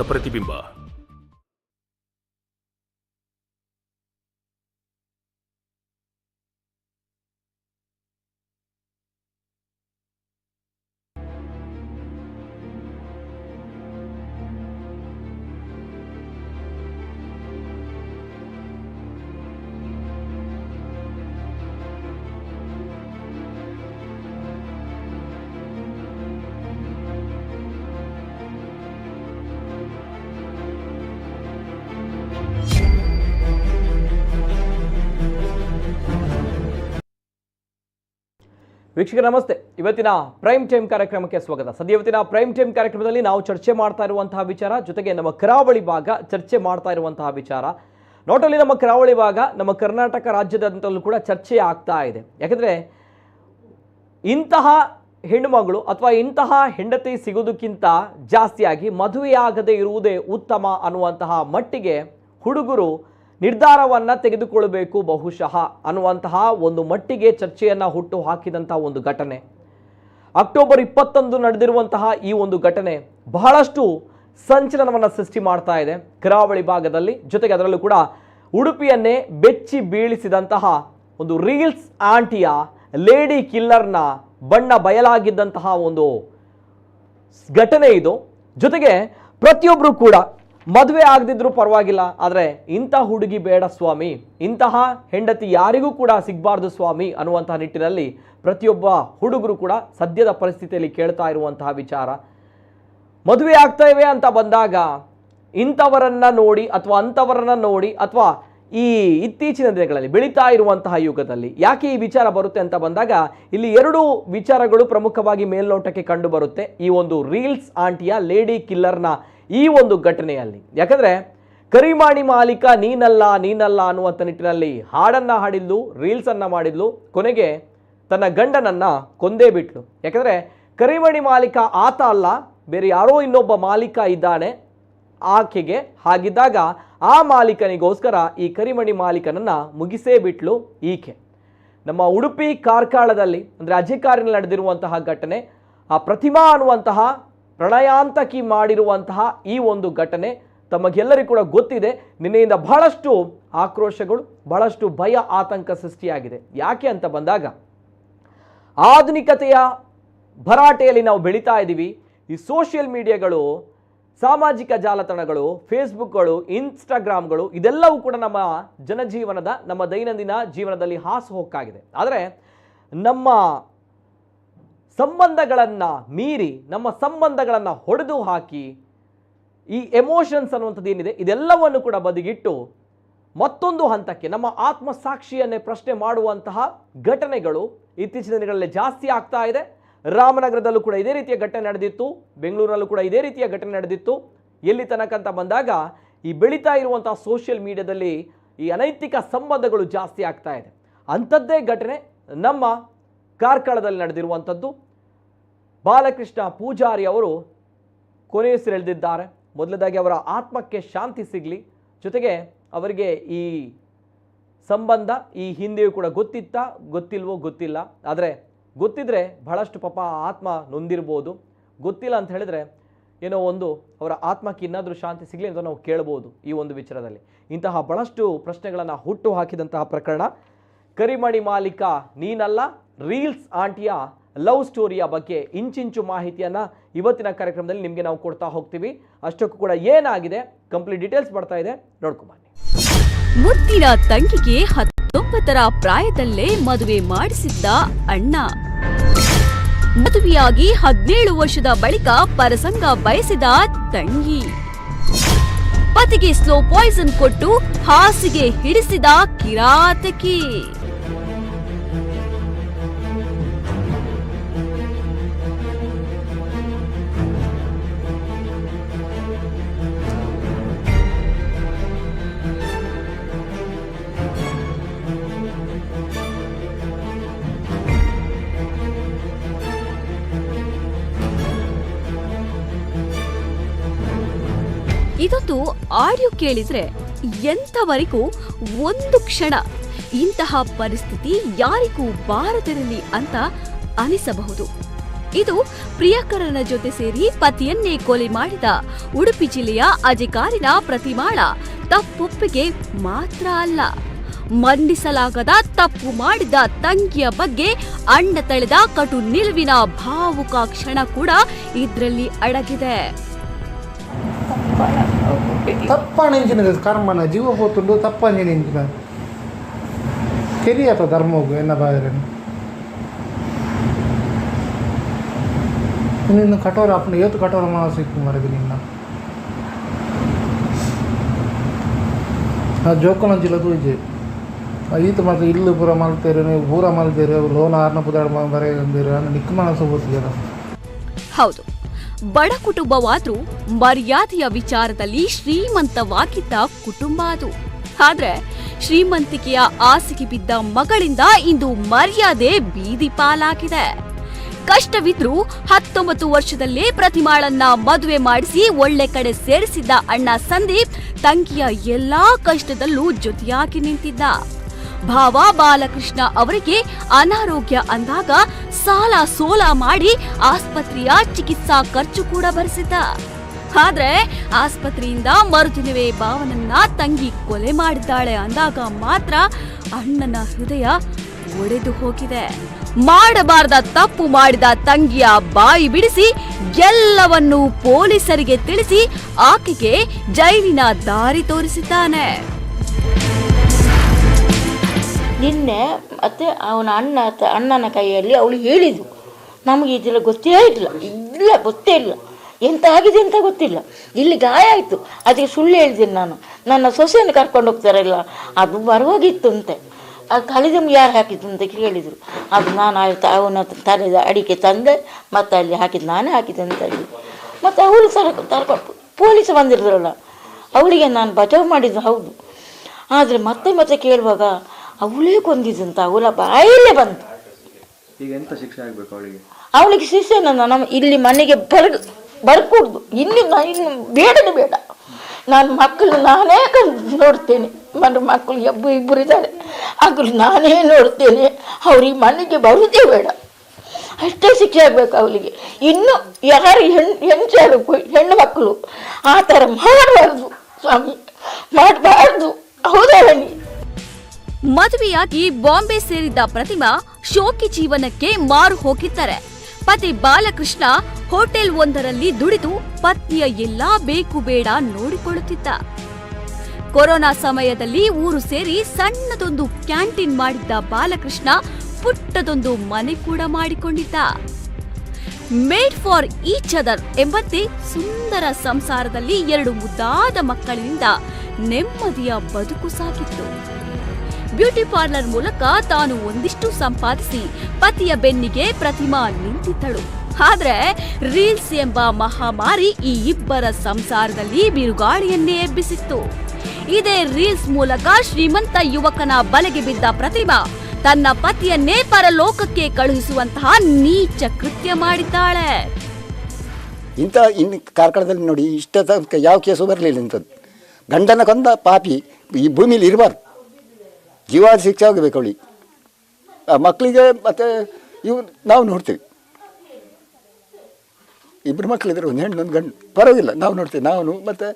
ಪ್ರತಿಬಿಂಬ. ವೀಕ್ಷಕ ನಮಸ್ತೆ. ಇವತ್ತಿನ ಪ್ರೈಮ್ ಟೈಮ್ ಕಾರ್ಯಕ್ರಮಕ್ಕೆ ಸ್ವಾಗತ. ಇವತ್ತಿನ ಪ್ರೈಮ್ ಟೈಮ್ ಕಾರ್ಯಕ್ರಮದಲ್ಲಿ ನಾವು ಚರ್ಚೆ ಮಾಡ್ತಾ ಇರುವಂತಹ ವಿಚಾರ, ಜೊತೆಗೆ ನಮ್ಮ ಕರಾವಳಿ ಭಾಗ ಚರ್ಚೆ ಮಾಡ್ತಾ ಇರುವಂತಹ ವಿಚಾರ, ನಾಟ್ ಓನ್ಲಿ ನಮ್ಮ ಕರಾವಳಿ ಭಾಗ, ನಮ್ಮ ಕರ್ನಾಟಕ ರಾಜ್ಯದಂತಲೂ ಕೂಡ ಚರ್ಚೆ ಆಗ್ತಾ ಇದೆ. ಯಾಕಂದರೆ ಇಂತಹ ಹೆಣ್ಣುಮಗಳು ಅಥವಾ ಇಂತಹ ಹೆಂಡತಿ ಸಿಗೋದಕ್ಕಿಂತ ಜಾಸ್ತಿಯಾಗಿ ಮದುವೆಯಾಗದೇ ಇರುವುದೇ ಉತ್ತಮ ಅನ್ನುವಂತಹ ಮಟ್ಟಿಗೆ ಹುಡುಗರು ನಿರ್ಧಾರವನ್ನು ತೆಗೆದುಕೊಳ್ಳಬೇಕು ಬಹುಶಃ ಅನ್ನುವಂತಹ ಒಂದು ಮಟ್ಟಿಗೆ ಚರ್ಚೆಯನ್ನು ಹುಟ್ಟು ಹಾಕಿದಂತಹ ಒಂದು ಘಟನೆ. ಅಕ್ಟೋಬರ್ 21 ನಡೆದಿರುವಂತಹ ಈ ಒಂದು ಘಟನೆ ಬಹಳಷ್ಟು ಸಂಚಲನವನ್ನು ಸೃಷ್ಟಿ ಮಾಡ್ತಾ ಇದೆ ಕರಾವಳಿ ಭಾಗದಲ್ಲಿ. ಜೊತೆಗೆ ಅದರಲ್ಲೂ ಕೂಡ ಉಡುಪಿಯನ್ನೇ ಬೆಚ್ಚಿ ಬೀಳಿಸಿದಂತಹ ಒಂದು ರೀಲ್ಸ್ ಆಂಟಿಯ ಲೇಡಿ ಕಿಲ್ಲರ್ನ ಬಣ್ಣ ಬಯಲಾಗಿದ್ದಂತಹ ಒಂದು ಘಟನೆ ಇದು. ಜೊತೆಗೆ ಪ್ರತಿಯೊಬ್ಬರು ಕೂಡ ಮದುವೆ ಆಗದಿದ್ರೂ ಪರವಾಗಿಲ್ಲ, ಆದರೆ ಇಂಥ ಹುಡುಗಿ ಬೇಡ ಸ್ವಾಮಿ, ಇಂತಹ ಹೆಂಡತಿ ಯಾರಿಗೂ ಕೂಡ ಸಿಗಬಾರ್ದು ಸ್ವಾಮಿ ಅನ್ನುವಂತಹ ನಿಟ್ಟಿನಲ್ಲಿ ಪ್ರತಿಯೊಬ್ಬ ಹುಡುಗರು ಕೂಡ ಸದ್ಯದ ಪರಿಸ್ಥಿತಿಯಲ್ಲಿ ಕೇಳ್ತಾ ಇರುವಂತಹ ವಿಚಾರ. ಮದುವೆ ಆಗ್ತಾ ಇವೆ ಅಂತ ಬಂದಾಗ ಇಂಥವರನ್ನ ನೋಡಿ ಅಥವಾ ಅಂಥವರನ್ನ ನೋಡಿ ಅಥವಾ ಈ ಇತ್ತೀಚಿನ ದಿನಗಳಲ್ಲಿ ಬೆಳೀತಾ ಇರುವಂತಹ ಯುಗದಲ್ಲಿ ಯಾಕೆ ಈ ವಿಚಾರ ಬರುತ್ತೆ ಅಂತ ಬಂದಾಗ ಇಲ್ಲಿ ಎರಡು ವಿಚಾರಗಳು ಪ್ರಮುಖವಾಗಿ ಮೇಲ್ನೋಟಕ್ಕೆ ಕಂಡು ಬರುತ್ತೆ ಈ ಒಂದು ರೀಲ್ಸ್ ಆಂಟಿಯ ಲೇಡಿ ಕಿಲ್ಲರ್ನ ಈ ಒಂದು ಘಟನೆಯಲ್ಲಿ. ಯಾಕಂದರೆ ಕರಿಮಾಣಿ ಮಾಲೀಕ ನೀನಲ್ಲ ನೀನಲ್ಲ ಅನ್ನುವಂಥ ನಿಟ್ಟಿನಲ್ಲಿ ಹಾಡನ್ನು ಹಾಡಿದ್ಲು, ರೀಲ್ಸನ್ನು ಮಾಡಿದ್ಲು, ಕೊನೆಗೆ ತನ್ನ ಗಂಡನನ್ನು ಕೊಂದೇ ಬಿಟ್ಲು. ಯಾಕಂದರೆ ಕರಿಮಣಿ ಮಾಲೀಕ ಆತ ಅಲ್ಲ, ಬೇರೆ ಯಾರೋ ಇನ್ನೊಬ್ಬ ಮಾಲೀಕ ಇದ್ದಾನೆ ಆಕೆಗೆ. ಹಾಗಿದ್ದಾಗ ಆ ಮಾಲೀಕನಿಗೋಸ್ಕರ ಈ ಕರಿಮಣಿ ಮಾಲೀಕನನ್ನು ಮುಗಿಸೇ ಬಿಟ್ಲು ಈಕೆ. ನಮ್ಮ ಉಡುಪಿ ಕಾರ್ಕಳದಲ್ಲಿ ಅಂದರೆ ಅಧಿಕಾರಿನಲ್ಲಿ ನಡೆದಿರುವಂತಹ ಘಟನೆ, ಆ ಪ್ರತಿಮಾ ಅನ್ನುವಂತಹ ಪ್ರಣಯಾಂತಕಿ ಮಾಡಿರುವಂತಹ ಈ ಒಂದು ಘಟನೆ ತಮಗೆಲ್ಲರಿಗೂ ಕೂಡ ಗೊತ್ತಿದೆ. ನಿನ್ನೆಯಿಂದ ಬಹಳಷ್ಟು ಆಕ್ರೋಶಗಳು, ಬಹಳಷ್ಟು ಭಯ ಆತಂಕ ಸೃಷ್ಟಿಯಾಗಿದೆ. ಯಾಕೆ ಅಂತ ಬಂದಾಗ ಆಧುನಿಕತೆಯ ಭರಾಟೆಯಲ್ಲಿ ನಾವು ಬೆಳೀತಾ ಇದ್ದೀವಿ. ಈ ಸೋಷಿಯಲ್ ಮೀಡಿಯಾಗಳು, ಸಾಮಾಜಿಕ ಜಾಲತಾಣಗಳು, ಫೇಸ್ಬುಕ್ಗಳು, ಇನ್ಸ್ಟಾಗ್ರಾಮ್ಗಳು ಇದೆಲ್ಲವೂ ಕೂಡ ನಮ್ಮ ಜನಜೀವನದ, ನಮ್ಮ ದೈನಂದಿನ ಜೀವನದಲ್ಲಿ ಹಾಸುಹೊಕ್ಕಾಗಿದೆ. ಆದರೆ ನಮ್ಮ ಸಂಬಂಧಗಳನ್ನು ಮೀರಿ, ನಮ್ಮ ಸಂಬಂಧಗಳನ್ನು ಹೊಡೆದು ಹಾಕಿ ಈ ಎಮೋಷನ್ಸ್ ಅನ್ನುವಂಥದ್ದು ಏನಿದೆ ಇದೆಲ್ಲವನ್ನು ಕೂಡ ಬದಿಗಿಟ್ಟು ಮತ್ತೊಂದು ಹಂತಕ್ಕೆ ನಮ್ಮ ಆತ್ಮಸಾಕ್ಷಿಯನ್ನೇ ಪ್ರಶ್ನೆ ಮಾಡುವಂತಹ ಘಟನೆಗಳು ಇತ್ತೀಚಿನ ದಿನಗಳಲ್ಲಿ ಜಾಸ್ತಿ ಆಗ್ತಾ ಇದೆ. ರಾಮನಗರದಲ್ಲೂ ಕೂಡ ಇದೇ ರೀತಿಯ ಘಟನೆ ನಡೆದಿತ್ತು, ಬೆಂಗಳೂರಿನಲ್ಲೂ ಕೂಡ ಇದೇ ರೀತಿಯ ಘಟನೆ ನಡೆದಿತ್ತು. ಎಲ್ಲಿ ತನಕ ಅಂತ ಬಂದಾಗ ಈ ಬೆಳೀತಾ ಇರುವಂತಹ ಸೋಷಿಯಲ್ ಮೀಡಿಯಾದಲ್ಲಿ ಈ ಅನೈತಿಕ ಸಂಬಂಧಗಳು ಜಾಸ್ತಿ ಆಗ್ತಾ ಇದೆ. ಅಂಥದ್ದೇ ಘಟನೆ ನಮ್ಮ ಕಾರ್ಕಳದಲ್ಲಿ ನಡೆದಿರುವಂಥದ್ದು. ಬಾಲಕೃಷ್ಣ ಪೂಜಾರಿ ಅವರು ಕೊನೆಯುಸಿರೆಳೆದಿದ್ದಾರೆ. ಮೊದಲದಾಗಿ ಅವರ ಆತ್ಮಕ್ಕೆ ಶಾಂತಿ ಸಿಗಲಿ. ಜೊತೆಗೆ ಅವರಿಗೆ ಈ ಸಂಬಂಧ ಈ ಹಿಂದೆಯೂ ಕೂಡ ಗೊತ್ತಿಲ್ವೋ ಗೊತ್ತಿಲ್ಲ. ಆದರೆ ಗೊತ್ತಿದ್ರೆ ಬಹಳಷ್ಟು ಪಾಪ ಆತ್ಮ ನೊಂದಿರ್ಬೋದು. ಗೊತ್ತಿಲ್ಲ ಅಂತ ಹೇಳಿದ್ರೆ ಏನೋ ಒಂದು ಅವರ ಆತ್ಮಕ್ಕೆ ಇನ್ನಾದರೂ ಶಾಂತಿ ಸಿಗಲಿ ಅಂತ ನಾವು ಕೇಳ್ಬೋದು. ಈ ಒಂದು ವಿಚಾರದಲ್ಲಿ ಇಂತಹ ಬಹಳಷ್ಟು ಪ್ರಶ್ನೆಗಳನ್ನು ಹುಟ್ಟು ಹಾಕಿದಂತಹ ಪ್ರಕರಣ. ಕರಿಮಣಿ ಮಾಲೀಕ ನೀನಲ್ಲ, ರೀಲ್ಸ್ ಆಂಟಿಯ ಲವ್ ಸ್ಟೋರಿಯ ಬಗ್ಗೆ ಇಂಚಿಂಚು ಮಾಹಿತಿಯನ್ನು ಇವತ್ತಿನ ಕಾರ್ಯಕ್ರಮದಲ್ಲಿ ನಿಮಗೆ ನಾವು ಕೊಡ್ತಾ ಹೋಗ್ತೀವಿ. ಅಷ್ಟಕ್ಕೂ ಕೂಡ ಏನಾಗಿದೆ ಕಂಪ್ಲೀಟ್ ಡೀಟೇಲ್ಸ್ ಬರ್ತಾ ಇದೆ, ನೋಡ್ಕೊಂಬನ್ನಿ. ಮುತ್ತಿನ ತಂಗಿಗೆ 19ರ ಪ್ರಾಯದಲ್ಲೇ ಮದುವೆ ಮಾಡಿಸಿದ್ದ ಅಣ್ಣ, ಮದುವೆಯಾಗಿ 17 ವರ್ಷದ ಬಳಿಕ ಪರಸಂಗ ಬಯಸಿದ ತಂಗಿ, ಪತಿಗೆ ಸ್ಲೋ ಪಾಯ್ಸನ್ ಕೊಟ್ಟು ಹಾಸಿಗೆ ಹಿಡಿಸಿದ ಕಿರಾತಕಿ. ಇದೊಂದು ಆಡಿಯೋ ಕೇಳಿದ್ರೆ ಎಂಥವರಿಗೂ ಒಂದು ಕ್ಷಣ ಇಂತಹ ಪರಿಸ್ಥಿತಿ ಯಾರಿಗೂ ಬಾರದಿರಲಿ ಅಂತ ಅನಿಸಬಹುದು. ಇದು ಪ್ರಿಯಕರನ ಜೊತೆ ಸೇರಿ ಪತಿಯನ್ನೇ ಕೊಲೆ ಮಾಡಿದ ಉಡುಪಿ ಜಿಲ್ಲೆಯ ಅಧಿಕಾರಿನ ಪ್ರತಿಮಾಳ ತಪ್ಪೊಪ್ಪಿಗೆ ಮಾತ್ರ ಅಲ್ಲ, ಮಂಡಿಸಲಾಗದ ತಪ್ಪು ಮಾಡಿದ ತಂಗಿಯ ಬಗ್ಗೆ ಅಣ್ಣ ತಳೆದ ಕಟು ನಿಲುವಿನ ಭಾವುಕ ಕ್ಷಣ ಕೂಡ ಇದರಲ್ಲಿ ಅಡಗಿದೆ. ತಪ್ಪಾನೆಂಚಿನ ಕರ್ಮನ ಜೀವ ಹೋತುಂಡು ತಪ್ಪಾಂಜಿನ ಕೆರಿಯಾತ ಧರ್ಮೋಗು ಎನ್ನ ಬಾಯರನ್ನು ನಿನ್ನ ಕಠೋರ ಅಪ್ಪನ ಏತು ಕಠೋರ ಮನಸ್ಸಿಕ್ಕು ಮರದು ನಿನ್ನ ಜೋಕನಂಚಿಲ್ಲ ತೂಜೆ ಈತ ಮಾತ್ರ ಇಲ್ಲು ಪೂರ ಮಲ್ತೇರು ನೀವು ಪೂರ ಮಲ್ತೇರು ಲೋನ ಆರ್ನ ಪುದಾಡ ಬರೆಯಂದಿರು ಅನ್ನ ನಿಕ್ಕ ಮನಸ್ಸು ಹೋಗ್ತಿದ್ದಾರೆ. ಹೌದು, ಬಡ ಕುಟುಂಬವಾದ್ರೂ ಮರ್ಯಾದೆಯ ವಿಚಾರದಲ್ಲಿ ಶ್ರೀಮಂತವಾಗಿದ್ದ ಕುಟುಂಬ ಅದು. ಆದ್ರೆ ಶ್ರೀಮಂತಿಕೆಯ ಆಸೆಗೆ ಬಿದ್ದ ಮಗಳಿಂದ ಇಂದು ಮರ್ಯಾದೆ ಬೀದಿ ಪಾಲಾಗಿದೆ. ಕಷ್ಟವಿದ್ರೂ 19 ವರ್ಷದಲ್ಲೇ ಪ್ರತಿಮಾಳನ್ನ ಮದುವೆ ಮಾಡಿಸಿ ಒಳ್ಳೆ ಕಡೆ ಸೇರಿಸಿದ್ದ ಅಣ್ಣ ಸಂದೀಪ್ ತಂಗಿಯ ಎಲ್ಲಾ ಕಷ್ಟದಲ್ಲೂ ಜೊತೆಯಾಗಿ ನಿಂತಿದ್ದ. ಭಾವ ಬಾಲಕೃಷ್ಣ ಅವರಿಗೆ ಅನಾರೋಗ್ಯ ಅಂದಾಗ ಸಾಲ ಸೋಲ ಮಾಡಿ ಆಸ್ಪತ್ರೆಯ ಚಿಕಿತ್ಸಾ ಖರ್ಚು ಕೂಡ ಭರಿಸಿದ್ದ. ಆದ್ರೆ ಆಸ್ಪತ್ರೆಯಿಂದ ಮರುದಿನವೇ ಭಾವನನ್ನ ತಂಗಿ ಕೊಲೆ ಮಾಡಿದ್ದಾಳೆ ಅಂದಾಗ ಮಾತ್ರ ಅಣ್ಣನ ಹೃದಯ ಒಡೆದು ಹೋಗಿದೆ. ಮಾಡಬಾರದ ತಪ್ಪು ಮಾಡಿದ ತಂಗಿಯ ಬಾಯಿ ಬಿಡಿಸಿ ಎಲ್ಲವನ್ನೂ ಪೊಲೀಸರಿಗೆ ತಿಳಿಸಿ ಆಕೆಗೆ ಜೈಲಿನ ದಾರಿ ತೋರಿಸಿದ್ದಾನೆ. ನಿನ್ನೆ ಮತ್ತೆ ಅವನ ಅಣ್ಣನ ಕೈಯಲ್ಲಿ ಅವಳು ಹೇಳಿದ್ದು, ನಮಗೆ ಇದೆಲ್ಲ ಗೊತ್ತೇ ಇಲ್ಲ ಗೊತ್ತೇ ಇಲ್ಲ, ಎಂತ ಆಗಿದೆ ಅಂತ ಗೊತ್ತಿಲ್ಲ, ಇಲ್ಲಿ ಗಾಯ ಆಯಿತು, ಅದಕ್ಕೆ ಸುಳ್ಳು ಹೇಳಿದ್ದೀನಿ ನಾನು, ನನ್ನ ಸೊಸೆಯನ್ನು ಕರ್ಕೊಂಡು ಹೋಗ್ತಾರಲ್ಲ ಅದು ಬರುವಾಗಿತ್ತು ಅಂತೆ, ಅದು ಕಳೆದಮ್ಗೆ ಯಾರು ಹಾಕಿದ್ದು ಅಂತ ಕೇಳಿದರು. ಅದು ನಾನು ಅವನ ತಲೆದ ಅಡಿಕೆ ತಂದೆ ಮತ್ತು ಅಲ್ಲಿ ಹಾಕಿದ್ದು ನಾನೇ ಹಾಕಿದ್ದೆ ಅಂತ ಹೇಳಿ. ಮತ್ತು ಅವಳು ತರ್ಕೊಂಡು ಪೊಲೀಸ್ ಬಂದಿರೋಲ್ಲ, ಅವಳಿಗೆ ನಾನು ಬಚಾವ್ ಮಾಡಿದ್ದು ಹೌದು. ಆದರೆ ಮತ್ತೆ ಕೇಳುವಾಗ ಅವಳೇ ಕೊಂದಿದ್ದಂತ ಅವಳ ಬಾಯಲ್ಲೇ ಬಂತು. ಈಗ ಎಂತ ಶಿಕ್ಷೆ ಆಗಬೇಕು ಅವಳಿಗೆ? ಅವಳಿಗೆ ಶಿಕ್ಷೆ ನಮ್ಮ ಇಲ್ಲಿ ಮನೆಗೆ ಬರ್ಕೊಡ್ದು, ಇನ್ನು ಬೇಡನೇ ಬೇಡ. ನಾನು ಮಕ್ಕಳು ನಾನೇ ನೋಡ್ತೇನೆ, ಮಕ್ಕಳು ಇಬ್ಬರು ಇದ್ದಾರೆ, ಮಕ್ಕಳು ನಾನೇ ನೋಡ್ತೇನೆ, ಅವ್ರಿಗೆ ಮನೆಗೆ ಬರುವುದೇ ಬೇಡ, ಅಷ್ಟೇ ಶಿಕ್ಷೆ ಆಗಬೇಕು ಅವಳಿಗೆ. ಇನ್ನು ಯಾರು ಹೆಣ್ಣು ಮಕ್ಕಳು ಆ ಥರ ಮಾಡಬಾರ್ದು ಸ್ವಾಮಿ, ಮಾಡಬಾರ್ದು. ಹೌದಾ? ಮದುವೆಯಾಗಿ ಬಾಂಬೆ ಸೇರಿದ್ದ ಪ್ರತಿಮಾ ಶೋಕಿ ಜೀವನಕ್ಕೆ ಮಾರು ಹೋಗಿದ್ದಾರೆ. ಪತಿ ಬಾಲಕೃಷ್ಣ ಹೋಟೆಲ್ ಒಂದರಲ್ಲಿ ದುಡಿದು ಪತ್ನಿಯ ಎಲ್ಲಾ ಬೇಕು ಬೇಡ ನೋಡಿಕೊಳ್ಳುತ್ತಿದ್ದ. ಕೊರೋನಾ ಸಮಯದಲ್ಲಿ ಊರು ಸೇರಿ ಸಣ್ಣದೊಂದು ಕ್ಯಾಂಟೀನ್ ಮಾಡಿದ್ದ ಬಾಲಕೃಷ್ಣ ಪುಟ್ಟದೊಂದು ಮನೆ ಕೂಡ ಮಾಡಿಕೊಂಡಿದ್ದ. ಮೇಡ್ ಫಾರ್ ಈಚ್ ಅದರ್ ಎಂಬಂತೆ ಸುಂದರ ಸಂಸಾರದಲ್ಲಿ 2 ಮುದ್ದಾದ ಮಕ್ಕಳಿಂದ ನೆಮ್ಮದಿಯ ಬದುಕು ಸಾಗಿತ್ತು. ಬ್ಯೂಟಿ ಪಾರ್ಲರ್ ಮೂಲಕ ತಾನು ಒಂದಿಷ್ಟು ಸಂಪಾದಿಸಿ ಪತಿಯ ಬೆನ್ನಿಗೆ ಪ್ರತಿಮಾ ನಿಂತಿದ್ದಳು. ಆದ್ರೆ ರೀಲ್ಸ್ ಎಂಬ ಮಹಾಮಾರಿ ಈ ಇಬ್ಬರ ಸಂಸಾರದಲ್ಲಿ ಬಿರುಗಾಳಿಯನ್ನೇ ಎಬ್ಬಿಸಿತ್ತು. ಇದೇ ರೀಲ್ಸ್ ಮೂಲಕ ಶ್ರೀಮಂತ ಯುವಕನ ಬಲೆಗೆ ಬಿದ್ದ ಪ್ರತಿಮಾ ತನ್ನ ಪತಿಯನ್ನೇ ಪರಲೋಕಕ್ಕೆ ಕಳುಹಿಸುವಂತಹ ನೀಚ ಕೃತ್ಯ ಮಾಡಿದ್ದಾಳೆ. ಇನ್ನು ಕಾರ್ಕಳದಲ್ಲಿ ನೋಡಿ ಇಷ್ಟ ಯಾವ ಕೇಸು ಬರಲಿಲ್ಲ ಇಂಥದ್ದು. ಗಂಡನ ಕೊಂದ ಪಾಪಿ ಈ ಭೂಮಿಲಿ ಇರಬಾರ್ದು, ಜೀವಾದ ಶಿಕ್ಷೆ ಆಗಬೇಕು ಅವಳಿಗೆ. ಮಕ್ಕಳಿಗೆ ಮತ್ತು ಇವು ನಾವು ನೋಡ್ತೀವಿ, 2 ಮಕ್ಕಳಿದ್ರು, ಒಂದು ಹೆಣ್ಣು ಒಂದು ಗಂಡು, ಪರವಾಗಿಲ್ಲ ನಾವು ನೋಡ್ತೀವಿ. ನಾವು ಮತ್ತು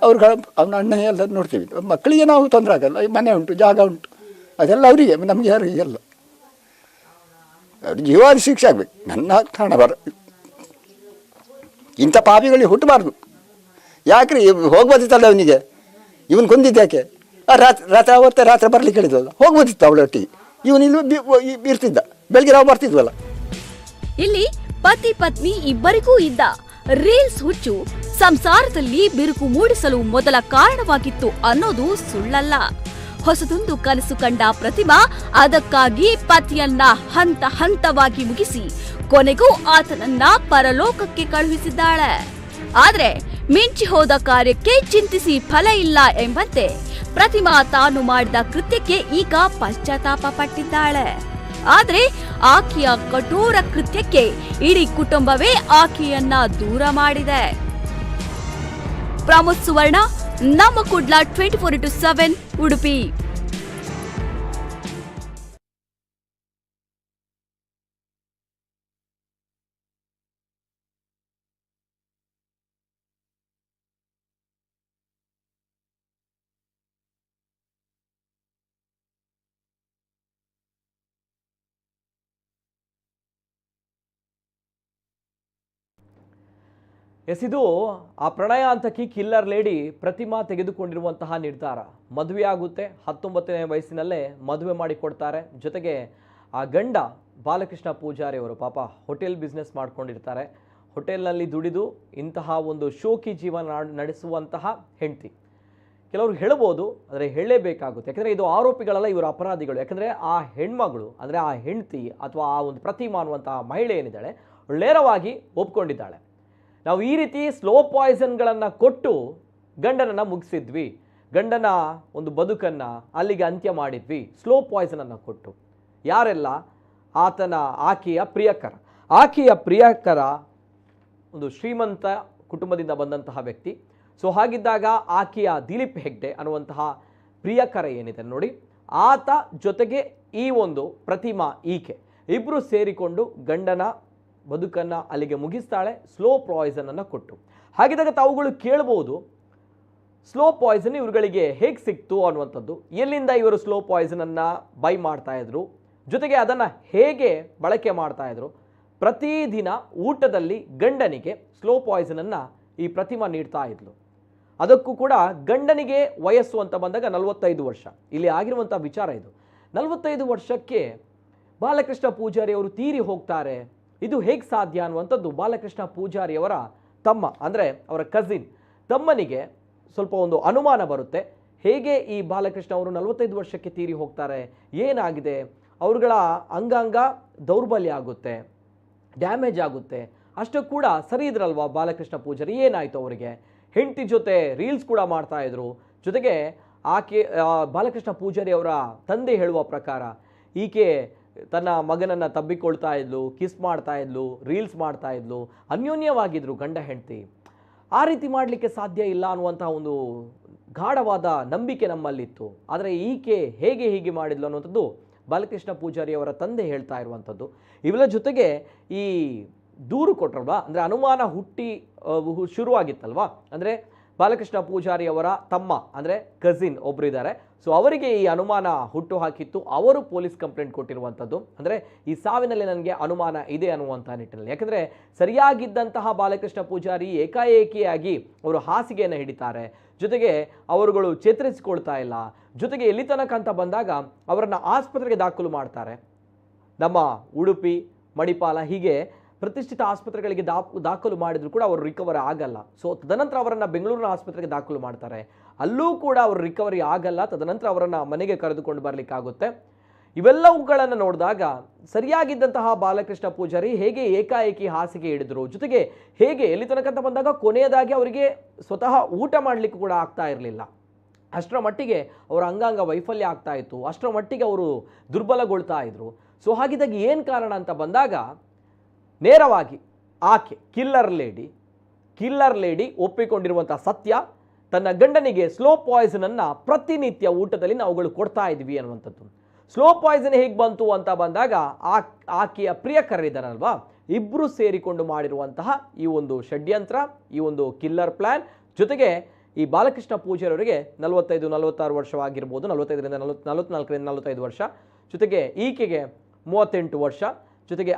ಅವ್ರಿಗೆ ಅವನ ಅಣ್ಣ ಎಲ್ಲ ನೋಡ್ತೀವಿ. ಮಕ್ಕಳಿಗೆ ನಾವು ತೊಂದರೆ ಆಗಲ್ಲ, ಮನೆ ಉಂಟು, ಜಾಗ ಉಂಟು, ಅದೆಲ್ಲ ಅವರಿಗೆ, ನಮಗೆ ಯಾರು ಎಲ್ಲ ಅವ್ರಿಗೆ ಜೀವಾದ ಶಿಕ್ಷೆ ಆಗಬೇಕು. ನನ್ನ ಕಾರಣ ಇಂಥ ಪಾಪಿಗಳಿಗೆ ಹುಟ್ಟಬಾರ್ದು. ಯಾಕ್ರಿ ಹೋಗ್ಬೋದಿತ್ತಲ್ಲ ಅವನಿಗೆ, ಇವನು ಕೊಂದಿದ್ಯಾಕೆ? ರಾತ್ರಿ ಬರ್ಲಿಕ್ಕೆ ಹೇಳಿದ್ವಲ್ಲ, ಹೋಗ್ಬೋದಿತ್ತು ಅವಳೊಟ್ಟಿಗೆ, ಇವನು ಇಲ್ಲಿ ಇರ್ತಿದ್ದ, ಬೆಳಗ್ಗೆ ನಾವು ಬರ್ತಿದ್ವಲ್ಲ. ಇಲ್ಲಿ ಪತಿ ಪತ್ನಿ ಇಬ್ಬರಿಗೂ ಇದ್ದ ರೀಲ್ಸ್ ಹುಚ್ಚು ಸಂಸಾರದಲ್ಲಿ ಬಿರುಕು ಮೂಡಿಸಲು ಮೊದಲ ಕಾರಣವಾಗಿತ್ತು ಅನ್ನೋದು ಸುಳ್ಳಲ್ಲ. ಹೊಸದೊಂದು ಕನಸು ಕಂಡ ಪ್ರತಿಮಾ ಅದಕ್ಕಾಗಿ ಪತಿಯನ್ನ ಹಂತ ಹಂತವಾಗಿ ಮುಗಿಸಿ ಕೊನೆಗೂ ಆತನನ್ನ ಪರಲೋಕಕ್ಕೆ ಕಳುಹಿಸಿದ್ದಾಳೆ. ಆದ್ರೆ ಮಿಂಚಿ ಹೋದ ಕಾರ್ಯಕ್ಕೆ ಚಿಂತಿಸಿ ಫಲ ಇಲ್ಲ ಎಂಬಂತೆ ಪ್ರತಿಮಾ ತಾನು ಮಾಡಿದ ಕೃತ್ಯಕ್ಕೆ ಈಗ ಪಶ್ಚಾತ್ತಾಪ ಪಟ್ಟಿದ್ದಾಳೆ. ಆದ್ರೆ ಆಕೆಯ ಕಠೋರ ಕೃತ್ಯಕ್ಕೆ ಇಡೀ ಕುಟುಂಬವೇ ಆಕೆಯನ್ನ ದೂರ ಮಾಡಿದೆ. ಪ್ರಮೋದ್ ಸುವರ್ಣ, ನಮ್ಮ ಕುಡ್ಲ 24x7 ಉಡುಪಿ. ಇದು ಆ ಪ್ರಣಯಾಂತಕಿ ಕಿಲ್ಲರ್ ಲೇಡಿ ಪ್ರತಿಮಾ ತೆಗೆದುಕೊಂಡಿರುವಂತಹ ನಿರ್ಧಾರ. ಮದುವೆ ಆಗುತ್ತೆ, 19ನೇ ವಯಸ್ಸಿನಲ್ಲೇ ಮದುವೆ ಮಾಡಿಕೊಡ್ತಾರೆ. ಜೊತೆಗೆ ಆ ಗಂಡ ಬಾಲಕೃಷ್ಣ ಪೂಜಾರಿ ಅವರು ಪಾಪ ಹೋಟೆಲ್ ಬಿಸ್ನೆಸ್ ಮಾಡ್ಕೊಂಡಿರ್ತಾರೆ. ಹೋಟೆಲ್ನಲ್ಲಿ ದುಡಿದು ಇಂತಹ ಒಂದು ಶೋಕಿ ಜೀವನ ನಡೆಸುವಂತಹ ಹೆಂಡತಿ. ಕೆಲವರು ಹೇಳ್ಬೋದು, ಆದರೆ ಹೇಳಲೇಬೇಕಾಗುತ್ತೆ. ಯಾಕಂದರೆ ಇದು ಆರೋಪಿಗಳಲ್ಲ, ಇವರು ಅಪರಾಧಿಗಳು. ಯಾಕಂದರೆ ಆ ಹೆಣ್ಮಗಳು ಅಂದರೆ ಆ ಹೆಂಡತಿ ಅಥವಾ ಆ ಒಂದು ಪ್ರತಿಮಾ ಅನ್ನುವಂತಹ ಮಹಿಳೆ ಏನಿದ್ದಾಳೆ ನೇರವಾಗಿ ಒಪ್ಕೊಂಡಿದ್ದಾಳೆ. ನಾವು ಈ ರೀತಿ ಸ್ಲೋ ಪಾಯ್ಸನ್ಗಳನ್ನು ಕೊಟ್ಟು ಗಂಡನನ್ನು ಮುಗಿಸಿದ್ವಿ, ಗಂಡನ ಒಂದು ಬದುಕನ್ನು ಅಲ್ಲಿಗೆ ಅಂತ್ಯ ಮಾಡಿದ್ವಿ, ಸ್ಲೋ ಪಾಯ್ಸನನ್ನು ಕೊಟ್ಟು. ಯಾರೆಲ್ಲ? ಆಕೆಯ ಪ್ರಿಯಕರ ಒಂದು ಶ್ರೀಮಂತ ಕುಟುಂಬದಿಂದ ಬಂದಂತಹ ವ್ಯಕ್ತಿ. ಸೊ ಹಾಗಿದ್ದಾಗ ಆಕೆಯ ದಿಲೀಪ್ ಹೆಗ್ಡೆ ಅನ್ನುವಂತಹ ಪ್ರಿಯಕರ ಏನಿದೆ ನೋಡಿ, ಆತ ಜೊತೆಗೆ ಈ ಒಂದು ಪ್ರತಿಮಾ ಈಕೆ ಇಬ್ಬರು ಸೇರಿಕೊಂಡು ಗಂಡನ ಬದುಕನ್ನು ಅಲ್ಲಿಗೆ ಮುಗಿಸ್ತಾಳೆ, ಸ್ಲೋ ಪಾಯ್ಸನನ್ನು ಕೊಟ್ಟು. ಹಾಗಿದ್ದಾಗ ತಾವುಗಳು ಕೇಳ್ಬೋದು, ಸ್ಲೋ ಪಾಯ್ಸನ್ ಇವುಗಳಿಗೆ ಹೇಗೆ ಸಿಕ್ತು ಅನ್ನುವಂಥದ್ದು, ಎಲ್ಲಿಂದ ಇವರು ಸ್ಲೋ ಪಾಯ್ಸನನ್ನು ಬೈ ಮಾಡ್ತಾಯಿದ್ರು, ಜೊತೆಗೆ ಅದನ್ನು ಹೇಗೆ ಬಳಕೆ ಮಾಡ್ತಾಯಿದ್ರು. ಪ್ರತಿದಿನ ಊಟದಲ್ಲಿ ಗಂಡನಿಗೆ ಸ್ಲೋ ಪಾಯ್ಸನನ್ನು ಈ ಪ್ರತಿಮಾ ನೀಡ್ತಾ ಇದ್ಲು. ಅದಕ್ಕೂ ಕೂಡ ಗಂಡನಿಗೆ ವಯಸ್ಸು ಅಂತ ಬಂದಾಗ 45 ವರ್ಷ. ಇಲ್ಲಿ ಆಗಿರುವಂಥ ವಿಚಾರ ಇದು. 45 ವರ್ಷಕ್ಕೆ ಬಾಲಕೃಷ್ಣ ಪೂಜಾರಿ ಅವರು ತೀರಿ ಹೋಗ್ತಾರೆ. ಇದು ಹೇಗೆ ಸಾಧ್ಯ ಅನ್ನುವಂಥದ್ದು ಬಾಲಕೃಷ್ಣ ಪೂಜಾರಿಯವರ ತಮ್ಮ ಅಂದರೆ ಅವರ ಕಸಿನ್ ತಮ್ಮನಿಗೆ ಸ್ವಲ್ಪ ಒಂದು ಅನುಮಾನ ಬರುತ್ತೆ. ಹೇಗೆ ಈ ಬಾಲಕೃಷ್ಣ ಅವರು 45 ವರ್ಷಕ್ಕೆ ತೀರಿ ಹೋಗ್ತಾರೆ, ಏನಾಗಿದೆ, ಅವರುಗಳ ಅಂಗಾಂಗ ದೌರ್ಬಲ್ಯ ಆಗುತ್ತೆ, ಡ್ಯಾಮೇಜ್ ಆಗುತ್ತೆ, ಅಷ್ಟು ಕೂಡ ಸರಿ ಇದ್ರಲ್ವಾ ಬಾಲಕೃಷ್ಣ ಪೂಜಾರಿ, ಏನಾಯಿತು ಅವರಿಗೆ? ಹೆಂಡತಿ ಜೊತೆ ರೀಲ್ಸ್ ಕೂಡ ಮಾಡ್ತಾಯಿದ್ರು. ಜೊತೆಗೆ ಆಕೆ ಬಾಲಕೃಷ್ಣ ಪೂಜಾರಿ ಅವರ ತಂದೆ ಹೇಳುವ ಪ್ರಕಾರ ಈಕೆ ತನ್ನ ಮಗನನ್ನು ತಬ್ಬಿಕೊಳ್ತಾ ಇದ್ಲು, ಕಿಸ್ ಮಾಡ್ತಾ ಇದ್ಲು, ರೀಲ್ಸ್ ಮಾಡ್ತಾ ಇದ್ಲು, ಅನ್ಯೋನ್ಯವಾಗಿದ್ದರು ಗಂಡ ಹೆಂಡತಿ. ಆ ರೀತಿ ಮಾಡಲಿಕ್ಕೆ ಸಾಧ್ಯ ಇಲ್ಲ ಅನ್ನುವಂಥ ಒಂದು ಗಾಢವಾದ ನಂಬಿಕೆ ನಮ್ಮಲ್ಲಿತ್ತು. ಆದರೆ ಈಕೆ ಹೇಗೆ ಮಾಡಿದ್ಲು ಅನ್ನುವಂಥದ್ದು ಬಾಲಕೃಷ್ಣ ಪೂಜಾರಿ ಅವರ ತಂದೆ ಹೇಳ್ತಾ ಇರುವಂಥದ್ದು. ಇವೆಲ್ಲ ಜೊತೆಗೆ ಈ ದೂರು ಕೊಟ್ಟರಲ್ವಾ, ಅಂದರೆ ಅನುಮಾನ ಶುರುವಾಗಿತ್ತಲ್ವಾ, ಅಂದರೆ ಬಾಲಕೃಷ್ಣ ಪೂಜಾರಿ ಅವರ ತಮ್ಮ ಅಂದರೆ ಕಸಿನ್ ಒಬ್ಬರು ಇದ್ದಾರೆ. ಸೊ ಅವರಿಗೆ ಈ ಅನುಮಾನ ಹುಟ್ಟು ಹಾಕಿತ್ತು. ಅವರು ಪೊಲೀಸ್ ಕಂಪ್ಲೇಂಟ್ ಕೊಟ್ಟಿರುವಂಥದ್ದು. ಅಂದರೆ ಈ ಸಾವಿನಲ್ಲಿ ನನಗೆ ಅನುಮಾನ ಇದೆ ಅನ್ನುವಂಥ ನಿಟ್ಟಿನಲ್ಲಿ. ಯಾಕಂದರೆ ಸರಿಯಾಗಿದ್ದಂತಹ ಬಾಲಕೃಷ್ಣ ಪೂಜಾರಿ ಏಕಾಏಕಿಯಾಗಿ ಅವರು ಹಾಸಿಗೆಯನ್ನು ಹಿಡಿತಾರೆ, ಜೊತೆಗೆ ಅವರುಗಳು ಚೇತರಿಸಿಕೊಳ್ತಾ ಇಲ್ಲ, ಜೊತೆಗೆ ಎಲ್ಲಿ ತನಕ ಅಂತ ಬಂದಾಗ ಅವರನ್ನು ಆಸ್ಪತ್ರೆಗೆ ದಾಖಲು ಮಾಡ್ತಾರೆ. ನಮ್ಮ ಉಡುಪಿ, ಮಣಿಪಾಲ ಹೀಗೆ ಪ್ರತಿಷ್ಠಿತ ಆಸ್ಪತ್ರೆಗಳಿಗೆ ದಾಖಲು ಮಾಡಿದ್ರು ಕೂಡ ಅವರು ರಿಕವರಿ ಆಗಲ್ಲ. ಸೊ ತದನಂತರ ಅವರನ್ನು ಬೆಂಗಳೂರಿನ ಆಸ್ಪತ್ರೆಗೆ ದಾಖಲು ಮಾಡ್ತಾರೆ, ಅಲ್ಲೂ ಕೂಡ ಅವರು ರಿಕವರಿ ಆಗಲ್ಲ. ತದನಂತರ ಅವರನ್ನು ಮನೆಗೆ ಕರೆದುಕೊಂಡು ಬರಲಿಕ್ಕಾಗುತ್ತೆ. ಇವೆಲ್ಲವುಗಳನ್ನು ನೋಡಿದಾಗ ಸರಿಯಾಗಿದ್ದಂತಹ ಬಾಲಕೃಷ್ಣ ಪೂಜಾರಿ ಹೇಗೆ ಏಕಾಏಕಿ ಹಾಸಿಗೆ ಹಿಡಿದ್ರು, ಜೊತೆಗೆ ಹೇಗೆ ಎಲ್ಲಿ ತನಕ ಅಂತ ಬಂದಾಗ ಕೊನೆಯದಾಗಿ ಅವರಿಗೆ ಸ್ವತಃ ಊಟ ಮಾಡಲಿಕ್ಕೂ ಕೂಡ ಆಗ್ತಾ ಇರಲಿಲ್ಲ. ಅಷ್ಟರ ಮಟ್ಟಿಗೆ ಅವರ ಅಂಗಾಂಗ ವೈಫಲ್ಯ ಆಗ್ತಾ ಇತ್ತು, ಅಷ್ಟರ ಮಟ್ಟಿಗೆ ಅವರು ದುರ್ಬಲಗೊಳ್ತಾ ಇದ್ರು. ಸೊ ಹಾಗಿದ್ದಾಗ ಏನು ಕಾರಣ ಅಂತ ಬಂದಾಗ ನೇರವಾಗಿ ಆಕೆ ಕಿಲ್ಲರ್ ಲೇಡಿ ಒಪ್ಪಿಕೊಂಡಿರುವಂಥ ಸತ್ಯ, ತನ್ನ ಗಂಡನಿಗೆ ಸ್ಲೋ ಪಾಯ್ಸನನ್ನು ಪ್ರತಿನಿತ್ಯ ಊಟದಲ್ಲಿ ನಾವುಗಳು ಕೊಡ್ತಾ ಇದ್ವಿ ಅನ್ನುವಂಥದ್ದು. ಸ್ಲೋ ಪಾಯ್ಸನ್ ಹೇಗೆ ಬಂತು ಅಂತ ಬಂದಾಗ ಆಕೆಯ ಪ್ರಿಯಕರಿದ್ದಾರಲ್ವಾ, ಇಬ್ಬರು ಸೇರಿಕೊಂಡು ಮಾಡಿರುವಂತಹ ಈ ಒಂದು ಷಡ್ಯಂತ್ರ, ಈ ಒಂದು ಕಿಲ್ಲರ್ ಪ್ಲ್ಯಾನ್. ಜೊತೆಗೆ ಈ ಬಾಲಕೃಷ್ಣ ಪೂಜಾರಿಯವರಿಗೆ 45-46 ವರ್ಷವಾಗಿರ್ಬೋದು, 45ರಿಂದ 44ರಿಂದ 45 ವರ್ಷ, ಜೊತೆಗೆ ಈಕೆಗೆ 38 ವರ್ಷ, ಜೊತೆಗೆ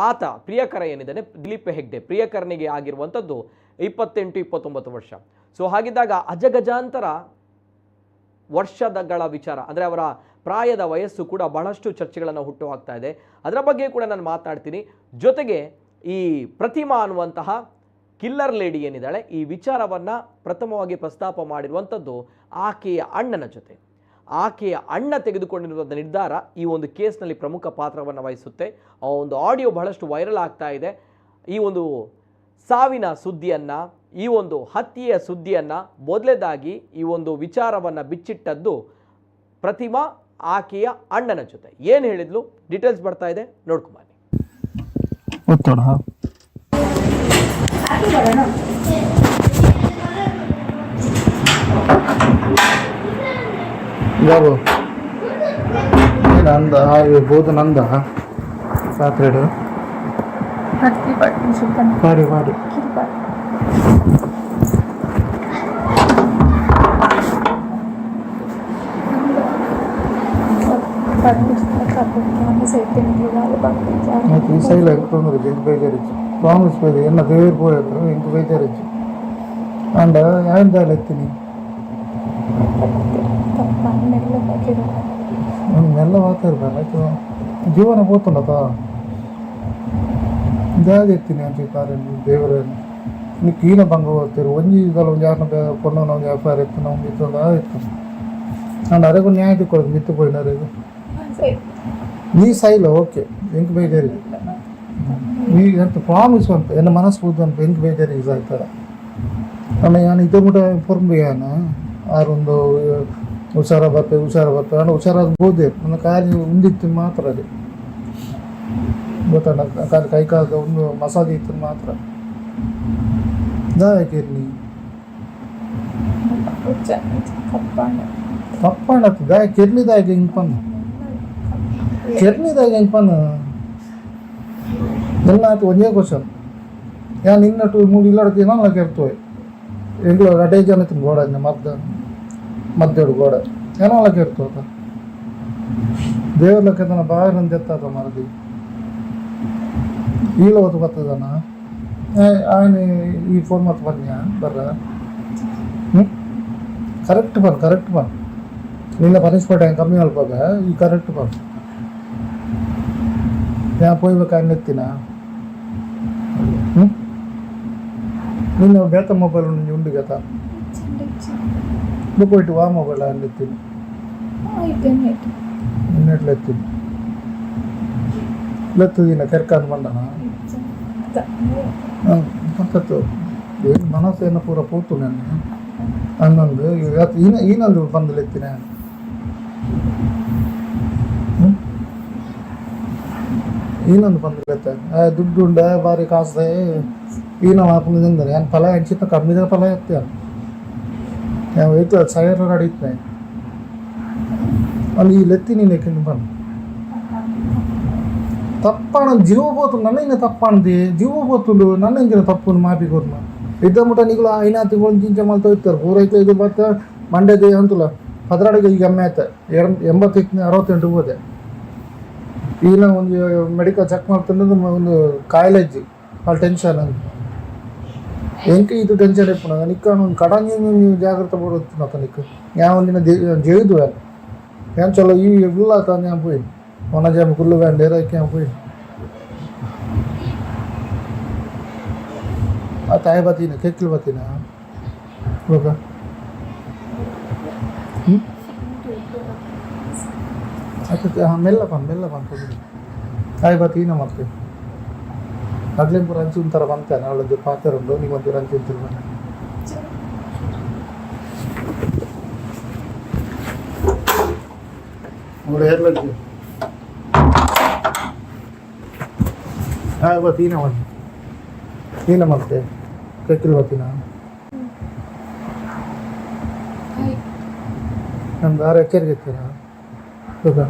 ಆತ ಪ್ರಿಯಕರ ಏನಿದ್ದಾನೆ ದಿಲೀಪ್ ಹೆಗ್ಡೆ, ಪ್ರಿಯಕರನಿಗೆ ಆಗಿರುವಂಥದ್ದು 28-29 ವರ್ಷ. ಸೊ ಹಾಗಿದ್ದಾಗ ಅಜಗಜಾಂತರ ವರ್ಷಗಳ ವಿಚಾರ, ಅಂದರೆ ಅವರ ಪ್ರಾಯದ ವಯಸ್ಸು ಕೂಡ ಬಹಳಷ್ಟು ಚರ್ಚೆಗಳನ್ನು ಹುಟ್ಟು ಹಾಕ್ತಾ ಇದೆ. ಅದರ ಬಗ್ಗೆ ಕೂಡ ನಾನು ಮಾತನಾಡ್ತೀನಿ. ಜೊತೆಗೆ ಈ ಪ್ರತಿಮಾ ಅನ್ನುವಂತಹ ಕಿಲ್ಲರ್ ಲೇಡಿ ಏನಿದ್ದಾಳೆ, ಈ ವಿಚಾರವನ್ನು ಪ್ರಥಮವಾಗಿ ಪ್ರಸ್ತಾಪ ಮಾಡಿರುವಂಥದ್ದು ಆಕೆಯ ಅಣ್ಣನ ಜೊತೆ. ಆಕೆಯ ಅಣ್ಣ ತೆಗೆದುಕೊಂಡಿರುವಂಥ ನಿರ್ಧಾರ ಈ ಒಂದು ಕೇಸ್ನಲ್ಲಿ ಪ್ರಮುಖ ಪಾತ್ರವನ್ನು ವಹಿಸುತ್ತೆ. ಆ ಒಂದು ಆಡಿಯೋ ಬಹಳಷ್ಟು ವೈರಲ್ ಆಗ್ತಾ ಇದೆ. ಈ ಒಂದು ಸಾವಿನ ಸುದ್ದಿಯನ್ನು, ಈ ಒಂದು ಹತ್ಯೆಯ ಸುದ್ದಿಯನ್ನು ಮೊದಲೇದಾಗಿ ಈ ಒಂದು ವಿಚಾರವನ್ನು ಬಿಚ್ಚಿಟ್ಟದ್ದು ಪ್ರತಿಮಾ ಆಕೆಯ ಅಣ್ಣನ ಜೊತೆ. ಏನು ಹೇಳಿದ್ಲು, ಡೀಟೇಲ್ಸ್ ಬರ್ತಾ ಇದೆ, ನೋಡ್ಕೊಂಬನ್ನಿ. ಬಾಬು ನಂದ ಬೋದು ನಂದ ರಾತ್ರಿ ಮಾಡಿ అయితే ఈ సైడ్ ఎక్కుతున్నారు ఇంక బేజారిచ్చు ప్రామిస్ పోయి ఎన్న దేవుడు పోయేస్తారు ఇంక బేజారిచ్చు అండ్ ఆయన దాని ఎత్తిని ಮೆಲ್ಲ ಮಾತಾಡ್ಬಾರ ಜೀವನ ಹೋಗ್ತುಂಡಪ್ಪ ಜಾಗ ಎತ್ತೀನಿ ಅಂತಾರೆ ದೇವರನ್ನು నీకు ఈయన బంగ పోతారు ಒಂಜಿ ಇದಲ್ಲ ಒಂದು ಯಾರನ್ನ ಕೊಂಡವನ ಒಂದು ವ್ಯಾಪಾರ ಎತ್ತು ನಾವು ಮಿತ್ತೊಂದು ಇತ್ತು ನಾನು ಅರೆಗೂ ನ್ಯಾಯ ಕೊಡೋದು ಮಿತ್ತು పోయినారు ಇದು నీ సైలో ఓకే ಎಂಕ್ ಬೇಜಾರಿ ನೀ ಎಂತ ಪ್ರಾಮಿಸ್ ಅಂತ ಎನ್ನ ಮನಸ್ಸು ಬುದ್ಧ ಅಂತ ಎಂಕ್ ಬೇಜಾರಿ ಯೂಸ್ ಆಯ್ತಾರ ನಾನು ನಾನು ಇದು ಮುಟ ಪೊರ್ಂಬಿಯಾನ ಆರೊಂದು ಹುಷಾರ ಬರ್ತದೆ ನಾನು ಹುಷಾರಾಗ್ಬೋದೇ ನನ್ನ ಕಾಲಿ ಉಂದಿತ್ತು ಮಾತ್ರ ಅದು ಗೊತ್ತಾಗ ಕಾಲು ಕೈ ಕಾಲದ ಒಂದು ಮಸಾಜ್ ಇತ್ತು ಮಾತ್ರ ದಾಯಕಿರ್ನಿ ತಪ್ಪಾಣತ್ತು ದಾಯ ಕೆರ್ನಿದಾಗ ಹಿಂಗೆ ಪನ್ನು ಕೆರ್ನಿದಾಗ ಹಿಂಗೆ ಪನ್ನು ಎಲ್ಲ ಆಯ್ತು ಒಂದೇ ಕ್ವಶನ್ ಯಾನ್ ಇನ್ನಟ್ಟು ಮೂರು ಇಲ್ಲಾಡ್ತೀವಿ ನಾನು ಕೆರ್ತೋಯ್ ಎಂಗ್ಳು ಅಡೇ ಜನ ತಿನ್ ಗೋಡ ಮದ್ದೇಡು ಗೋಡ ಏನೋ ಅಲ್ಲಕ್ಕೆ ಇರ್ತೋತ ದೇವ್ರಲಕ್ಕೆ ತನ್ನ ಬಾಗಿಲಂತ ಎತ್ತಾತ ಮರದಿ ಈಲ ಹೊತ್ತು ಬರ್ತದನ ఆయన ఈ ఫోన్ మొత్తం పనియా బర్రా కరెక్ట్ పని నిన్న పనిష్మెంట్ ఆయన కಮ್ಮಿ ಅಲ್ಪಾಗ ಈ ಕರೆಕ್ಟ್ ಪನ್ ಯಾ ಪೋಯ್ಬೇಕು ఆయన ಎತ್ತಿನ ನಿನ್ನ ಬೇತ ಮೊಬೈಲ್ నుంచి ಉಂಡು ಗತ పోయిட்டு వా మొబైల్ ఆయన ఎత్తిని నిన్నట్లు ఎత్తిని ఎత్తుది నా ಕೆರ್ಕಾನ್ ಬಂದನ ಪಕ್ಕತ್ತು ಏನು ಮನಸ್ಸೇನು ಪೂರ ಪೋತು ನನ್ನ ಹನ್ನೊಂದು ಈನೊಂದು ಬಂದಲು ಎತ್ತಿನ ಈನೊಂದು ಬಂದಲು ಎತ್ತ ದುಡ್ಡು ಉಂಡ ಬಾರಿ ಕಾಸೆ ಈನ ಮಾಪನ ತಿಂದರೆ ಏನು ಫಲ ಹೆಚ್ಚಿತ್ತ ಕಮ್ಮಿದ ಫಲ ಎತ್ತ ನಾವು ಐತೆ ಸಾವಿರ ನಡೀತೆ ಅಲ್ಲಿ ಇಲ್ಲಿ ಎತ್ತಿ ನೀನು ಯಾಕೆ ಬಂದು ತಪ್ಪಾಣ ಜೀವ పోతుంది నన్ను ఇంకా తప్పంది జీవ పోతుండు నన్ను ఇంక తప్పును మాపి కొడున ఇద్దముట నీకు అయినా ತಿಂಗಳು ಮಲ್ತಾ ಇರ್ತಾರೆ ಊರೈತೆ ಇದು ಬತ್ತ ಮಂಡ್ಯದ ಅಂತಲ್ಲ ಪದರಾಡಿಗೆ ಈಗ ಎಮ್ಮೆ ಆಯ್ತು 68 ಹೋದೆ ಈಗ ಒಂದು ಮೆಡಿಕಲ್ ಚೆಕ್ ಮಾಡ್ತಿದ್ದು ಒಂದು ಕಾಯಿಲೆ ಇಜ್ಜಿ ಭಾಳ ಟೆನ್ಷನ್ ಅಂತ ಎಂಕ ಇದು ಟೆನ್ಷನ್ ಇಪ್ಪಣ ನಿಕ್ಕ ಒಂದು ಕಡಂಗಿ ನೀವು ಜಾಗ್ರತೆ ಪಡುತ್ತೆ ನತ್ತ ನಿಕ್ಕ ಯಾವ ನಿನ್ನ ಜೇದು ಏನು ಚಲೋ ಈ ಇಲ್ಲ ತಂದು ഞാൻ പോയി mana jam kullu kan dera kya pui atay bati na kekil bati na loka acha mella pan atay bati na matte agle pur anchu untara banta na allo paather undo ni monte anchu untirvana mure herlagge ಬತ್ತೀನ ಒಂದು ನೀನ ಮತ್ತೆ ಕೆಕ್ಕಿಲ್ ಬತ್ತೀನ ನಮ್ದು ಆರು ಎಚ್ಚರಿಕೆ ಇರ್ತೀರ ಗೊತ್ತಾ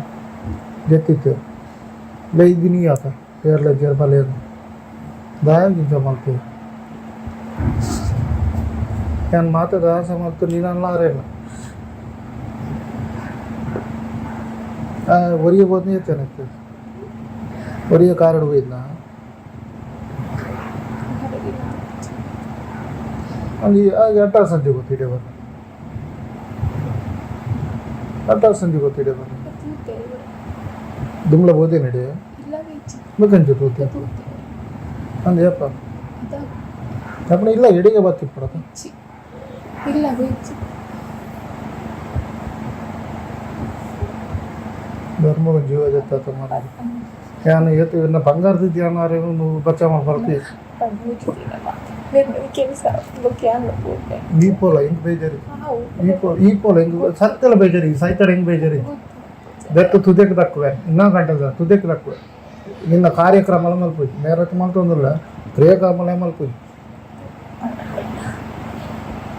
ಜೆತ್ತಿತ್ತು ಲೈದಿನಿ ಆತ ಏರ್ಲ ಜರ್ಬಲೇನು ದಾಯಾಗಿಂತ ಮಾಡ್ತೀವಿ ನಾನು ಮಾತಾಡ ಆಸೆ ಮಾಡ್ತು ನೀನು ಅಲ್ಲಾರೇನು ಒರಿಗೆ ಬೋದ್ನೇ ಚೆನ್ನಾಗ್ತದೆ ಒರಿಗೆ ಕಾರಡು ಹೋಯ್ದನಾ ಅಲ್ಲಿ ಅಟ್ಟ ಸಂಜೆ ಗೊತ್ತಿದೆ ಬರ ಅಟ್ಟ ಸಂಜೆ ಗೊತ್ತಿದೆ ಬರ ದುಮ್ಲ ಬೋದೆ ನಡೆ ಬೇಕಂಚು ತೋತೆ ಅಂದ ಯಪ್ಪ ಅಪ್ಪಣ ಇಲ್ಲ ಎಡೆಗೆ ಬತ್ತಿ ಪಡತ ಧರ್ಮದ ಜೀವ ಜತ್ತ ಮಾಡಿ ಯಾನು ಏತು ಇನ್ನ ಬಂಗಾರದಿದ್ದು ಯಾನಾರು ನೀವು ಬಚ್ಚ ಮಾಡಿ ಬರ್ತೀವಿ ಈ ಪೋಲ ಹೆಂಗ್ ಬೇಜಾರಿ ಈ ಪೋಲ ಹೆಂಗ್ ಸತ್ತೆಲ್ಲ ಬೇಜಾರಿ ಸೈತಾರ ಹೆಂಗ್ ಬೇಜಾರಿ ಬೆತ್ತು ತುದೆಕ್ ದಕ್ಕುವೆ ಇನ್ನೂ ಗಂಟದ ತುದೆಕ್ ದಕ್ಕುವೆ ನಿನ್ನ ಕಾರ್ಯಕ್ರಮ ಮಲ್ಪೋಯ್ ನೇರತ್ ಮಲ್ತೊಂದಿಲ್ಲ ಕ್ರಿಯಾಕ್ರಮ ಮಲ್ಪೋಯ್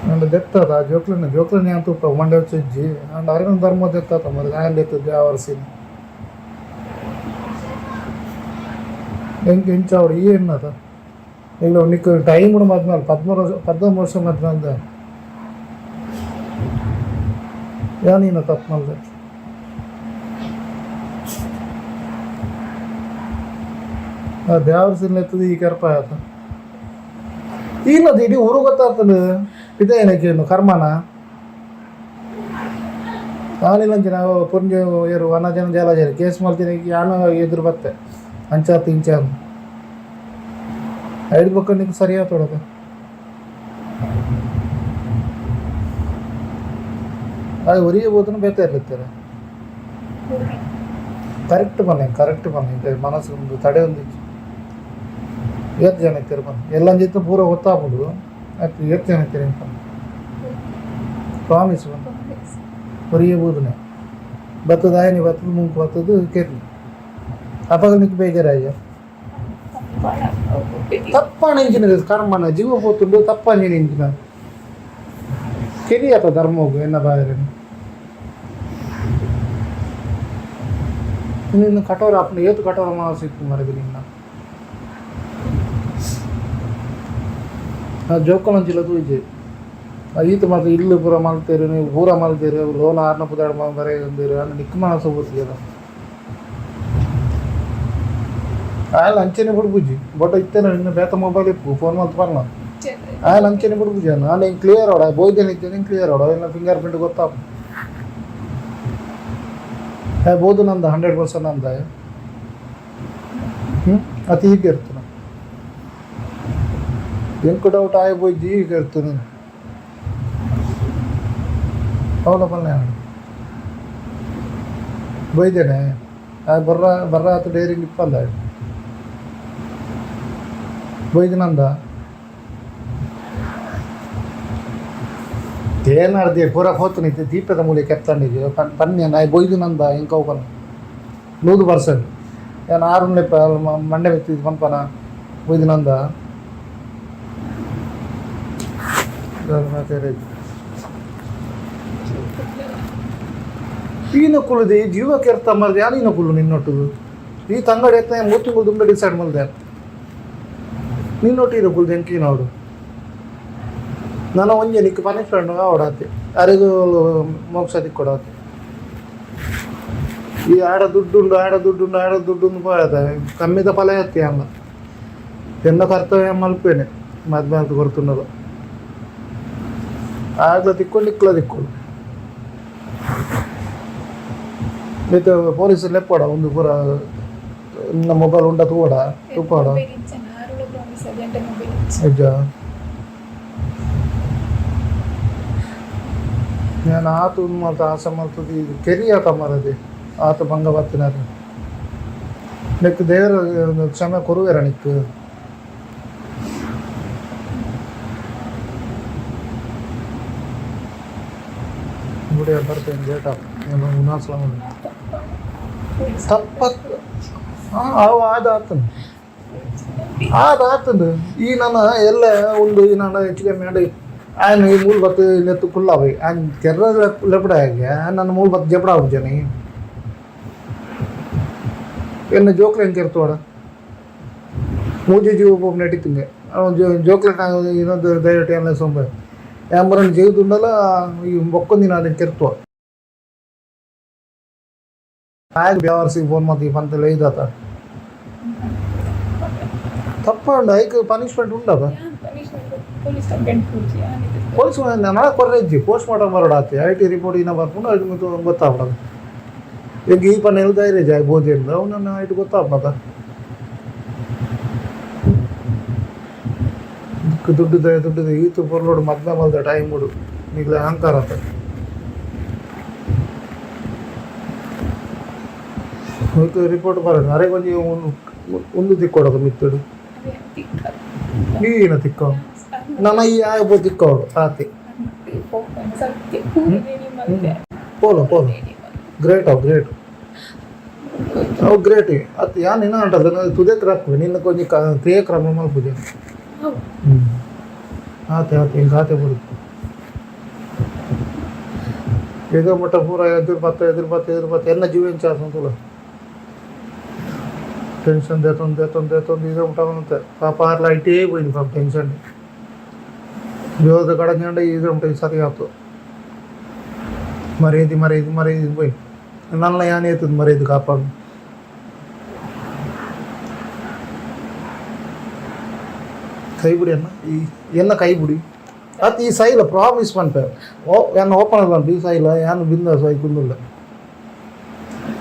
ನನ್ನ ದೆತ್ತದ ಜೋಕ್ಲನೆ ಅಂತ ಮಂಡ್ಯ ಚಜ್ಜಿ ಅಂಡ್ ಅರಿನ ಧರ್ಮ ದೆತ್ತ మరి ఆయన ఎత్తుద్ది ఆ వరసీని ಎಂಚಾವ್ರು ಏನದ ಇಲ್ಲ ನಿಕ್ಕ ಟೈಮ್ ಕೂಡ ಮದ್ಮೇಲೆ 13 ವರ್ಷ ಮದ್ಮೇಲೆ ಯಾನೀನ ತಪ್ಪು ಮಾಡಿದೆ ದೇವರಸಿನ ಎತ್ತದ ಈ ಕೆರಪ ಆಯ್ತು ಇಲ್ಲದ ಇಡೀ ಊರು ಗೊತ್ತಾಗ್ತದೆ ಇದೇನಕ್ಕೇನು ಕರ್ಮನ ನಾನಿಲ್ಲಂಚೆ ನಾವು ಪುಂಜ ಏರು ಅನಜನ ಜಲಜರಿ ಕೇಸ್ ಮಾಡ್ತೀನಿ ಯಾನು ಎದುರು ಬತ್ತೆ ಅಂಚಾತು ಇಂಚಾನು ಐದು ಬಕ್ಕ ನಿಂಗೆ ಸರಿಯಾಗಿ ತೊಡಕ ಅದು ಒರಿಗೆ ಹೋದನು ಬೇತಾ ಇರ್ಲಿತ್ತಾರೆ ಕರೆಕ್ಟ್ ಬನ್ನಿ ಮನಸ್ಸು ಒಂದು ತಡೆ ಒಂದು ಎಷ್ಟು ಜನ ಇರ್ತೀರ ಬನ್ನಿ ಎಲ್ಲ ಜೊತೆ ಪೂರ ಗೊತ್ತಾಗ್ಬಿಡು ಆಯ್ತು ಎಷ್ಟು ಜನ ಇರ್ತೀರಿ ಅಂತ ಪ್ರಾಮಿಸ್ ಬಂದು ಹೊರಿಗೆ ಬೋದನೆ ಬತ್ತದ ಆಯ್ನಿ ಬತ್ತದ ಮುಂಕು ಬತ್ತದು ಕೇರ್ಲಿ ಅಪ್ಪಾಗ ನಿಂಗೆ ಬೇಜಾರಾಯ್ಯ ತಪ್ಪಾಣ ಇಂಚಿನ ಕರ್ಮನ ಜೀವ ಹೋತುಂಡು ತಪ್ಪಾಂಜಿನ ಇಂಚಿನ ಕೆರಿಯಪ್ಪ ಧರ್ಮ ಹೋಗು ಎನ್ನ ಬಾಯರೇನು ನಿನ್ನ ಕಠೋರ ಅಪ್ಪನ ಏತು ಕಠೋರ ಮಾನಸ ಇತ್ತು ಮರದಿ ನಿನ್ನ ಜೋಕಲಂಚಿಲ್ಲ ತೂಜೆ ಈತ ಮಾತ್ರ ಇಲ್ಲು ಪೂರ ಮಲ್ತೇರು ನೀವು ಪೂರ ಮಲ್ತೇರು ಲೋನ ಆರ್ನ ಪುದಾಡ ಬರೆ ಅಂದಿರು ಅಂದ್ರೆ ನಿಕ್ಕ ಮನಸ್ಸು ಬೋಸಿದ ಆಯ್ಲ ಅಂಚೆನೆ ಬಿಡ್ಬುಜಿ ಬಟ್ ಇತ್ತೇನೆ ಇನ್ನು ಬೇತ ಮೊಬೈಲ್ ಇಪ್ಪು ಫೋನ್ ಮಲ್ತು ಬರ್ನ ಆಯ್ಲ ಅಂಚೆನೆ ಬಿಡ್ಬುಜಿ ನಾನು ಹಿಂಗೆ ಕ್ಲಿಯರ್ ಅವಡ ಬೋಯ್ದೇನೆ ಇದ್ದೇನೆ ಕ್ಲಿಯರ್ ಅವಡ ಇಲ್ಲ ಫಿಂಗರ್ ಪ್ರಿಂಟ್ ಗೊತ್ತಾಪ ಬೋದು ನಂದು 100% ನಂದ ಅತಿ ಹೀಗೆ ಇರ್ತಾನೆ ಎಂಕು ಡೌಟ್ ಆಯ್ ಬೋಯ್ಜಿ ಈಗ ಇರ್ತಾನೆ ಅವಲಪಲ್ಲೆ ಬೈದೇನೆ ಬರ್ರ ಆತ ಡೈರಿಂಗ್ ಇಪ್ಪಲ್ಲ ಬೈದಿನಂದ ಏನಾಡ್ದೆ ಪೂರ ಹೋತನಿತ್ತು ದೀಪದ ಮೂಲೆ ಕೆತ್ತಂಡಿದ್ದೆ ಪನ್ಯ ನಾಯಿ ಬೊಯ್ದಿನಂದ ಇಂಕ ಹೋಗನ 100% ಏನು 6 ಲೆಪ್ಪ ಮಂಡೆ ಬೆತ್ತಿದ್ದು ಪನ್ಪನ ಬೊಯ್ದಿನಂದ ಈನ ಕುಳಿದೆ ಜೀವ ಕೆರ್ತ ಮಲ್ದೆ ಯಾರೀನ ಕುಲ್ಲು ನಿನ್ನೊಟ್ಟು ಈ ತಂಗಡಿ ಎತ್ತ 3 ತಿಂಗಳು ದುಂಬೆ ಡಿಸೈಡ್ ಮಲ್ದೆ ನಿನ್ನೊಟ್ಟಿರೋ ಕುಲ್ದು ಎಂಕಿ ನೋಡು ನಾನು ಒಂಜೆ ನಿಕ್ಕ ಪನಿಷ್ಮೆಂಟ್ ಆವಡಾತೆ ಅರಿಗೂ ಮೋಕ್ಷ ಕೊಡಾತೆ ಈ ಆಡ ದುಡ್ಡು పోయేది ಕಮ್ಮಿದ ಫಲ ಎತ್ತಿ ಅಲ್ಲ ಎನ್ನ ಕರ್ತವ್ಯ ಮಲ್ಪೇನೆ ಮದ್ವೆ ಅಂತ ಕೊಡ್తున్నದು ಆಗ್ಲ ತಿಕ್ಕೊಂಡು ಇಕ್ಲ ತಿಕ್ಕೊಂಡು ಮತ್ತೆ ಪೊಲೀಸ್ ಲೆಪ್ಪಡ ಒಂದು ಪೂರ ನಮ್ಮ ಮೊಬೈಲ್ ಉಂಡ ತೂಡ ತುಪ್ಪಾಡ ನಿಜ ನಾನು ಆತು ಮಾಡ್ತಾ ಆಸೆ ಮಾಡ್ತದೆ ಇದು ಕೆರಿ ಆತ ಮಾರದೆ ಆತ ಭಂಗ ಬರ್ತಿನಾರೆ ನೆಕ್ಕು ದೇವರ ಕ್ಷಮೆ ಕೊರುವೆರ ನಿಕ್ಕು ಗುಡಿಯ ಬರ್ತೇನೆ ಡೇಟ ಉನಾಸ್ಲ ತಪ್ಪ ಅವು ಆತಂದು ಈ ನನ್ನ ಎಲ್ಲ ಒಂದು ಈ ನನ್ನ ಹೆಚ್ಚಿಗೆ ಮಾಡಿ ఆయన ఈ మూలు బత్ నెత్తు కుళ్ళావి ఆయన కెర్ర లెప్పడాగా నన్ను మూలు బత్ చెప్పడావు జని ಎನ್ನ ಜೋಕ್ಲೆ ಹೆಂಗೆ ಇರ್ತವಾಡ ಮೂಜೆ ಜೀವ ಒಬ್ಬ ನಡೀತಿಂಗೆ ಜೋಕ್ಲೆ ಇನ್ನೊಂದು ದಯವಿಟ್ಟು ಎಲ್ಲ ಸೊಂಬ ಯಾಂಬರನ್ನು ಜೀವದುಂಡಲ್ಲ ಈ ಮೊಕ್ಕೊಂದಿನ ಅದನ್ನು ಕೆರ್ತವ ಆಗ ವ್ಯವಹಾರಸಿಗೆ ಫೋನ್ ಮಾಡ್ತೀವಿ ಪಂತಲ್ಲ ಇದಾತ ತಪ್ಪಂಡು ಐಕ್ ಪನಿಷ್ಮೆಂಟ್ ಉಂಡದ ಪೊಲೀಸ್ ನಾಳೆ ಕೊರ್ರೆಜ್ಜಿ ಪೋಸ್ಟ್ ಮಾರ್ಟಮ್ ಬರೋಡಾತಿ IT ರಿಪೋರ್ಟ್ ಇನ್ನ ಬರ್ಕೊಂಡು ಅದು ಗೊತ್ತಾಗ್ಬಿಡೋದು ಈಗ ಈ ಪನ್ನ ಎಲ್ಲ ಧೈರ್ಯ ಜಾಯ್ ಬೋದಿಲ್ಲ ಅವನನ್ನು ಇಟ್ಟು ಗೊತ್ತಾಗ್ಬಿಡದ ದುಡ್ಡು ಈತು ಬರ್ಲೋಡು ಮದ್ವೆ ಮಲ್ದ ಟೈಮ್ ಬಿಡು ಈಗಲೇ ಅಹಂಕಾರ ಅಂತ ರಿಪೋರ್ಟ್ ಬರೋದು ಅರೆ ಕೊಂಚ ಒಂದು ತಿಕ್ಕೊಡೋದು ಮಿತ್ತಡು ನೀನ ತಿಕ್ಕ ನನ್ನ ಈ ಆಯಬೋ ತಿಕ್ಕೋಡು ಆತಿ ಪೋಲು ಗ್ರೇಟ್ ಅವು ಗ್ರೇಟ್ ಅದು ಯಾನ್ ನಿನ್ನ ಅಂಟದ ತುದೇಕ್ ರಾಕ್ವೆ ನಿನ್ನ ಕೊಂಚ ಕ್ರಿಯೆ ಕ್ರಮ ಮಲ್ಪುಜೆ ಆತೆ ಹಿಂಗೆ ಆತೆ ಬಿಡು ಎದುರು ಮಟ್ಟ ಪೂರ ಎದುರು ಬತ್ತ ಎನ್ನ ಜೀವ ಚಾಸಂತಲ್ಲ ಟೆನ್ಷನ್ ದೇತೊಂದು ಇದ್ರ ಮಟ್ಟ ಬಂತೆ ಪಾಪ ಆರ್ಲ ಐಟೇ పోయింది ಪಾಪ ಟೆನ್ಷನ್ ದೇವದ ಕಡಂಜಂಡ ಇದ್ರ ಮಟ್ಟ ಸರಿ ಆಯ್ತು ಮರ್ಯಾದೆ పోయి ನನ್ನ ಯಾನೇ ಎತ್ತದ ಮರ್ಯಾದೆ ಕಾಪಾಡು கைப்பிடி என்ன கைப்பிடி அது ಈ ಸೈಲ ಪ್ರಾಮಿಸ್ ಪಂಪೇರು ಏನು ಓಪನ್ ಆಗಂಟು ಈ ಸೈಲ ಏನು ಬಿಂದಾಸ್ ಆಯ್ಕೊಂಡಿಲ್ಲ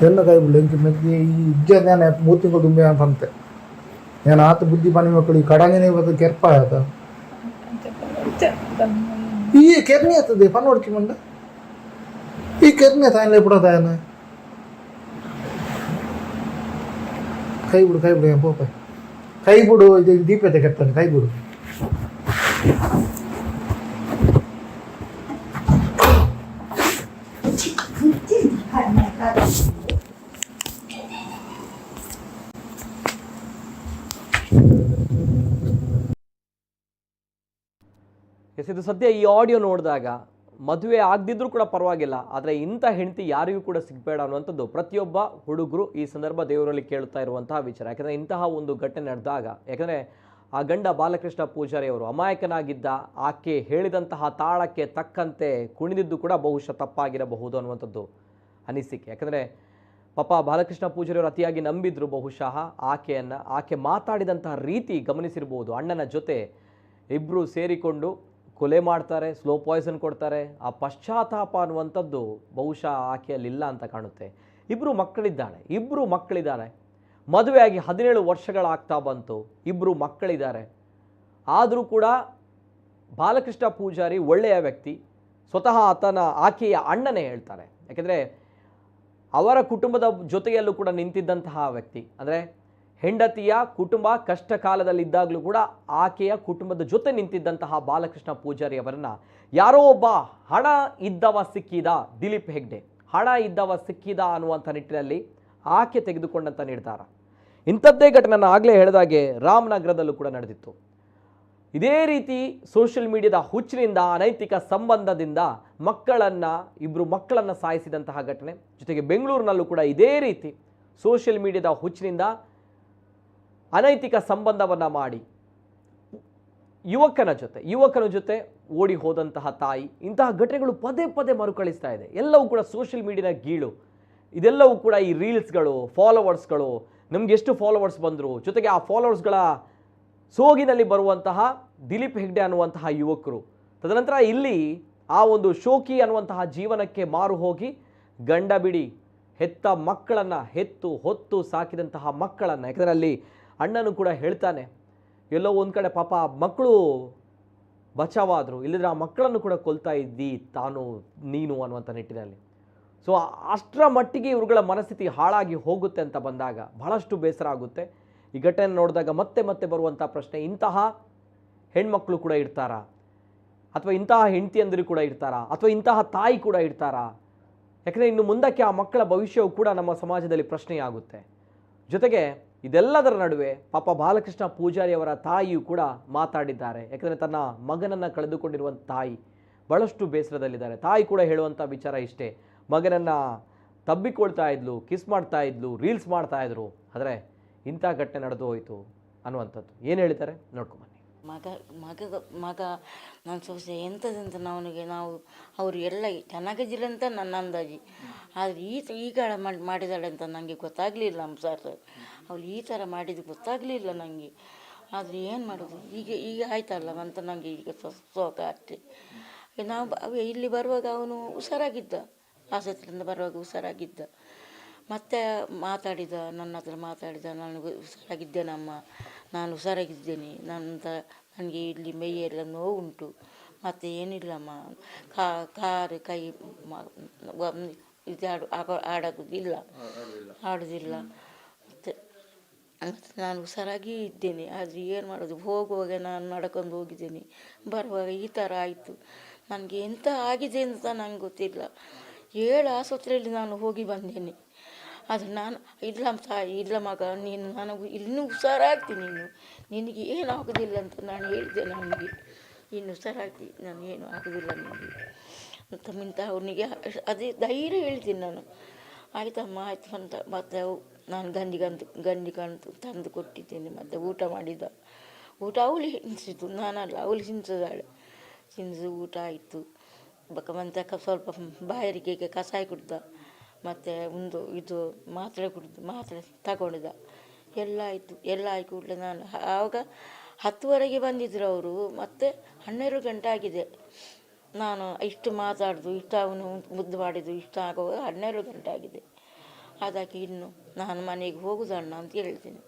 ಎನ್ನ ಕೈಬಿಡಿ ಎಂಕಿ ಮೆಕ್ಕಿ ಈ ಇಜ್ಜೇನೆ ಮೂತಿಂಗ ತುಂಬೆ ಅಂತಂತೆ ಏನು ಆತ ಬುದ್ಧಿ ಪನಿ ಮಕ್ಕಳಿಗೆ ಕಡಂಗನೇ ಇವತ್ತು ಕೆರ್ಪ ಆಯ್ತ ಈ ಕೆರ್ನಿ ಆಗ್ತದೆ ಪನ್ ಹೊಡ್ಕಿ ಮಂಡ ಈ ಕೆರ್ನಿ ತಾಯಿಲೆ ಬಿಡೋದಾಯನ ಕೈ ಬಿಡು ಪೋಪ ಕೈ ಬಿಡು ಇದು ದೀಪತೆ ಕೆತ್ತಾನೆ ಕೈ ಬಿಡು ಎಸ್, ಇದು ಸದ್ಯ ಈ ಆಡಿಯೋ ನೋಡಿದಾಗ ಮದುವೆ ಆಗದಿದ್ರೂ ಕೂಡ ಪರವಾಗಿಲ್ಲ, ಆದರೆ ಇಂಥ ಹೆಂಡತಿ ಯಾರಿಗೂ ಕೂಡ ಸಿಗಬೇಡ ಅನ್ನುವಂಥದ್ದು ಪ್ರತಿಯೊಬ್ಬ ಹುಡುಗರು ಈ ಸಂದರ್ಭ ದೇವರಲ್ಲಿ ಕೇಳ್ತಾ ಇರುವಂತಹ ವಿಚಾರ. ಯಾಕಂದರೆ ಇಂತಹ ಒಂದು ಘಟನೆ ನಡೆದಾಗ, ಯಾಕಂದರೆ ಆ ಗಂಡ ಬಾಲಕೃಷ್ಣ ಪೂಜಾರಿ ಅವರು ಅಮಾಯಕನಾಗಿದ್ದ, ಆಕೆ ಹೇಳಿದಂತಹ ತಾಳಕ್ಕೆ ತಕ್ಕಂತೆ ಕುಣಿದಿದ್ದು ಕೂಡ ಬಹುಶಃ ತಪ್ಪಾಗಿರಬಹುದು ಅನ್ನುವಂಥದ್ದು ಅನಿಸಿಕೆ. ಯಾಕಂದರೆ ಪಾಪ ಬಾಲಕೃಷ್ಣ ಪೂಜಾರಿ ಅವರು ಅತಿಯಾಗಿ ನಂಬಿದ್ರು ಬಹುಶಃ ಆಕೆಯನ್ನು. ಆಕೆ ಮಾತಾಡಿದಂತಹ ರೀತಿ ಗಮನಿಸಿರ್ಬೋದು. ಅಣ್ಣನ ಜೊತೆ ಇಬ್ಬರು ಸೇರಿಕೊಂಡು ಕೊಲೆ ಮಾಡ್ತಾರೆ, ಸ್ಲೋ ಪಾಯ್ಸನ್ ಕೊಡ್ತಾರೆ. ಆ ಪಶ್ಚಾತ್ತಾಪ ಅನ್ನುವಂಥದ್ದು ಬಹುಶಃ ಆಕೆಯಲ್ಲಿಲ್ಲ ಅಂತ ಕಾಣುತ್ತೆ. ಇಬ್ಬರು ಮಕ್ಕಳಿದ್ದಾರೆ, ಮದುವೆಯಾಗಿ 17 ವರ್ಷಗಳಾಗ್ತಾ ಬಂತು, ಇಬ್ಬರು ಮಕ್ಕಳಿದ್ದಾರೆ. ಆದರೂ ಕೂಡ ಬಾಲಕೃಷ್ಣ ಪೂಜಾರಿ ಒಳ್ಳೆಯ ವ್ಯಕ್ತಿ, ಸ್ವತಃ ಆಕೆಯ ಅಣ್ಣನೇ ಹೇಳ್ತಾರೆ. ಯಾಕೆಂದರೆ ಅವರ ಕುಟುಂಬದ ಜೊತೆಯಲ್ಲೂ ಕೂಡ ನಿಂತಿದ್ದಂತಹ ವ್ಯಕ್ತಿ. ಅಂದರೆ ಹೆಂಡತಿಯ ಕುಟುಂಬ ಕಷ್ಟ ಕಾಲದಲ್ಲಿದ್ದಾಗಲೂ ಕೂಡ ಆಕೆಯ ಕುಟುಂಬದ ಜೊತೆ ನಿಂತಿದ್ದಂತಹ ಬಾಲಕೃಷ್ಣ ಪೂಜಾರಿ ಅವರನ್ನು ಯಾರೋ ಒಬ್ಬ ಹಣ ಇದ್ದವ ಸಿಕ್ಕಿದ, ದಿಲೀಪ್ ಹೆಗ್ಡೆ ಹಣ ಇದ್ದವ ಸಿಕ್ಕಿದ ಅನ್ನುವಂಥ ನಿಟ್ಟಿನಲ್ಲಿ ಆಕೆ ತೆಗೆದುಕೊಂಡಂಥ ನಿರ್ಧಾರ. ಇಂಥದ್ದೇ ಘಟನೆ ನಾನು ಆಗಲೇ ಹೇಳಿದಾಗೆ ರಾಮನಗರದಲ್ಲೂ ಕೂಡ ನಡೆದಿತ್ತು. ಇದೇ ರೀತಿ ಸೋಷಿಯಲ್ ಮೀಡಿಯಾದ ಹುಚ್ಚಿನಿಂದ, ಅನೈತಿಕ ಸಂಬಂಧದಿಂದ ಇಬ್ಬರು ಮಕ್ಕಳನ್ನು ಸಾಯಿಸಿದಂತಹ ಘಟನೆ. ಜೊತೆಗೆ ಬೆಂಗಳೂರಿನಲ್ಲೂ ಕೂಡ ಇದೇ ರೀತಿ ಸೋಷಿಯಲ್ ಮೀಡಿಯಾದ ಹುಚ್ಚಿನಿಂದ ಅನೈತಿಕ ಸಂಬಂಧವನ್ನು ಮಾಡಿ ಯುವಕನ ಜೊತೆ ಓಡಿ ಹೋದಂತಹ ತಾಯಿ. ಇಂತಹ ಘಟನೆಗಳು ಪದೇ ಮರುಕಳಿಸ್ತಾ ಇದೆ. ಎಲ್ಲವೂ ಕೂಡ ಸೋಷಿಯಲ್ ಮೀಡಿಯಾದ ಗೀಳು. ಇದೆಲ್ಲವೂ ಕೂಡ ಈ ರೀಲ್ಸ್ಗಳು, ಫಾಲೋವರ್ಸ್ಗಳು, ನಮ್ಗೆ ಎಷ್ಟು ಫಾಲೋವರ್ಸ್ ಬಂದರು, ಜೊತೆಗೆ ಆ ಫಾಲೋವರ್ಸ್ಗಳ ಸೋಗಿನಲ್ಲಿ ಬರುವಂತಹ ದಿಲೀಪ್ ಹೆಗ್ಡೆ ಅನ್ನುವಂತಹ ಯುವಕರು. ತದನಂತರ ಇಲ್ಲಿ ಆ ಒಂದು ಶೋಕಿ ಅನ್ನುವಂತಹ ಜೀವನಕ್ಕೆ ಮಾರು ಹೋಗಿ ಗಂಡ ಬಿಡಿ ಹೆತ್ತ ಮಕ್ಕಳನ್ನು, ಹೊತ್ತು ಸಾಕಿದಂತಹ ಮಕ್ಕಳನ್ನು. ಯಾಕಂದರೆ ಅಲ್ಲಿ ಅಣ್ಣನು ಕೂಡ ಹೇಳ್ತಾನೆ, ಎಲ್ಲೋ ಒಂದು ಕಡೆ ಪಾಪ ಮಕ್ಕಳು ಬಚಾವಾದರು, ಇಲ್ಲದ್ರೆ ಆ ಮಕ್ಕಳನ್ನು ಕೂಡ ಕೊಲ್ತಾ ಇದ್ದಿ ನೀನು ಅನ್ನುವಂಥ ನಿಟ್ಟಿನಲ್ಲಿ. ಸೊ ಅಷ್ಟರ ಮಟ್ಟಿಗೆ ಇವುಗಳ ಮನಸ್ಥಿತಿ ಹಾಳಾಗಿ ಹೋಗುತ್ತೆ ಅಂತ ಬಂದಾಗ ಬಹಳಷ್ಟು ಬೇಸರ ಆಗುತ್ತೆ. ಈ ಘಟನೆ ನೋಡಿದಾಗ ಮತ್ತೆ ಬರುವಂಥ ಪ್ರಶ್ನೆ, ಇಂತಹ ಹೆಣ್ಮಕ್ಳು ಕೂಡ ಇರ್ತಾರಾ, ಅಥವಾ ಇಂತಹ ಹೆಂಡತಿಯಂದಿರು ಕೂಡ ಇರ್ತಾರಾ, ಅಥವಾ ಇಂತಹ ತಾಯಿ ಕೂಡ ಇರ್ತಾರಾ? ಯಾಕಂದರೆ ಇನ್ನು ಮುಂದಕ್ಕೆ ಆ ಮಕ್ಕಳ ಭವಿಷ್ಯವು ಕೂಡ ನಮ್ಮ ಸಮಾಜದಲ್ಲಿ ಪ್ರಶ್ನೆಯಾಗುತ್ತೆ. ಜೊತೆಗೆ ಇದೆಲ್ಲದರ ನಡುವೆ ಪಾಪ ಬಾಲಕೃಷ್ಣ ಪೂಜಾರಿ ಅವರ ತಾಯಿಯು ಕೂಡ ಮಾತಾಡಿದ್ದಾರೆ. ಯಾಕಂದರೆ ತನ್ನ ಮಗನನ್ನು ಕಳೆದುಕೊಂಡಿರುವಂಥ ತಾಯಿ ಬಹಳಷ್ಟು ಬೇಸರದಲ್ಲಿದ್ದಾರೆ. ತಾಯಿ ಕೂಡ ಹೇಳುವಂಥ ವಿಚಾರ ಇಷ್ಟೇ, ಮಗನನ್ನು ತಬ್ಬಿಕೊಳ್ತಾ ಇದ್ಲು, ಕಿಸ್ ಮಾಡ್ತಾ ಇದ್ಲು, ರೀಲ್ಸ್ ಮಾಡ್ತಾ ಇದ್ರು, ಆದರೆ ಇಂಥ ಘಟನೆ ನಡೆದು ಹೋಯಿತು ಅನ್ನುವಂಥದ್ದು. ಏನು ಹೇಳ್ತಾರೆ ನೋಡ್ಕೊಂಬನ್ನಿ. ಮಗ ನನ್ನ ಸೊಸೆ ಎಂಥದಂತ ನಾವು ಅವರು ಎಲ್ಲ ಚೆನ್ನಾಗಿದ್ದಿಲ್ಲ ಅಂತ ನನ್ನ ಅಂದಾಜು. ಆದರೆ ಈ ಥರ ಮಾಡಿದಾಳೆ ಅಂತ ನನಗೆ ಗೊತ್ತಾಗಲಿಲ್ಲ. ಸರ್ ಅವಳು ಈ ಥರ ಮಾಡಿದ್ದು ಗೊತ್ತಾಗಲಿಲ್ಲ ನನಗೆ. ಆದರೆ ಏನು ಮಾಡೋದು, ಈಗ ಆಯ್ತಲ್ಲ ಅಂತ ನನಗೆ ಈಗ ಶೋಕ ಅಷ್ಟೇ. ನಾವು ಇಲ್ಲಿ ಬರುವಾಗ ಅವನು ಹುಷಾರಾಗಿದ್ದ, ಆಸ್ಪತ್ರೆಯಿಂದ ಬರುವಾಗ ಹುಷಾರಾಗಿದ್ದ. ಮತ್ತೆ ನನ್ನ ಹತ್ರ ಮಾತಾಡಿದ, ನಾನು ಹುಷಾರಾಗಿದ್ದೇನಮ್ಮ, ನಾನು ಹುಷಾರಾಗಿದ್ದೇನೆ, ನನಗೆ ಇಲ್ಲಿ ಮೈಯೆಲ್ಲ ನೋವುಂಟು, ಮತ್ತು ಏನಿಲ್ಲಮ್ಮ, ಕಾರು ಕೈ ಇದು ಆಡೋದಿಲ್ಲ, ಮತ್ತು ನಾನು ಹುಷಾರಾಗಿ ಇದ್ದೇನೆ. ಆದರೆ ಏನು ಮಾಡೋದು, ಹೋಗುವಾಗ ನಾನು ನಡ್ಕೊಂಡು ಹೋಗಿದ್ದೇನೆ, ಬರುವಾಗ ಈ ಥರ ಆಯಿತು. ನನಗೆ ಎಂಥ ಆಗಿದೆ ಅಂತ ನನಗೆ ಗೊತ್ತಿಲ್ಲ. 7 ಆಸ್ಪತ್ರೆಯಲ್ಲಿ ನಾನು ಹೋಗಿ ಬಂದೇನೆ. ಆದರೆ ನಾನು ಇಲ್ಲ ಮಗ, ನನಗೂ ಇನ್ನೂ ಹುಷಾರಾಗ್ತೀನಿ, ನಿನಗೆ ಏನು ಆಗೋದಿಲ್ಲ ಅಂತ ನಾನು ಹೇಳಿದೆ. ನನಗೆ ಇನ್ನು ಹುಷಾರಾಗ್ತೀನಿ, ನಾನು ಏನು ಆಗೋದಿಲ್ಲ ನಿನಗೆ ಅಂತ ಅವನಿಗೆ ಅದೇ ಧೈರ್ಯ ಹೇಳ್ತೀನಿ ನಾನು. ಆಯ್ತಮ್ಮ ಆಯ್ತು ಅಂತ. ಮತ್ತು ನಾನು ಗಂಡಿಗಂತೂ ತಂದು ಕೊಟ್ಟಿದ್ದೇನೆ. ಮತ್ತು ಊಟ ಮಾಡಿದ, ಊಟ ಅವಳು ಹಿಂಸಿದ್ದು, ನಾನಲ್ಲ, ಅವಳು ಹಿಂಸಿದಾಳೆ. ತಿಂದು ಊಟ ಆಯಿತು. ಮತ್ತು ಸ್ವಲ್ಪ ಬಾಯಾರಿಕೆಗೆ ಕಷಾಯ ಕುಡ್ದ, ಮತ್ತು ಇದು ಮಾತ್ರೆ ತಗೊಂಡಿದ್ದ. ಎಲ್ಲ ಆಯಿತು. ಎಲ್ಲ ಆಗಿ ಕೂಡಲೇ ನಾನು ಆವಾಗ 10ವರೆಗೆ ಬಂದಿದ್ರು ಅವರು, ಮತ್ತೆ 12 ಗಂಟೆ ಆಗಿದೆ. ನಾನು ಇಷ್ಟು ಮಾತಾಡಿದು, ಇಷ್ಟು ಅವನು ಮುದ್ದು ಮಾಡಿದ್ದು, ಇಷ್ಟ ಆಗುವಾಗ 12 ಗಂಟೆ ಆಗಿದೆ. ಅದಕ್ಕೆ ಇನ್ನು ನಾನು ಮನೆಗೆ ಹೋಗುದಣ್ಣ ಅಂತ ಹೇಳ್ತೀನಿ.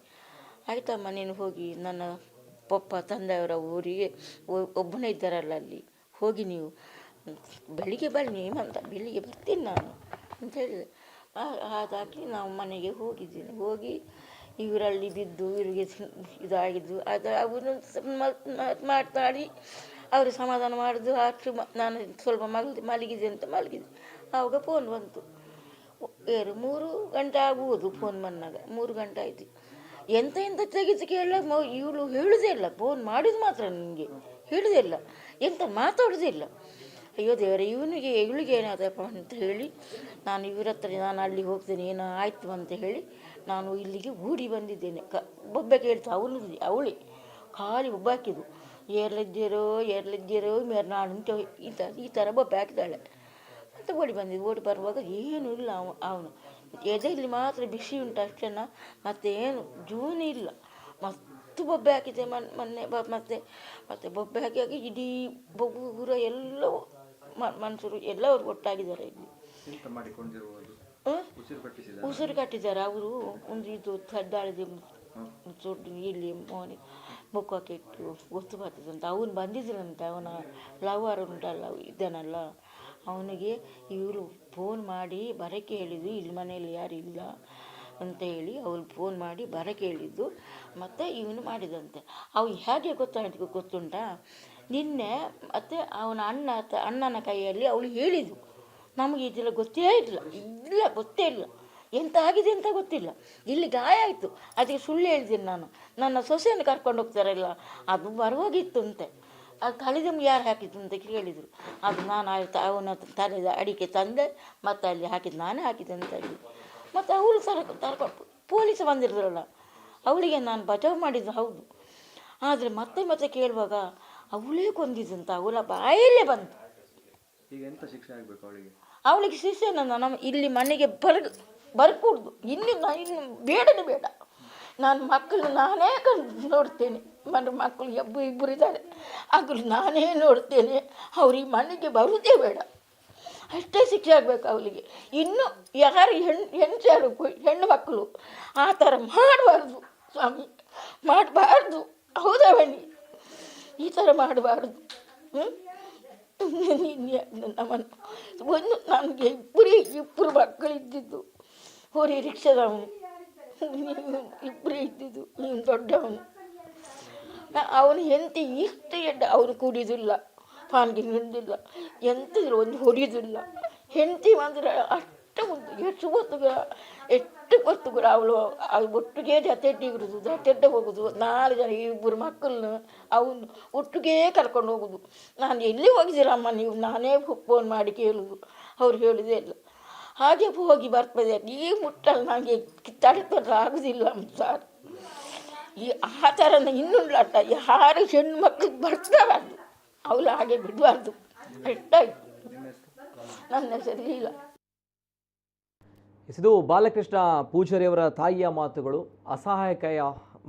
ಆಯ್ತಮ್ಮ ನೀನು ಹೋಗಿ, ನನ್ನ ಪಪ್ಪ ತಂದೆಯವರ ಊರಿಗೆ ಒಬ್ಬನೇ ಇದ್ದಾರಲ್ಲ ಅಲ್ಲಿ, ಹೋಗಿ ನೀವು ಬೆಳಿಗ್ಗೆ ಬನ್ನಿ ಅಂತ, ಬೆಳಿಗ್ಗೆ ಬರ್ತೀನಿ ನಾನು ಅಂತ ಹೇಳಿದೆ. ಹಾಗಾಗಿ ನಾವು ಮನೆಗೆ ಹೋಗಿದ್ದೀನಿ. ಹೋಗಿ ಇವರಲ್ಲಿ ಬಿದ್ದು ಇವರಿಗೆ ಇದಾಗಿದ್ದು ಅದು ಅವರು ಮಾತಾಡಿ ಅವರು ಸಮಾಧಾನ ಮಾಡೋದು. ಅಷ್ಟು ನಾನು ಸ್ವಲ್ಪ ಮಲಗಿದೆ ಅಂತ ಮಲಗಿದೆ. ಆವಾಗ ಫೋನ್ ಬಂತು. 3 ಗಂಟೆ ಆಗುವುದು ಫೋನ್ ಬಂದಾಗ. 3 ಗಂಟೆ ಆಯಿತು. ಎಂತ ತೆಗೆದು ಕೇಳ ಇವಳು ಹೇಳುವುದೇ ಇಲ್ಲ. ಫೋನ್ ಮಾಡಿದ್ದು ಮಾತ್ರ ನನಗೆ ಹೇಳುವುದೇ ಇಲ್ಲ, ಎಂತ ಮಾತಾಡೋದೇ ಇಲ್ಲ. ಅಯ್ಯೋ ದೇವರೇ, ಇವಳಿಗೆ ಏನಾದಪ್ಪ ಅಂತ ಹೇಳಿ ನಾನು ಇವರ ಹತ್ರ ನಾನು ಅಲ್ಲಿ ಹೋಗ್ತೇನೆ, ಏನೋ ಆಯಿತು ಅಂತ ಹೇಳಿ ನಾನು ಇಲ್ಲಿಗೆ ಓಡಿ ಬಂದಿದ್ದೇನೆ. ಬೊಬ್ಬೆ ಕೇಳ್ತಾ ಅವಳಿ ಖಾಲಿ ಬೊಬ್ಬೆ ಹಾಕಿದ್ದು. ಏರ್ಲಿದ್ದೀರೋ ಮೇರ್ನಾಡು ಅಂತ ಈ ಥರ ಬೊಬ್ಬೆ ಹಾಕಿದ್ದಾಳೆ. ಮತ್ತು ಓಡಿ ಬಂದಿದ್ದು. ಓಡಿ ಬರುವಾಗ ಏನೂ ಇಲ್ಲ. ಅವನು ಎದೆಯಲ್ಲಿ ಮಾತ್ರ ಬಿಸಿ ಉಂಟು ಅಷ್ಟೇನ, ಮತ್ತೇನು ಜೂನು ಇಲ್ಲ. ಮತ್ತು ಬೊಬ್ಬೆ ಹಾಕಿದೆ ಮೊನ್ನೆ. ಮತ್ತೆ ಬೊಬ್ಬೆ ಹಾಕಿ ಇಡೀ ಊರ ಎಲ್ಲವೂ ಮನುಷ್ಯರು ಎಲ್ಲವರು ಒಟ್ಟಾಗಿದ್ದಾರೆ ಇಲ್ಲಿ. ಉಸಿರು ಕಟ್ಟಿದ್ದಾರೆ ಅವರು. ಒಂದು ಇದು ತಡ್ದಾಳಿದೆ ಇಲ್ಲಿ ಮೋನಿ ಮುಖಕ್ಕೆ ಇಟ್ಟು ಗೊತ್ತು ಬರ್ತದಂತ. ಅವನು ಬಂದಿದ್ರಂತೆ, ಅವನ ಲವರ್ ಉಂಟಲ್ಲ ಇದ್ದಾನಲ್ಲ, ಅವನಿಗೆ ಇವರು ಫೋನ್ ಮಾಡಿ ಬರೋಕ್ಕೆ ಹೇಳಿದ್ದು, ಇಲ್ಲಿ ಮನೆಯಲ್ಲಿ ಯಾರು ಇಲ್ಲ ಅಂತ ಹೇಳಿ ಅವಳು ಫೋನ್ ಮಾಡಿ ಬರೋಕ್ಕೆ ಹೇಳಿದ್ದು. ಮತ್ತು ಇವನು ಮಾಡಿದಂತೆ. ಅವು ಹೇಗೆ ಗೊತ್ತುಂಟಾ, ನಿನ್ನೆ ಮತ್ತು ಅವನ ಅಣ್ಣನ ಕೈಯಲ್ಲಿ ಅವಳು ಹೇಳಿದ್ದು. ನಮಗೆ ಇದೆಲ್ಲ ಗೊತ್ತೇ ಇಲ್ಲ. ಎಂತ ಆಗಿದೆ ಅಂತ ಗೊತ್ತಿಲ್ಲ. ಇಲ್ಲಿ ಗಾಯ ಆಯಿತು, ಅದಕ್ಕೆ ಸುಳ್ಳು ಹೇಳ್ತೀನಿ ನಾನು. ನನ್ನ ಸೊಸೆಯನ್ನು ಕರ್ಕೊಂಡು ಹೋಗ್ತಾರಲ್ಲ, ಅದು ಬರುವಾಗಿತ್ತು ಅಂತೆ. ಅದು ಕಳೆದಮ್ಮ ಯಾರು ಹಾಕಿದ್ದು ಅಂತ ಕೇಳಿದರು. ಅದು ನಾನು ಅವನ ತಲೆದ ಅಡಿಕೆ ತಂದೆ ಮತ್ತು ಅಲ್ಲಿ ಹಾಕಿದ್ದು ನಾನೇ ಹಾಕಿದ್ದೆ ಅಂತ ಹೇಳಿ. ಮತ್ತು ಅವಳು ತರ್ಕೊಂಡು ಪೊಲೀಸ್ ಬಂದಿರೋಲ್ಲ, ಅವಳಿಗೆ ನಾನು ಬಚಾವ್ ಮಾಡಿದ್ದು ಹೌದು. ಆದರೆ ಮತ್ತೆ ಕೇಳುವಾಗ ಅವಳೇ ಕೊಂದಿದ್ದಂತ ಅವಳ ಬಾಯಲ್ಲೇ ಬಂತು. ಈಗ ಎಂತ ಶಿಕ್ಷೆ ಆಗಬೇಕು ಅವಳಿಗೆ ಶಿಕ್ಷೆ ನಮ್ಮ ಇಲ್ಲಿ ಮನೆಗೆ ಬರ್ಕೂಡ್ದು. ಇನ್ನು ಬೇಡನೇ ಬೇಡ. ನಾನು ಮಕ್ಕಳು ನಾನೇ ನೋಡ್ತೇನೆ. ಮಕ್ಕಳು ಇಬ್ಬರು ಇದ್ದಾರೆ, ಅದು ನಾನೇ ನೋಡ್ತೇನೆ. ಅವ್ರು ಈ ಮನೆಗೆ ಬರುವುದೇ ಬೇಡ. ಅಷ್ಟೇ ಶಿಕ್ಷೆ ಆಗಬೇಕು ಅವಳಿಗೆ. ಇನ್ನು ಯಾರು ಹೆಣ್ಣು ಮಕ್ಕಳು ಆ ಥರ ಮಾಡಬಾರ್ದು ಸ್ವಾಮಿ, ಮಾಡಬಾರ್ದು. ಹೌದಾ ಬನ್ನಿ, ಈ ಥರ ಮಾಡಬಾರ್ದು. ಒಂದು ನನಗೆ ಇಬ್ಬರು ಮಕ್ಕಳಿದ್ದಿದ್ದು. ಹೋರಿ ರಿಕ್ಷಾದವನು, ಇಬ್ಬರೇ ಇದ್ದಿದ್ದು. ನೀನು ದೊಡ್ಡವನು. ಅವನು ಹೆಂಡತಿ ಇಷ್ಟು ಅವನು ಕುಡಿಯೋದಿಲ್ಲ, ಪಾನ್ಗೆ ನಿಂದಿಲ್ಲ, ಎಂತಿದ್ರು ಒಂದು ಹೊಡಿಯೋದಿಲ್ಲ. ಹೆಂಡತಿ ಮಾತ್ರ ಅಷ್ಟು ಎಷ್ಟು ಗೊತ್ತುಗಳ ಅವಳು ಒಟ್ಟಿಗೆ ಜೊತೆ ಹೋಗೋದು. 4 ಜನ ಇಬ್ಬರು ಮಕ್ಕಳನ್ನ ಅವನು ಒಟ್ಟಿಗೆ ಕರ್ಕೊಂಡು ಹೋಗೋದು. ನಾನು ಎಲ್ಲಿ ಹೋಗಿದ್ದೀರಮ್ಮ ನೀವು, ನಾನೇ ಫೋನ್ ಮಾಡಿ ಕೇಳೋದು. ಅವ್ರು ಹೇಳೋದೇ ಇಲ್ಲ. ಹಾಗೆ ಹೋಗಿ ಬರ್ತದೆ. ಈ ಮುಟ್ಟಲ್ಲಿ ನನಗೆ ತಡೆದ್ರೆ ಆಗೋದಿಲ್ಲ ಸರ್. ಆ ಥರನ ಇನ್ನುಂಡ್ಲಾಟ ಯಾರು ಹೆಣ್ಣು ಮಕ್ಕಳಿಗೆ ಬರ್ತಾರದು ಅವಳು ಹಾಗೆ ಬಿಡಬಾರ್ದು. ಅಷ್ಟಾಯ್ತು. ನನ್ನ ಹೆಸರು ಲೀಲಾ. ಇದು ಬಾಲಕೃಷ್ಣ ಪೂಜಾರಿಯವರ ತಾಯಿಯ ಮಾತುಗಳು, ಅಸಹಾಯಕಯ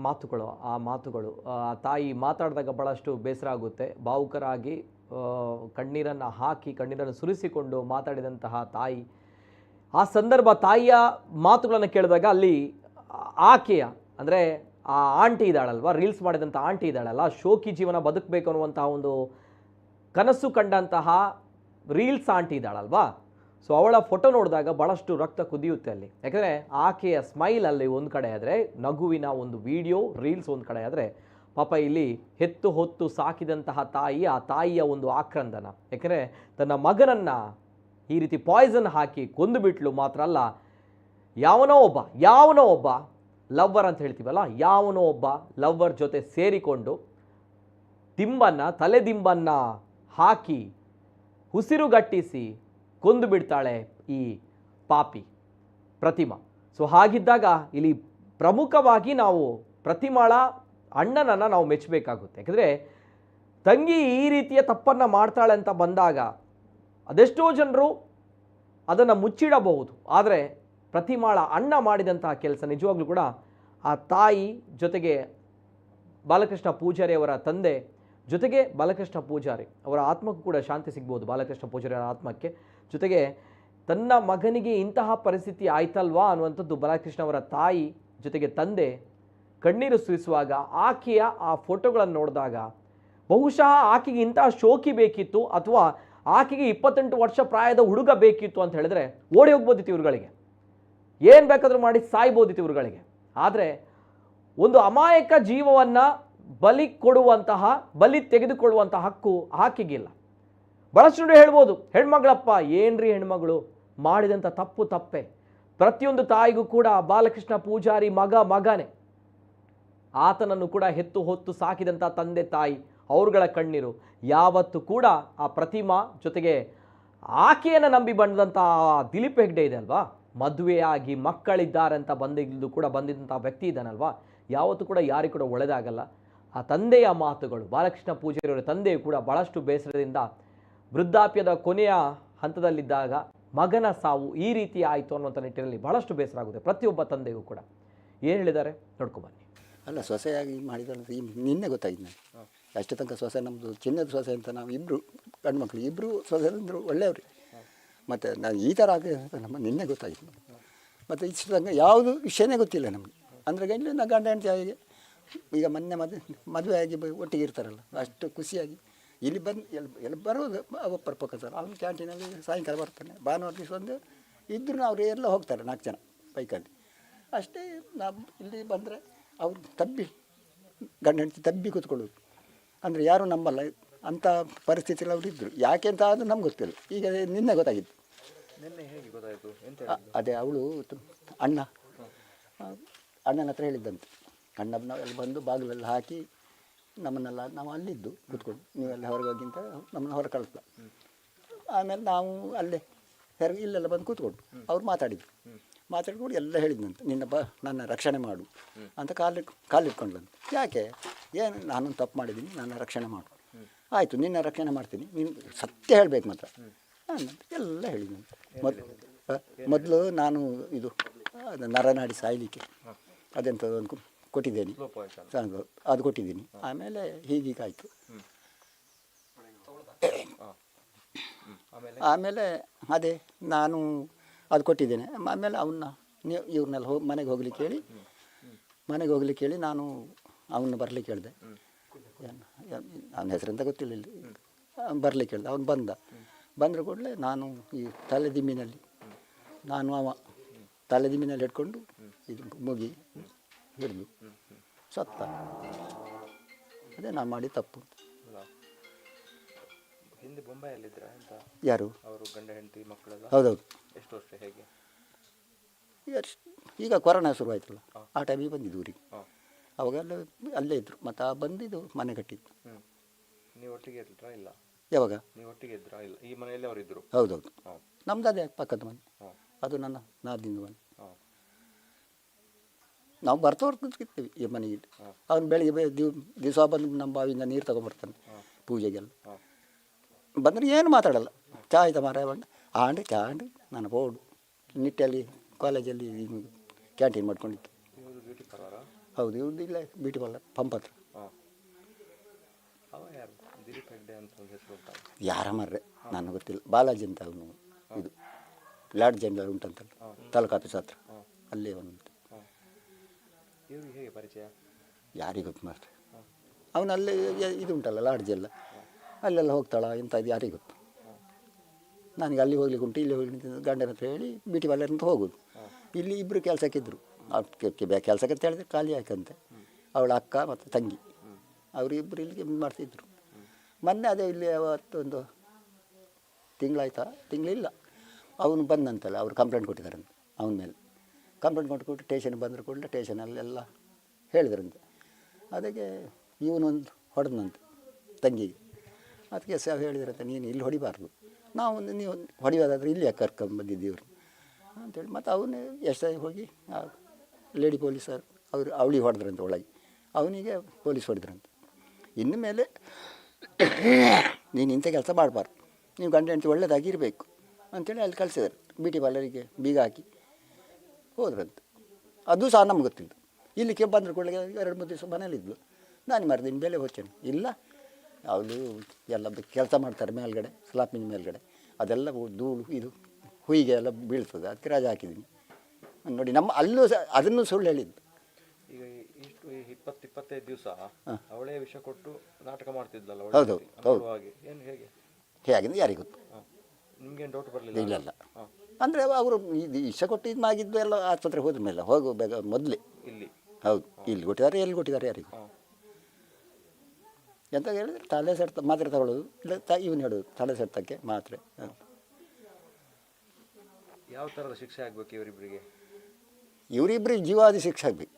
ಮಾತುಗಳು. ಆ ಮಾತುಗಳು ತಾಯಿ ಮಾತಾಡಿದಾಗ ಭಾಳಷ್ಟು ಬೇಸರ ಆಗುತ್ತೆ. ಭಾವುಕರಾಗಿ ಕಣ್ಣೀರನ್ನು ಹಾಕಿ ಕಣ್ಣೀರನ್ನು ಸುರಿಸಿಕೊಂಡು ಮಾತಾಡಿದಂತಹ ತಾಯಿ. ಆ ಸಂದರ್ಭ ತಾಯಿಯ ಮಾತುಗಳನ್ನು ಕೇಳಿದಾಗ ಅಲ್ಲಿ ಆಕೆಯ ಅಂದರೆ ಆ ಆಂಟಿ ಇದ್ದಾಳಲ್ವ, ರೀಲ್ಸ್ ಮಾಡಿದಂಥ ಆಂಟಿ ಇದ್ದಾಳಲ್ಲ, ಶೋಕಿ ಜೀವನ ಬದುಕಬೇಕು ಅನ್ನುವಂತಹ ಒಂದು ಕನಸು ಕಂಡಂತಹ ರೀಲ್ಸ್ ಆಂಟಿ ಇದ್ದಾಳಲ್ವಾ, ಸೊ ಅವಳ ಫೋಟೋ ನೋಡಿದಾಗ ಭಾಳಷ್ಟು ರಕ್ತ ಕುದಿಯುತ್ತೆ ಅಲ್ಲಿ. ಯಾಕಂದರೆ ಆಕೆಯ ಸ್ಮೈಲ್ ಅಲ್ಲಿ ಒಂದು ಕಡೆ ಆದರೆ, ನಗುವಿನ ಒಂದು ವಿಡಿಯೋ ರೀಲ್ಸ್ ಒಂದು ಕಡೆ ಆದರೆ, ಪಾಪ ಇಲ್ಲಿ ಹೆತ್ತು ಹೊತ್ತು ಸಾಕಿದಂತಹ ತಾಯಿ, ಆ ತಾಯಿಯ ಒಂದು ಆಕ್ರಂದನ. ಯಾಕಂದರೆ ತನ್ನ ಮಗನನ್ನು ಈ ರೀತಿ ಪಾಯ್ಸನ್ ಹಾಕಿ ಕೊಂದು ಬಿಟ್ಲು. ಮಾತ್ರ ಅಲ್ಲ, ಯಾವನೋ ಒಬ್ಬ ಲವ್ವರ್ ಅಂತ ಹೇಳ್ತೀವಲ್ಲ, ಯಾವನೋ ಒಬ್ಬ ಲವ್ವರ್ ಜೊತೆ ಸೇರಿಕೊಂಡು ತಲೆದಿಂಬನ್ನು ಹಾಕಿ ಉಸಿರುಗಟ್ಟಿಸಿ ಕೊಂದು ಬಿಡ್ತಾಳೆ ಈ ಪಾಪಿ ಪ್ರತಿಮಾ. ಸೊ ಹಾಗಿದ್ದಾಗ ಇಲ್ಲಿ ಪ್ರಮುಖವಾಗಿ ನಾವು ಪ್ರತಿಮಾಳ ಅಣ್ಣನನ್ನು ನಾವು ಮೆಚ್ಚಬೇಕಾಗುತ್ತೆ. ಯಾಕಂದರೆ ತಂಗಿ ಈ ರೀತಿಯ ತಪ್ಪನ್ನು ಮಾಡ್ತಾಳೆ ಅಂತ ಬಂದಾಗ ಅದೆಷ್ಟೋ ಜನರು ಅದನ್ನು ಮುಚ್ಚಿಡಬಹುದು. ಆದರೆ ಪ್ರತಿಮಾಳ ಅಣ್ಣ ಮಾಡಿದಂತಹ ಕೆಲಸ ನಿಜವಾಗ್ಲೂ ಕೂಡ ಆ ತಾಯಿ ಜೊತೆಗೆ ಬಾಲಕೃಷ್ಣ ಪೂಜಾರಿ ಅವರ ತಂದೆ, ಜೊತೆಗೆ ಬಾಲಕೃಷ್ಣ ಪೂಜಾರಿ ಅವರ ಆತ್ಮಕ್ಕೂ ಕೂಡ ಶಾಂತಿ ಸಿಗ್ಬೋದು, ಬಾಲಕೃಷ್ಣ ಪೂಜಾರಿ ಅವರ ಆತ್ಮಕ್ಕೆ. ಜೊತೆಗೆ ತನ್ನ ಮಗನಿಗೆ ಇಂತಹ ಪರಿಸ್ಥಿತಿ ಆಯ್ತಲ್ವಾ ಅನ್ನುವಂಥದ್ದು ಬಾಲಕೃಷ್ಣ ಅವರ ತಾಯಿ ಜೊತೆಗೆ ತಂದೆ ಕಣ್ಣೀರು ಸುರಿಸುವಾಗ, ಆಕೆಯ ಆ ಫೋಟೋಗಳನ್ನು ನೋಡಿದಾಗ ಬಹುಶಃ ಆಕೆಗೆ ಇಂತಹ ಶೋಕಿ ಬೇಕಿತ್ತು ಅಥವಾ ಆಕೆಗೆ 28 ವರ್ಷ ಪ್ರಾಯದ ಹುಡುಗ ಬೇಕಿತ್ತು ಅಂತ ಹೇಳಿದ್ರೆ ಓಡಿ ಹೋಗ್ಬೋದಿತ್ತು ಇವ್ರುಗಳಿಗೆ, ಏನು ಬೇಕಾದರೂ ಮಾಡಿ ಸಾಯ್ಬೋದಿತ್ತು ಇವ್ರುಗಳಿಗೆ. ಆದರೆ ಒಂದು ಅಮಾಯಕ ಜೀವವನ್ನು ಬಲಿ ತೆಗೆದುಕೊಳ್ಳುವಂತಹ ಹಕ್ಕು ಆಕೆಗಿಲ್ಲ. ಭಾಳಷ್ಟು ನೋಡಿ ಹೇಳ್ಬೋದು, ಹೆಣ್ಮಗಳಪ್ಪ ಏನ್ರಿ ಹೆಣ್ಮಗಳು ಮಾಡಿದಂಥ ತಪ್ಪೇ. ಪ್ರತಿಯೊಂದು ತಾಯಿಗೂ ಕೂಡ ಬಾಲಕೃಷ್ಣ ಪೂಜಾರಿ ಮಗನೇ, ಆತನನ್ನು ಕೂಡ ಹೆತ್ತು ಹೊತ್ತು ಸಾಕಿದಂಥ ತಂದೆ ತಾಯಿ ಅವರುಗಳ ಕಣ್ಣೀರು ಯಾವತ್ತೂ ಕೂಡ ಆ ಪ್ರತಿಮಾ ಜೊತೆಗೆ ಆಕೆಯನ್ನು ನಂಬಿ ಬಂದಂಥ ದಿಲೀಪ್ ಹೆಗ್ಡೆ ಇದೆ ಅಲ್ವಾ, ಮದುವೆಯಾಗಿ ಮಕ್ಕಳಿದ್ದಾರೆ ಅಂತ ಬಂದಿದ್ದಂಥ ವ್ಯಕ್ತಿ ಇದ್ದಾನಲ್ವಾ, ಯಾವತ್ತೂ ಕೂಡ ಯಾರಿಗೂ ಕೂಡ ಒಳ್ಳೆಯದಾಗಲ್ಲ. ಆ ತಂದೆಯ ಮಾತುಗಳು, ಬಾಲಕೃಷ್ಣ ಪೂಜಾರಿಯವರ ತಂದೆಯು ಕೂಡ ಭಾಳಷ್ಟು ಬೇಸರದಿಂದ ವೃದ್ಧಾಪ್ಯದ ಕೊನೆಯ ಹಂತದಲ್ಲಿದ್ದಾಗ ಮಗನ ಸಾವು ಈ ರೀತಿ ಆಯಿತು ಅನ್ನುವಂಥ ನಿಟ್ಟಿನಲ್ಲಿ ಭಾಳಷ್ಟು ಬೇಸರ ಆಗುತ್ತೆ ಪ್ರತಿಯೊಬ್ಬ ತಂದೆಗೂ ಕೂಡ. ಏನು ಹೇಳಿದ್ದಾರೆ ನೋಡ್ಕೊಬನ್ನಿ. ಅಲ್ಲ, ಸೊಸೆಯಾಗಿ ಮಾಡಿದಂತ ನಿನ್ನೆ ಗೊತ್ತಾಗಿದೆ ನನಗೆ. ಅಷ್ಟು ತನಕ ಸೊಸೆ ನಮ್ಮದು ಚಿನ್ನದ ಸೊಸೆ ಅಂತ ನಾವು ಇಬ್ಬರು ಗಂಡು ಮಕ್ಕಳು ಇಬ್ಬರು ಸೊಸೆ ಅಂದರು ಒಳ್ಳೆಯವ್ರಿ. ಮತ್ತು ನಾನು ಈ ಥರ ಆಗಿ ನಿನ್ನೆ ಗೊತ್ತಾಗಿತ್ತು. ಮತ್ತು ಇಷ್ಟು ತನಕ ಯಾವುದು ವಿಷಯನೇ ಗೊತ್ತಿಲ್ಲ ನಮಗೆ. ಅಂದರೆ ಗಂಡ ಹೆಂಡತಿ ಈಗ ಮೊನ್ನೆ ಮದುವೆ ಆಗಿ ಒಟ್ಟಿಗೆ ಇರ್ತಾರಲ್ಲ, ಅಷ್ಟು ಖುಷಿಯಾಗಿ ಇಲ್ಲಿ ಬಂದು ಎಲ್ಲಿ ಬರೋದು ಒಬ್ಬರ ಪಕ್ಕ ಸರ್. ಅವನು ಕ್ಯಾಂಟೀನಲ್ಲಿ ಸಾಯಂಕಾಲ ಬರ್ತಾನೆ, ಭಾನುವಾರ ದಿವಸ ಒಂದು ಇದ್ರೂ ಅವರು ಎಲ್ಲ ಹೋಗ್ತಾರೆ 4 ಜನ ಬೈಕಲ್ಲಿ ಅಷ್ಟೇ. ನಾವು ಇಲ್ಲಿ ಬಂದರೆ ಅವ್ರು ಗಂಡ ಹೆಂಡತಿ ತಬ್ಬಿ ಕೂತ್ಕೊಳ್ಳೋದು. ಅಂದರೆ ಯಾರೂ ನಂಬಲ್ಲ ಅಂಥ ಪರಿಸ್ಥಿತಿಯಲ್ಲಿ ಅವರು ಇದ್ದರು. ಯಾಕೆ ಅಂತ ಅದು ನಮ್ಗೆ ಗೊತ್ತಿಲ್ಲ. ಈಗ ನಿನ್ನೆ ಗೊತ್ತಾಗಿತ್ತು. ನಿನ್ನೆ ಹೇಗೆ ಗೊತ್ತಾಯಿತು? ಅದೇ ಅವಳು ಅಣ್ಣನ ಹತ್ರ ಹೇಳಿದ್ದಂತೆ. ನಾವೆಲ್ಲ ಬಂದು ಬಾಗಿಲೆಲ್ಲ ಹಾಕಿ ನಮ್ಮನ್ನೆಲ್ಲ ನಾವು ಅಲ್ಲಿದ್ದು ಕೂತ್ಕೊಂಡು, ನೀವೆಲ್ಲ ಹೊರಗೋಗಿಂತ ನಮ್ಮನ್ನು ಹೊರ ಕಳಿಸ್ದ. ಆಮೇಲೆ ನಾವು ಅಲ್ಲೇ ಇಲ್ಲೆಲ್ಲ ಬಂದು ಕೂತ್ಕೊಂಡು ಅವ್ರು ಮಾತಾಡಿಕೊಂಡು ಎಲ್ಲ ಹೇಳಿದ್ನಂತೆ, ನನ್ನ ರಕ್ಷಣೆ ಮಾಡು ಅಂತ ಕಾಲಿಟ್ಕೊಂಡ್ಲಂತೆ. ಯಾಕೆ? ಏನು ನಾನೊಂದು ತಪ್ಪು ಮಾಡಿದ್ದೀನಿ, ನನ್ನ ರಕ್ಷಣೆ ಮಾಡು. ಆಯಿತು, ನಿನ್ನ ರಕ್ಷಣೆ ಮಾಡ್ತೀನಿ, ನೀನು ಸತ್ಯ ಹೇಳಬೇಕು ಮಾತ್ರ ಎಲ್ಲ ಹೇಳಿದ್ನಂತೆ. ಮೊದಲು ನಾನು ಇದು ನರನಾಡಿ ಸಾಯಲಿಕ್ಕೆ ಅದೆಂಥದ್ದೊಂದು ಕೊಟ್ಟಿದ್ದೇನೆ, ಅದು ಕೊಟ್ಟಿದ್ದೀನಿ. ಆಮೇಲೆ ಹೀಗೀಗಾಯಿತು. ಆಮೇಲೆ ಅದೇ ನಾನು ಅದು ಕೊಟ್ಟಿದ್ದೇನೆ. ಆಮೇಲೆ ಇವ್ರನ್ನೆಲ್ಲ ಮನೆಗೆ ಹೋಗ್ಲಿಕ್ಕೆ ಹೇಳಿ ನಾನು ಅವನ್ನ ಬರಲಿಕ್ಕೆ ಹೇಳಿದೆ. ಅವನ ಹೆಸರಂತ ಗೊತ್ತಿಲ್ಲ, ಇಲ್ಲಿ ಬರಲಿಕ್ಕೆ ಹೇಳಿದೆ. ಅವನು ಬಂದರೆ ಕೂಡಲೇ ನಾನು ಈ ತಲೆದಿಮ್ಮಿನಲ್ಲಿ ಹಿಡ್ಕೊಂಡು ಇದು ಮುಗಿ ಹಿಡಿದು ಸತ್ತ. ಅದೇ ನಾನು ಮಾಡಿ ತಪ್ಪು. ಹಿಂದೆ ಬೊಂಬಾಯಲ್ಲಿದ್ರಾ ಅಂತ? ಯಾರು? ಅವರು ಗಂಡ ಹೆಂಡತಿ ಮಕ್ಕಳೆಲ್ಲ? ಹೌದೌದು. ಎಷ್ಟು ವರ್ಷ? ಹೇಗೆ? ಈಗ ಕೊರೋನಾ ಶುರುವಾಯ್ತಲ್ಲ, ಆ ಟೈಮಿಗೆ ಬಂದಿದ್ದು ಊರಿಗೆ. ಅವಾಗೆಲ್ಲ ಅಲ್ಲೇ ಇದ್ದರು. ಮತ್ತು ಬಂದಿದ್ದು ಮನೆ ಕಟ್ಟಿದ್ದು. ನೀವು ಒಟ್ಟಿಗೆ ಇದ್ರಾ? ಇಲ್ಲ. ಯಾವಾಗ? ನೀವು ಒಟ್ಟಿಗೆ ಇದ್ರಾ? ಇಲ್ಲ. ಈ ಮನೆಯಲ್ಲಿ ಅವರು ಇದ್ದರು? ಹೌದೌದು. ನಮ್ದು ಅದೇ ಪಕ್ಕದ ಮನೆ, ಅದು ನನ್ನ ನಾದಿನ ಮನೆ. ನಾವು ಬರ್ತಿರ್ತೀವಿ ಈ ಮನೆಗೆ. ಅವ್ನು ಬೆಳಿಗ್ಗೆ ದಿವಸ ಬಂದು ನಮ್ಮ ಬಾವಿಯಿಂದ ನೀರು ತಗೊಂಬರ್ತಾನೆ ಪೂಜೆಗೆಲ್ಲ. ಬಂದರೆ ಏನು ಮಾತಾಡಲ್ಲ. ಚಾ ಆಯ್ತಾ ಮಾರ ಬಂದು ಚಾ ನಾನು ಬೋರ್ಡು ನಿಟ್ಟಲ್ಲಿ ಕಾಲೇಜಲ್ಲಿ ಕ್ಯಾಂಟೀನ್ ಮಾಡ್ಕೊಂಡಿತ್ತು. ಹೌದು, ಇವ್ರದ್ದು ಇಲ್ಲೇ ಬ್ಯೂಟಿ ಪಾರ್ಲರ್ ಪಂಪ್ ಹತ್ರ. ಯಾರ ಮರ್ರೆ ನನಗೆ ಗೊತ್ತಿಲ್ಲ. ಬಾಲಾಜಿ ಅಂತ ಅವನು, ಇದು ಲಾಡ್ ಜನರಲ್ ಉಂಟಂತಲ್ಲ ತಾಲೂಕು ಆಫೀಸ್ ಹತ್ರ, ಅಲ್ಲೇ ಒಂದು. ಹೇಗೆ ಪರಿಚಯ? ಯಾರಿಗೆ ಗೊತ್ತು ಮಾರ್ರೆ. ಅವನಲ್ಲೇ ಇದು ಉಂಟಲ್ಲ ಲಾಡ್ಜ್ ಎಲ್ಲ, ಅಲ್ಲೆಲ್ಲ ಹೋಗ್ತಾಳ ಎಂತ ಇದು ಯಾರಿಗೆ ಗೊತ್ತು. ನನಗೆ ಅಲ್ಲಿ ಹೋಗ್ಲಿಕ್ಕೆ ಉಂಟು, ಇಲ್ಲಿ ಹೋಗ್ಲಿಕ್ಕೆ ಗಂಡನ ಹತ್ರ ಹೇಳಿ ಬ್ಯೂಟಿ ಪಾರ್ಲರ್ ಅಂತ ಹೋಗೋದು. ಇಲ್ಲಿ ಇಬ್ಬರು ಕೆಲಸಕ್ಕಿದ್ರು. ಕೆಲಸಕ್ಕೆ ಅಂತ ಹೇಳಿದ್ರೆ ಖಾಲಿ ಯಾಕಂತೆ. ಅವಳ ಅಕ್ಕ ಮತ್ತು ತಂಗಿ ಅವರಿಬ್ಬರು ಇಲ್ಲಿಗೆ ಮಾಡ್ತಿದ್ರು. ಮೊನ್ನೆ ಅದೇ ಇಲ್ಲಿ ಅವತ್ತೊಂದು ತಿಂಗಳಿಲ್ಲ ಅವನು ಬಂದಂತಲ್ಲ, ಅವರು ಕಂಪ್ಲೇಂಟ್ ಕೊಟ್ಟಿದ್ದಾರಂತೆ ಅವನ ಮೇಲೆ. ಕಂಪ್ಲೇಂಟ್ ಕೊಟ್ಟು ಸ್ಟೇಷನ್ಗೆ ಬಂದರು ಕೂಡಲೇ ಸ್ಟೇಷನಲ್ಲೆಲ್ಲ ಹೇಳಿದ್ರಂತೆ. ಅದಕ್ಕೆ ಇವನೊಂದು ಹೊಡೆದಂತೆ ತಂಗಿಗೆ. ಅದಕ್ಕೆ ಹೇಳಿದ್ರಂತೆ, ನೀನು ಇಲ್ಲಿ ಹೊಡಿಬಾರ್ದು, ನೀವು ಹೊಡಿಯೋದಾದ್ರೆ ಇಲ್ಲಿ ಯಾಕೆ ಕರ್ಕೊಂಬಂದಿದ್ದೀವ್ರು ಅಂತೇಳಿ. ಮತ್ತು ಅವನೇ ಎಷ್ಟೇ ಹೋಗಿ ಲೇಡಿ ಪೊಲೀಸರು ಅವಳಿಗೆ ಹೊಡೆದ್ರಂತೆ ಒಳಗೆ. ಅವನಿಗೆ ಪೊಲೀಸ್ ಹೊಡೆದ್ರಂತೆ. ಇನ್ನು ಮೇಲೆ ನೀನು ಇಂಥ ಕೆಲಸ ಮಾಡಬಾರ್ದು, ನೀವು ಗಂಡ ಹೆಂಡತಿ ಒಳ್ಳೆಯದಾಗಿರಬೇಕು ಅಂಥೇಳಿ ಅಲ್ಲಿ ಕಳಿಸಿದ್ದಾರೆ. ಬ್ಯೂಟಿ ಪಾರ್ಲರಿಗೆ ಬೀಗ ಹಾಕಿ ಹೋದ್ರಂತೆ. ಅದು ಸಹ ನಮ್ಗೆ ಗೊತ್ತಿಲ್ಲ. ಇಲ್ಲಿಗೆ ಬಂದರು ಕೂಡಲೇ 2-3 ದಿವಸ ಮನೇಲಿದ್ಲು. ನಾನು ಮರದಿನ ಮೇಲೆ ಹೋಗ್ತೇನೆ. ಇಲ್ಲ ಅವಳು ಎಲ್ಲ ಕೆಲಸ ಮಾಡ್ತಾರೆ ಮೇಲ್ಗಡೆ, ಸ್ಲಾಪಿನ ಮೇಲ್ಗಡೆ, ಅದೆಲ್ಲ ಧೂಳು ಇದು ಹುಯಿಗೆ ಎಲ್ಲ ಬೀಳ್ತದೆ, ಅದಕ್ಕೆ ರಜೆ ಹಾಕಿದ್ದೀನಿ ನೋಡಿ. ನಮ್ಮ ಅಲ್ಲೂ ಸಹ ಅದನ್ನು ಸುಳ್ಳು ಹೇಳಿದ್ದು. ಈಗ ಇಷ್ಟು 20-25 ದಿವಸ ಅವಳೇ ವಿಷ ಕೊಟ್ಟು ನಾಟಕ ಮಾಡ್ತಿದ್ಲಲ್ಲ ಹೌದು ಹೌದು. ಹಾಗೆ ಏನು ಹೇಗೆ ಹೇಗೆಂದು ಯಾರಿಗೂ ಗೊತ್ತು. ನಿಮ್ಗೇನು ಡೌಟ್ ಬರಲಿಲ್ಲ? ಇಲ್ಲ ಅಂದರೆ ಅವರು ಇದು ವಿಷ ಕೊಟ್ಟು ಇದು ಆಗಿದ್ದು ಎಲ್ಲ ಆಸ್ಪತ್ರೆಗೆ ಹೋದ ಮೇಲೆ ಹೋಗಬೇಕು ಮೊದಲೇ. ಇಲ್ಲಿ ಹೌದು, ಇಲ್ಲಿ ಕೊಟ್ಟಿದ್ದಾರೆ, ಎಲ್ಲಿ ಕೊಟ್ಟಿದ್ದಾರೆ ಯಾರಿಗೂ. ಎಂತ ಹೇಳಿದ್ರೆ ತಲೆ ಸೆಡ್ತ ಮಾತ್ರೆ ತಗೊಳ್ಳೋದು, ಇಲ್ಲ ಇವನು ಹೇಳೋದು ತಲೆ ಸೆಡ್ತಕ್ಕೆ ಮಾತ್ರೆ. ಯಾವ ಥರದ ಶಿಕ್ಷೆ ಆಗಬೇಕು ಇವರಿಬ್ಬರಿಗೆ? ಇವರಿಬ್ಬರಿಗೆ ಜೀವಾದಿ ಶಿಕ್ಷೆ ಆಗಬೇಕು.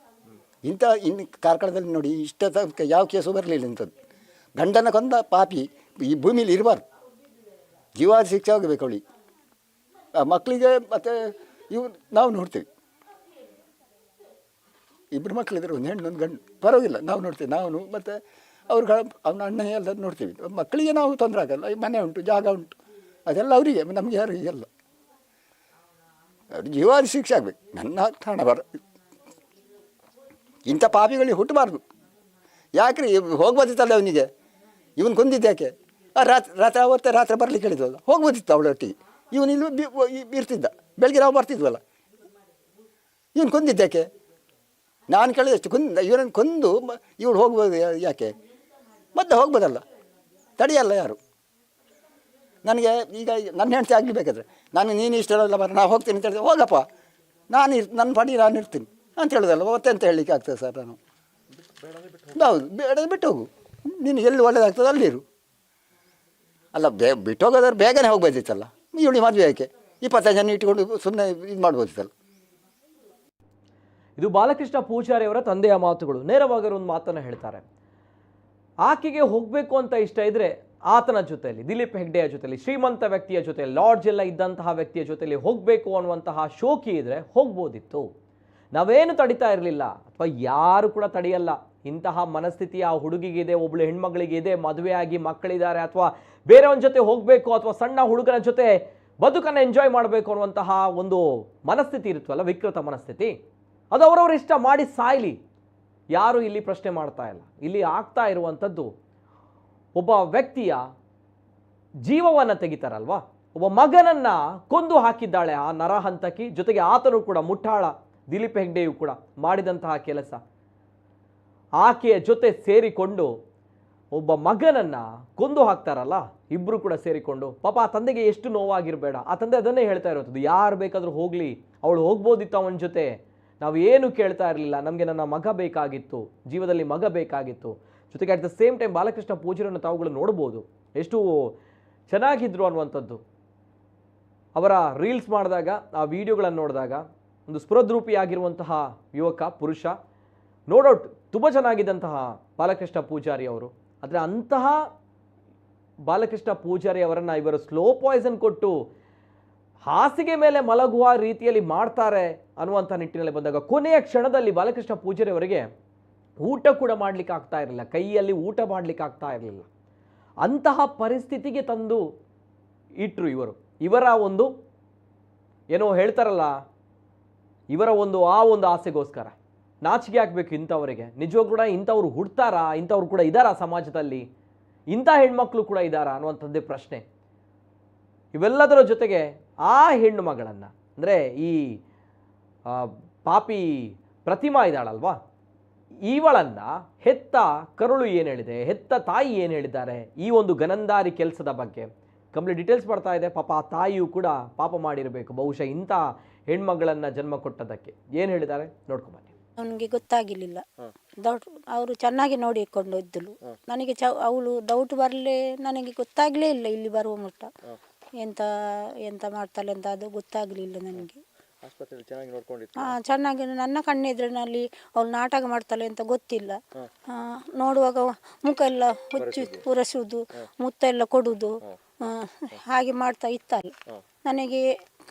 ಇಂಥ ಇನ್ನು ಕಾರ್ಕಳದಲ್ಲಿ ನೋಡಿ ಇಷ್ಟ ತನಕ ಯಾವ ಕೇಸು ಬರಲಿಲ್ಲ ಇಂಥದ್ದು. ಗಂಡನ ಕೊಂದ ಪಾಪಿ ಈ ಭೂಮಿಲಿ ಇರಬಾರ್ದು, ಜೀವಾದಿ ಶಿಕ್ಷೆ ಆಗಬೇಕು ಅವಳಿಗೆ. ಮಕ್ಕಳಿಗೆ ಮತ್ತು ಇವು ನಾವು ನೋಡ್ತೀವಿ, ಇಬ್ಬರು ಮಕ್ಕಳಿದ್ರು, ಒಂದು ಹೆಣ್ಣು ಒಂದು ಗಂಡು, ಪರವಾಗಿಲ್ಲ ನಾವು ನೋಡ್ತೀವಿ. ನಾವು ಮತ್ತು ಅವ್ರಿಗೆ ಅವನ ಅಣ್ಣ ಎಲ್ಲ ನೋಡ್ತೀವಿ. ಮಕ್ಕಳಿಗೆ ನಾವು ತೊಂದರೆ ಆಗಲ್ಲ, ಮನೆ ಉಂಟು, ಜಾಗ ಉಂಟು, ಅದೆಲ್ಲ ಅವರಿಗೆ, ನಮಗೆ ಯಾರಿಗೆ ಎಲ್ಲ. ಅವ್ರು ಜೀವಾದಿ ಶಿಕ್ಷೆ ಆಗಬೇಕು. ನನ್ನ ಕಾರಣ ಇಂಥ ಪಾಪಿಗಳಿಗೆ ಹುಟ್ಟಬಾರ್ದು. ಯಾಕ್ರಿ ಹೋಗ್ಬೋದಿತ್ತಲ್ಲ ಅವನಿಗೆ, ಇವನು ಕೊಂದಿದ್ದ್ಯಾಕೆ? ರಾತ್ರಿ ಬರ್ಲಿಕ್ಕೆ ಹೇಳಿದ್ವಲ್ಲ, ಹೋಗ್ಬೋದಿತ್ತು ಅವಳೊಟ್ಟಿಗೆ. ಇವನು ಇಲ್ಲಿ ಇರ್ತಿದ್ದ, ಬೆಳಗ್ಗೆ ನಾವು ಬರ್ತಿದ್ವಲ್ಲ, ಇವನು ಕೊಂದಿದ್ದ್ಯಾಕೆ? ನಾನು ಕೇಳಿದಷ್ಟು ಇವನನ್ನು ಕೊಂದು ಇವಳು ಹೋಗ್ಬೋದು ಯಾಕೆ? ಮತ್ತೆ ಹೋಗ್ಬೋದಲ್ಲ, ತಡೆಯಲ್ಲ ಯಾರು. ನನಗೆ ಈಗ ನನ್ನ ಹೆಂಡತಿ ಆಗಲಿ ಬೇಕಾದ್ರೆ ನೀನು ಇಷ್ಟಲ್ಲ ಬರ ನಾ ಹೋಗ್ತೀನಿ ಅಂತ ಹೇಳಿದೆ, ಹೋಗಪ್ಪ ನನ್ನ ಪಡಿ ನಾನು ಇರ್ತೀನಿ ಅಂತ ಹೇಳೋದಲ್ಲ, ಮತ್ತೆ ಅಂತ ಹೇಳಲಿಕ್ಕೆ ಆಗ್ತದೆ ಸರ್ ನಾನು? ಹೌದು, ಬೇಡ ಬಿಟ್ಟು ಹೋಗು, ನೀನು ಎಲ್ಲಿ ಒಳ್ಳೇದಾಗ್ತದೆ ಅಲ್ಲಿರು. ಅಲ್ಲ ಬಿಟ್ಟು ಹೋಗೋದಾದ್ರೆ ಬೇಗನೆ ಹೋಗ್ಬೋದಿತ್ತಲ್ಲ, ಇವಳಿ ಮದುವೆ ಯಾಕೆ 25 ಜನ ಇಟ್ಕೊಂಡು ಸುಮ್ಮನೆ ಇದು ಮಾಡ್ಬೋದಿತ್ತಲ್ಲ. ಇದು ಬಾಲಕೃಷ್ಣ ಪೂಜಾರಿ ಅವರ ತಂದೆಯ ಮಾತುಗಳು. ನೇರವಾಗಿ ಒಂದು ಮಾತನ್ನು ಹೇಳ್ತಾರೆ, ಆಕೆಗೆ ಹೋಗಬೇಕು ಅಂತ ಇಷ್ಟ ಇದ್ದರೆ ಆತನ ಜೊತೆಯಲ್ಲಿ, ದಿಲೀಪ್ ಹೆಗ್ಡೆಯ ಜೊತೆಯಲ್ಲಿ, ಶ್ರೀಮಂತ ವ್ಯಕ್ತಿಯ ಜೊತೆಯಲ್ಲಿ, ಲಾಡ್ಜ್ ಎಲ್ಲ ಇದ್ದಂತಹ ವ್ಯಕ್ತಿಯ ಜೊತೆಯಲ್ಲಿ ಹೋಗಬೇಕು ಅನ್ನುವಂತಹ ಶೋಕಿ ಇದ್ದರೆ ಹೋಗ್ಬೋದಿತ್ತು. ನಾವೇನು ತಡಿತಾ ಇರಲಿಲ್ಲ, ಅಥವಾ ಯಾರು ಕೂಡ ತಡೆಯಲ್ಲ. ಇಂತಹ ಮನಸ್ಥಿತಿ ಆ ಹುಡುಗಿಗಿದೆ, ಒಬ್ಬಳು ಹೆಣ್ಮಗಳಿಗೆ ಇದೆ, ಮದುವೆ ಆಗಿ ಮಕ್ಕಳಿದ್ದಾರೆ, ಅಥವಾ ಬೇರೆಯವನ ಜೊತೆ ಹೋಗಬೇಕು, ಅಥವಾ ಸಣ್ಣ ಹುಡುಗನ ಜೊತೆ ಬದುಕನ್ನು ಎಂಜಾಯ್ ಮಾಡಬೇಕು ಅನ್ನುವಂತಹ ಒಂದು ಮನಸ್ಥಿತಿ ಇರುತ್ತಲ್ಲ, ವಿಕೃತ ಮನಸ್ಥಿತಿ, ಅದು ಅವರವ್ರ ಇಷ್ಟ, ಮಾಡಿ ಸಾಯ್ಲಿ, ಯಾರು ಇಲ್ಲಿ ಪ್ರಶ್ನೆ ಮಾಡ್ತಾ ಇಲ್ಲ. ಇಲ್ಲಿ ಆಗ್ತಾ ಇರುವಂಥದ್ದು ಒಬ್ಬ ವ್ಯಕ್ತಿಯ ಜೀವವನ್ನು ತೆಗಿತಾರಲ್ವಾ, ಒಬ್ಬ ಮಗನನ್ನ ಕೊಂದು ಹಾಕಿದ್ದಾಳೆ ಆ ನರಹಂತಕಿ. ಜೊತೆಗೆ ಆತನು ಕೂಡ ಮುಠಾಳ, ದಿಲೀಪ್ ಹೆಗ್ಡೆಯು ಕೂಡ ಮಾಡಿದಂತಹ ಕೆಲಸ. ಆಕೆಯ ಜೊತೆ ಸೇರಿಕೊಂಡು ಒಬ್ಬ ಮಗನನ್ನ ಕೊಂದು ಹಾಕ್ತಾರಲ್ಲ, ಇಬ್ಬರು ಕೂಡ ಸೇರಿಕೊಂಡು. ಪಾಪ ಆ ತಂದೆಗೆ ಎಷ್ಟು ನೋವಾಗಿರಬೇಡ. ಆ ತಂದೆ ಅದನ್ನೇ ಹೇಳ್ತಾ ಇರೋದು, ಯಾರು ಬೇಕಾದರೂ ಹೋಗಲಿ, ಅವಳು ಹೋಗ್ಬೋದಿತ್ತು ಅವನ ಜೊತೆ, ನಾವು ಏನು ಕೇಳ್ತಾ ಇರಲಿಲ್ಲ, ನಮಗೆ ನನ್ನ ಮಗ ಬೇಕಾಗಿತ್ತು, ಜೀವದಲ್ಲಿ ಮಗ ಬೇಕಾಗಿತ್ತು. ಜೊತೆಗೆ at the same time Balakrishna ಪೂಜಾರಿಯನ್ನು ತಾವುಗಳು ನೋಡ್ಬೋದು, ಎಷ್ಟು ಚೆನ್ನಾಗಿದ್ರು ಅನ್ನುವಂಥದ್ದು. ಅವರ ರೀಲ್ಸ್ ಮಾಡಿದಾಗ, ಆ ವಿಡಿಯೋಗಳನ್ನು ನೋಡಿದಾಗ ಒಂದು ಸ್ಫುರದ್ರೂಪಿಯಾಗಿರುವಂತಹ ಯುವಕ, ಪುರುಷ, ನೋ ಡೌಟ್ ತುಂಬ ಚೆನ್ನಾಗಿದ್ದಂತಹ ಬಾಲಕೃಷ್ಣ ಪೂಜಾರಿ ಅವರು. ಆದರೆ ಅಂತಹ ಬಾಲಕೃಷ್ಣ ಪೂಜಾರಿ ಅವರನ್ನು ಇವರು ಸ್ಲೋ ಪಾಯ್ಸನ್ ಕೊಟ್ಟು ಹಾಸಿಗೆ ಮೇಲೆ ಮಲಗುವ ರೀತಿಯಲ್ಲಿ ಮಾಡ್ತಾರೆ ಅನ್ನುವಂಥ ನಿಟ್ಟಿನಲ್ಲಿ ಬಂದಾಗ, ಕೊನೆಯ ಕ್ಷಣದಲ್ಲಿ ಬಾಲಕೃಷ್ಣ ಪೂಜಾರಿ ಅವರಿಗೆ ಊಟ ಕೂಡ ಮಾಡಲಿಕ್ಕೆ ಆಗ್ತಾ ಇರಲಿಲ್ಲ, ಕೈಯಲ್ಲಿ ಊಟ ಮಾಡಲಿಕ್ಕೆ ಆಗ್ತಾ ಇರಲಿಲ್ಲ. ಅಂತಹ ಪರಿಸ್ಥಿತಿಗೆ ತಂದು ಇಟ್ಟರು ಇವರು. ಇವರ ಒಂದು ಏನೋ ಹೇಳ್ತಾರಲ್ಲ, ಇವರ ಒಂದು ಆಸೆಗೋಸ್ಕರ. ನಾಚಿಕೆ ಆಗಬೇಕು ಇಂಥವರಿಗೆ. ನಿಜವಾಗ್ಲೂ ಕೂಡ ಇಂಥವ್ರು ಹುಡ್ತಾರಾ? ಇಂಥವ್ರು ಕೂಡ ಇದ್ದಾರಾ ಸಮಾಜದಲ್ಲಿ? ಇಂಥ ಹೆಣ್ಮಕ್ಳು ಕೂಡ ಇದ್ದಾರಾ ಅನ್ನುವಂಥದ್ದೇ ಪ್ರಶ್ನೆ. ಇವೆಲ್ಲದರ ಜೊತೆಗೆ ಆ ಹೆಣ್ಣು ಮಗಳನ್ನು, ಅಂದರೆ ಈ ಪಾಪಿ ಪ್ರತಿಮಾ ಇದ್ದಾಳಲ್ವಾ, ಇವಳನ್ನು ಹೆತ್ತ ಕರುಳು ಏನು ಹೇಳಿದೆ, ಹೆತ್ತ ತಾಯಿ ಏನು ಹೇಳಿದ್ದಾರೆ ಈ ಒಂದು ಗನಂದಾರಿ ಕೆಲಸದ ಬಗ್ಗೆ ಕಂಪ್ಲೀಟ್ ಡೀಟೇಲ್ಸ್ ಬರ್ತಾ ಇದೆ. ಪಾಪ ಆ ತಾಯಿಯೂ ಕೂಡ ಪಾಪ ಮಾಡಿರಬೇಕು ಬಹುಶಃ ಇಂಥ ಹೆಣ್ಮಗಳನ್ನು ಜನ್ಮ ಕೊಟ್ಟದಕ್ಕೆ. ಏನು ಹೇಳಿದ್ದಾರೆ ನೋಡ್ಕೊಂಬನ್ನಿ. ಅವನಿಗೆ ಗೊತ್ತಾಗಿರಲಿಲ್ಲ, ಡೌಟ್ ಅವರು ಚೆನ್ನಾಗಿ ನೋಡಿಕೊಂಡು ಇದ್ದಳು. ನನಗೆ ಅವಳು ಡೌಟ್ ಬರಲೇ, ನನಗೆ ಗೊತ್ತಾಗಲೇ ಇಲ್ಲ ಇಲ್ಲಿ ಬರುವ ಮಟ್ಟ ಎಂತ ಮಾಡ್ತಾಳೆ ಅಂತ ಅದು ಗೊತ್ತಾಗಲಿಲ್ಲ ನನಗೆ. ಚೆನ್ನಾಗಿ ನನ್ನ ಕಣ್ಣೆದುರಿನಲ್ಲಿ ಅವಳು ನಾಟಕ ಮಾಡ್ತಾಳೆ ಅಂತ ಗೊತ್ತಿಲ್ಲ. ನೋಡುವಾಗ ಮುಖ ಎಲ್ಲ ಹುಚ್ಚು ಉರಸುವುದು, ಮುತ್ತ ಎಲ್ಲ ಕೊಡುವುದು, ಹಾಗೆ ಮಾಡ್ತಾ ಇತ್ತಲ್ಲ. ನನಗೆ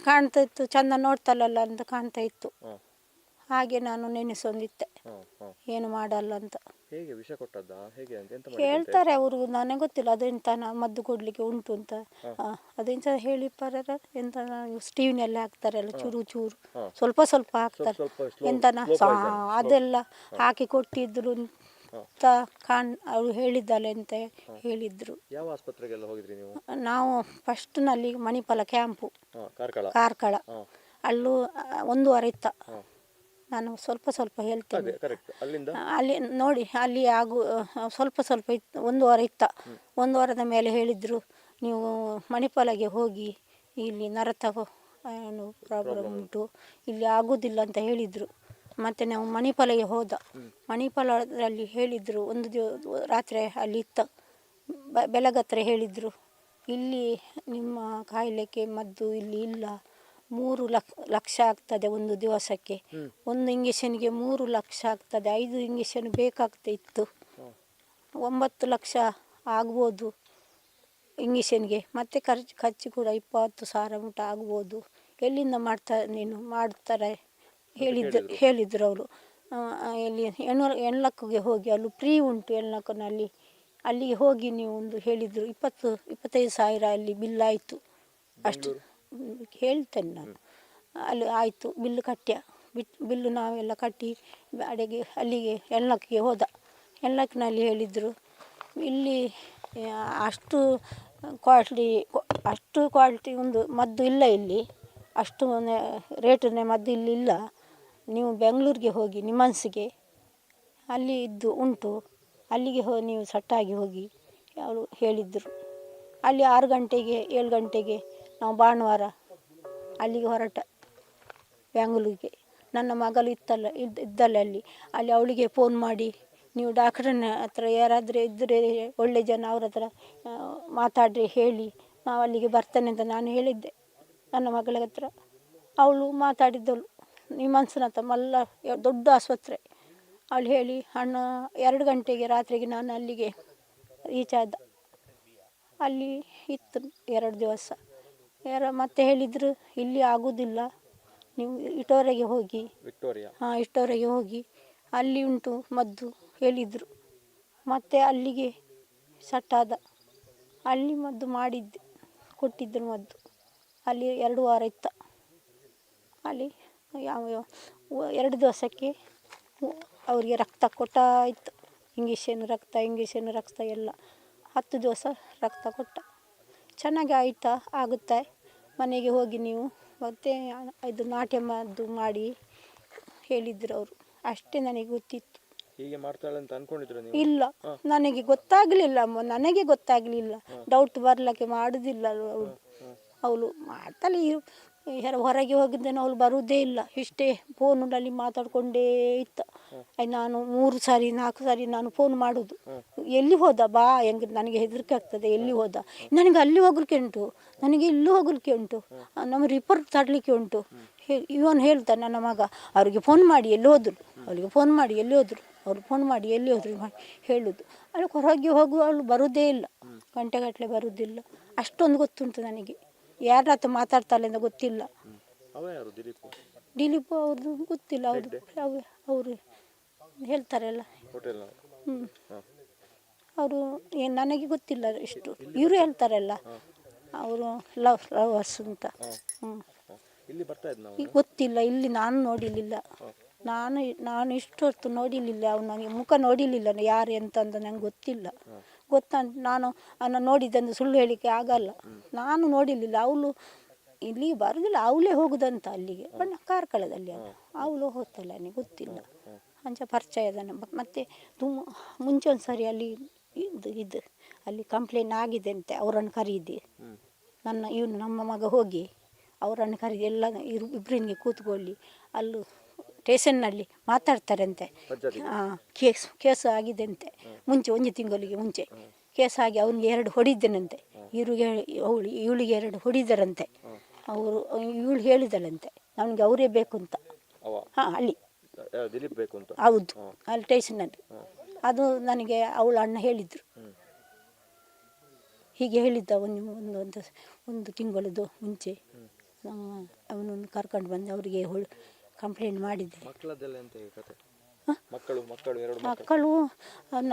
ಕಾಣ್ತಾ ಇತ್ತು, ಚಂದ ನೋಡ್ತಾಳಲ್ಲ ಅಂತ ಕಾಣ್ತಾ ಇತ್ತು. ಹಾಗೆ ನಾನು ನೆನೆಸೊಂದಿತ್ತೆ, ಏನು ಮಾಡಲ್ಲ ಅಂತ ಹೇಳ್ತಾರೆ ಅವರು. ನನಗೆ ಗೊತ್ತಿಲ್ಲ ಅದೆಂತ ಮದ್ದು ಕೊಡ್ಲಿಕ್ಕೆ ಉಂಟು ಅಂತ. ಅದೆಂತ ಹೇಳಿ ಎಂತ ಟಿವಿನಲ್ಲಿ ಹಾಕ್ತಾರಲ್ಲ, ಚೂರು ಚೂರು ಸ್ವಲ್ಪ ಸ್ವಲ್ಪ ಹಾಕ್ತಾರೆ. ಎಂತನ ಅದೆಲ್ಲ ಹಾಕಿ ಕೊಟ್ಟಿದ್ರು ಅಂತ ಅವ್ರು ಹೇಳಿದ್ದಾಳೆ ಅಂತ ಹೇಳಿದ್ರು. ಯಾವ ಆಸ್ಪತ್ರೆಗೆಲ್ಲ ಹೋಗಿದ್ರಿ ನೀವು? ನಾವು ಫಸ್ಟ್ನಲ್ಲಿ ಮಣಿಪಾಲ ಕ್ಯಾಂಪು ಕಾರ್ಕಳ. ಕಾರ್ಕಳ ಅಲ್ಲೂ 1 ವಾರ ಇತ್ತ. ನಾನು ಸ್ವಲ್ಪ ಹೇಳ್ತೇನೆ. ಅಲ್ಲಿ ನೋಡಿ ಅಲ್ಲಿ ಸ್ವಲ್ಪ ಇತ್ತು, 1 ವಾರ ಇತ್ತ. 1 ವಾರದ ಮೇಲೆ ಹೇಳಿದರು ನೀವು ಮಣಿಪಾಲಗೆ ಹೋಗಿ, ಇಲ್ಲಿ ನರತ ಪ್ರಾಬ್ಲಮ್ ಉಂಟು, ಇಲ್ಲಿ ಆಗೋದಿಲ್ಲ ಅಂತ ಹೇಳಿದರು. ಮತ್ತು ನಾವು ಮಣಿಪಾಲಗೆ ಹೋದ. ಮಣಿಪಾಲದಲ್ಲಿ ಹೇಳಿದರು, ರಾತ್ರಿ ಅಲ್ಲಿ ಇತ್ತ. ಬೆಳಗತ್ರ ಹೇಳಿದರು ಇಲ್ಲಿ ನಿಮ್ಮ ಕಾಯಿಲೆಗೆ ಮದ್ದು ಇಲ್ಲಿ ಇಲ್ಲ, 3 ಲಕ್ಷ ಆಗ್ತದೆ ಒಂದು ದಿವಸಕ್ಕೆ. 1 ಇಂಜೆಕ್ಷನ್ಗೆ 3 ಲಕ್ಷ ಆಗ್ತದೆ. 5 ಇಂಜೆಕ್ಷನ್ ಬೇಕಾಗ್ತಾ ಇತ್ತು. 9 ಲಕ್ಷ ಆಗ್ಬೋದು ಇಂಜೆಕ್ಷನ್ಗೆ. ಮತ್ತು ಖರ್ಚು ಕೂಡ 20,000 ಊಟ ಆಗ್ಬೋದು. ಎಲ್ಲಿಂದ ಮಾಡ್ತಾರೆ ಹೇಳಿದ್ರು ಅವರು. ಇಲ್ಲಿ ಎಣ್ಲಕ್ಕಿಗೆ ಹೋಗಿ, ಅಲ್ಲಿ ಫ್ರೀ ಉಂಟು ಎಣ್ಲಕ್ಕಿನಲ್ಲಿ, ಅಲ್ಲಿಗೆ ಹೋಗಿ ನೀವು ಒಂದು ಹೇಳಿದರು. 25,000 ಅಲ್ಲಿ ಬಿಲ್ ಆಯಿತು. ಅಷ್ಟು ಹೇಳ್ತೇನೆ ನಾನು. ಅಲ್ಲಿ ಆಯಿತು, ಬಿಲ್ಲು ನಾವೆಲ್ಲ ಕಟ್ಟಿ ಅಲ್ಲಿಗೆ ಎಣ್ಲಕ್ಕಿಗೆ ಹೋದ. ಎಣ್ಲಕ್ಕಿನಲ್ಲಿ ಹೇಳಿದರು ಇಲ್ಲಿ ಅಷ್ಟು ಕ್ವಾಲಿಟಿ ಒಂದು ಮದ್ದು ಇಲ್ಲ, ಇಲ್ಲಿ ಅಷ್ಟು ರೇಟಿನ ಮದ್ದು ಇಲ್ಲಿಲ್ಲ. ನೀವು ಬೆಂಗಳೂರಿಗೆ ಹೋಗಿ ನಿಮ್ಮನ್ಸಿಗೆ, ಅಲ್ಲಿ ಇದ್ದು ಉಂಟು, ಅಲ್ಲಿಗೆ ನೀವು ಸಟ್ಟಾಗಿ ಹೋಗಿ ಅವರು ಹೇಳಿದರು. ಅಲ್ಲಿ 6 ಗಂಟೆಗೆ 7 ಗಂಟೆಗೆ ನಾವು ಭಾನುವಾರ ಅಲ್ಲಿಗೆ ಹೊರಟ ಬೆಂಗಳೂರಿಗೆ. ನನ್ನ ಮಗಳು ಇದ್ದಲ್ಲ ಅಲ್ಲಿ ಅವಳಿಗೆ ಫೋನ್ ಮಾಡಿ, ನೀವು ಡಾಕ್ಟ್ರನ್ನ ಹತ್ರ ಯಾರಾದರೂ ಇದ್ದರೆ ಒಳ್ಳೆ ಜನ ಅವ್ರ ಹತ್ರ ಮಾತಾಡ್ರಿ ಹೇಳಿ, ನಾವು ಅಲ್ಲಿಗೆ ಬರ್ತೇನೆ ಅಂತ ನಾನು ಹೇಳಿದ್ದೆ ನನ್ನ ಮಗಳ ಹತ್ರ. ಅವಳು ಮಾತಾಡಿದ್ದಳು ನಿಮ್ಮನ್ಸನ ಹತ್ರ, ದೊಡ್ಡ ಆಸ್ಪತ್ರೆ. ಅವಳು ಹೇಳಿ 2 ಗಂಟೆಗೆ ರಾತ್ರಿಗೆ ನಾನು ಅಲ್ಲಿಗೆ ರೀಚ್ ಆದ. ಅಲ್ಲಿ ಇತ್ತು 2 ದಿವಸ. ಮತ್ತೆ ಹೇಳಿದರು ಇಲ್ಲಿ ಆಗೋದಿಲ್ಲ, ನೀವು ಇಟೋರಿಗೆ ಹೋಗಿ, ಇಟೋರಿಗೆ ಹೋಗಿ ಅಲ್ಲಿ ಉಂಟು ಮದ್ದು ಹೇಳಿದರು. ಮತ್ತು ಅಲ್ಲಿಗೆ ಸಟ್ಟಾದ. ಅಲ್ಲಿ ಮದ್ದು ಕೊಟ್ಟಿದ್ದರು ಮದ್ದು. ಅಲ್ಲಿ 2 ವಾರ ಇತ್ತ. ಅಲ್ಲಿ 2 ದಿವಸಕ್ಕೆ ಅವರಿಗೆ ರಕ್ತ ಕೊಟ್ಟಾಯಿತು. ಇಂಜೆಕ್ಷನ್ ರಕ್ತ ಎಲ್ಲ 10 ದಿವಸ ರಕ್ತ ಕೊಟ್ಟ. ಚೆನ್ನಾಗಿ ಆಗುತ್ತೆ. ಮನೆಗೆ ಹೋಗಿ ನೀವು ಮತ್ತೆ ಇದು ನಾಟ್ಯ ಮದ್ದು ಮಾಡಿ ಹೇಳಿದ್ರು ಅವರು. ಅಷ್ಟೇ ನನಗೆ ಗೊತ್ತಿತ್ತು. ಹೀಗೆ ಮಾಡ್ತಾಳೆ ಅಂತ ಅನ್ಕೊಂಡಿದ್ರು ನೀವು? ಇಲ್ಲ, ನನಗೆ ಗೊತ್ತಾಗಲಿಲ್ಲ. ಡೌಟ್ ಬರ್ಲಿಕ್ಕೆ ಮಾಡುದಿಲ್ಲ ಅವಳು. ಮಾಡ್ತಾಳೆ, ಹೊರಗೆ ಹೋಗಿದ್ದೇನೆ, ಅವಳು ಬರುವುದೇ ಇಲ್ಲ. ಇಷ್ಟೇ ಫೋನಲ್ಲಿ ಮಾತಾಡ್ಕೊಂಡೇ ಇತ್ತ. ನಾನು 3 ಸಾರಿ 4 ಸಾರಿ ನಾನು ಫೋನ್ ಮಾಡೋದು, ಎಲ್ಲಿ ಹೋದ ಬಾ, ಹೆಂಗೆ ನನಗೆ ಹೆದರಿಕೆ ಆಗ್ತದೆ, ಎಲ್ಲಿ ಹೋದ, ನನಗೆ ಅಲ್ಲಿ ಹೋಗ್ಲಿಕ್ಕೆ ಉಂಟು, ನನಗೆ ಇಲ್ಲಿ ಹೋಗ್ಲಿಕ್ಕೆ ಉಂಟು, ನಮ್ಮ ರಿಪೋರ್ಟ್ ತರಲಿಕ್ಕೆ ಉಂಟು. ಇವನು ಹೇಳ್ತಾನೆ ನನ್ನ ಮಗ, ಅವ್ರಿಗೆ ಫೋನ್ ಮಾಡಿ ಎಲ್ಲಿ ಹೋದ್ರು, ಅವಳಿಗೆ ಫೋನ್ ಮಾಡಿ ಎಲ್ಲಿ ಹೋದ್ರು, ಅವ್ರು ಫೋನ್ ಮಾಡಿ ಎಲ್ಲಿ ಹೋದ್ರು ಹೇಳೋದು. ಅಲ್ಲಿ ಹೊರಗೆ ಅವಳು ಬರುವುದೇ ಇಲ್ಲ, ಗಂಟೆಗಟ್ಟಲೆ ಬರುವುದಿಲ್ಲ. ಅಷ್ಟೊಂದು ಗೊತ್ತುಂಟು ನನಗೆ. ಯಾರ ಹತ್ರ ಮಾತಾಡ್ತಾಳೆ ಅಂತ ಗೊತ್ತಿಲ್ಲ. ದಿಲೀಪ್ ಅವ್ರದ್ದು ಗೊತ್ತಿಲ್ಲ. ಅವರು ಹೇಳ್ತಾರಲ್ಲ, ಅವರು ನನಗೆ ಗೊತ್ತಿಲ್ಲ ಇಷ್ಟು. ಇವರು ಹೇಳ್ತಾರಲ್ಲ, ಅವರು ಲವರ್ಸ್ ಅಂತ. ಗೊತ್ತಿಲ್ಲ, ಇಲ್ಲಿ ನಾನು ನೋಡಿರಲಿಲ್ಲ. ನಾನು ಇಷ್ಟು ಹೊತ್ತು ನೋಡಿರಲಿಲ್ಲ. ಅವ್ನು ನನಗೆ ಮುಖ ನೋಡಿರಲಿಲ್ಲ, ಯಾರು ಎಂತ ಅಂತ ನಂಗೆ ಗೊತ್ತಿಲ್ಲ. ನಾನು ನೋಡಿದ್ದನ್ನು ಸುಳ್ಳು ಹೇಳಿಕ್ಕೆ ಆಗಲ್ಲ. ನಾನು ನೋಡಿರಲಿಲ್ಲ. ಅವಳು ಇಲ್ಲಿಗೆ ಬರೋದಿಲ್ಲ, ಅವಳೇ ಹೋಗುದಂತ ಅಲ್ಲಿಗೆ, ಕಾರ್ಕಳದಲ್ಲಿ ಅವಳು ಹೋಗ್ತಾಳೆ, ನನಗೆ ಗೊತ್ತಿಲ್ಲ. ಅಂಚ ಪರಿಚಯದ. ಮತ್ತು ಮುಂಚೆ ಒಂದು ಸರಿ ಅಲ್ಲಿ ಅಲ್ಲಿ ಕಂಪ್ಲೇಂಟ್ ಆಗಿದೆ ಅಂತೆ. ಅವರನ್ನು ಕರೀದಿ, ನಮ್ಮ ಮಗ ಹೋಗಿ ಅವರನ್ನು ಕರೀದಿ, ಎಲ್ಲ ಇಬ್ಬರಿಗೆ ಕೂತ್ಕೊಳ್ಳಿ, ಅಲ್ಲೂ ಸ್ಟೇಷನ್ನಲ್ಲಿ ಮಾತಾಡ್ತಾರಂತೆ. ಕೇಸ್ ಆಗಿದೆ ಅಂತೆ. ಮುಂಚೆ 1 ತಿಂಗಳಿಗೆ ಮುಂಚೆ ಕೇಸ್ ಆಗಿ ಅವನಿಗೆ 2 ಹೊಡಿದ್ದೇನಂತೆ. ಇವಳಿಗೆ 2 ಹೊಡಿದರಂತೆ. ಇವಳು ಹೇಳಿದಳಂತೆ ನನಗೆ ಅವರೇ ಬೇಕು ಅಂತ. ಅಲ್ಲಿ ಹೌದು, ಅಲ್ಲಿ ಸ್ಟೇಷನಲ್ಲಿ. ಅದು ನನಗೆ ಅವಳ ಅಣ್ಣ ಹೇಳಿದರು. ಹೀಗೆ ಹೇಳಿದ್ದ ಒಂದು ತಿಂಗಳದ್ದು ಮುಂಚೆ ಅವನನ್ನು ಕರ್ಕೊಂಡು ಬಂದು ಅವರಿಗೆ ಕಂಪ್ಲೇಂಟ್ ಮಾಡಿದ್ದೆ. ಮಕ್ಕಳು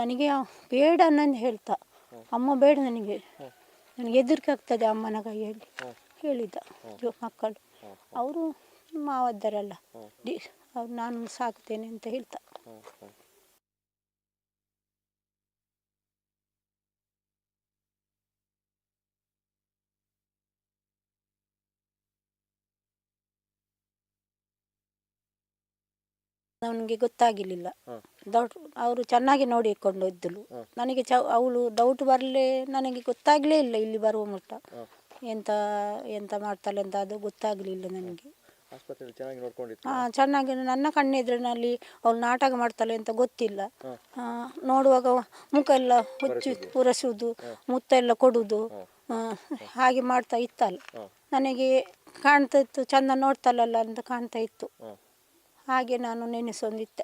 ನನಗೆ ಬೇಡ ನನ್ನ ಹೇಳ್ತಾ, ಅಮ್ಮ ಬೇಡ, ನನಗೆ ಹೆದರಿಕೆ ಆಗ್ತದೆ ಅಮ್ಮನ ಕೈಯಲ್ಲಿ ಹೇಳಿದ್ದ. ಮಕ್ಕಳು ಅವರು ಮಾವದ್ದರಲ್ಲ, ನಾನು ಸಾಕ್ತೇನೆ ಅಂತ ಹೇಳ್ತಾ. ನನಗೆ ಗೊತ್ತಾಗಿರಲಿಲ್ಲ. ಡೌಟ್ ಅವರು ಚೆನ್ನಾಗಿ ನೋಡಿಕೊಂಡು ಇದ್ದಳು. ನನಗೆ ಅವಳು ಡೌಟ್ ಬರಲೇ ನನಗೆ ಗೊತ್ತಾಗಲೇ ಇಲ್ಲ ಇಲ್ಲಿ ಬರುವ ಮಟ್ಟ ಎಂತ ಎಂತ ಮಾಡ್ತಾಳೆ ಅಂತ ಅದು ಗೊತ್ತಾಗಲಿಲ್ಲ ನನಗೆ. ಆಸ್ಪತ್ರೆಯಲ್ಲಿ ಚೆನ್ನಾಗಿ ನೋಡ್ಕೊಂಡಿತ್ತು. ಚೆನ್ನಾಗಿ ನನ್ನ ಕಣ್ಣೆದುರಿನಲ್ಲಿ ಅವಳು ನಾಟಕ ಮಾಡ್ತಾಳೆ ಅಂತ ಗೊತ್ತಿಲ್ಲ. ನೋಡುವಾಗ ಮುಖ ಎಲ್ಲ ಉರಸುವುದು, ಮುತ್ತೆಲ್ಲ ಕೊಡುವುದು, ಹಾಗೆ ಮಾಡ್ತಾ ಇತ್ತಲ್ಲ. ನನಗೆ ಕಾಣ್ತಾ ಇತ್ತು, ಚಂದ ನೋಡ್ತಾಳಲ್ಲ ಅಂತ ಕಾಣ್ತಾ ಇತ್ತು. ಹಾಗೆ ನಾನು ನೆನೆಸೊಂದಿತ್ತೆ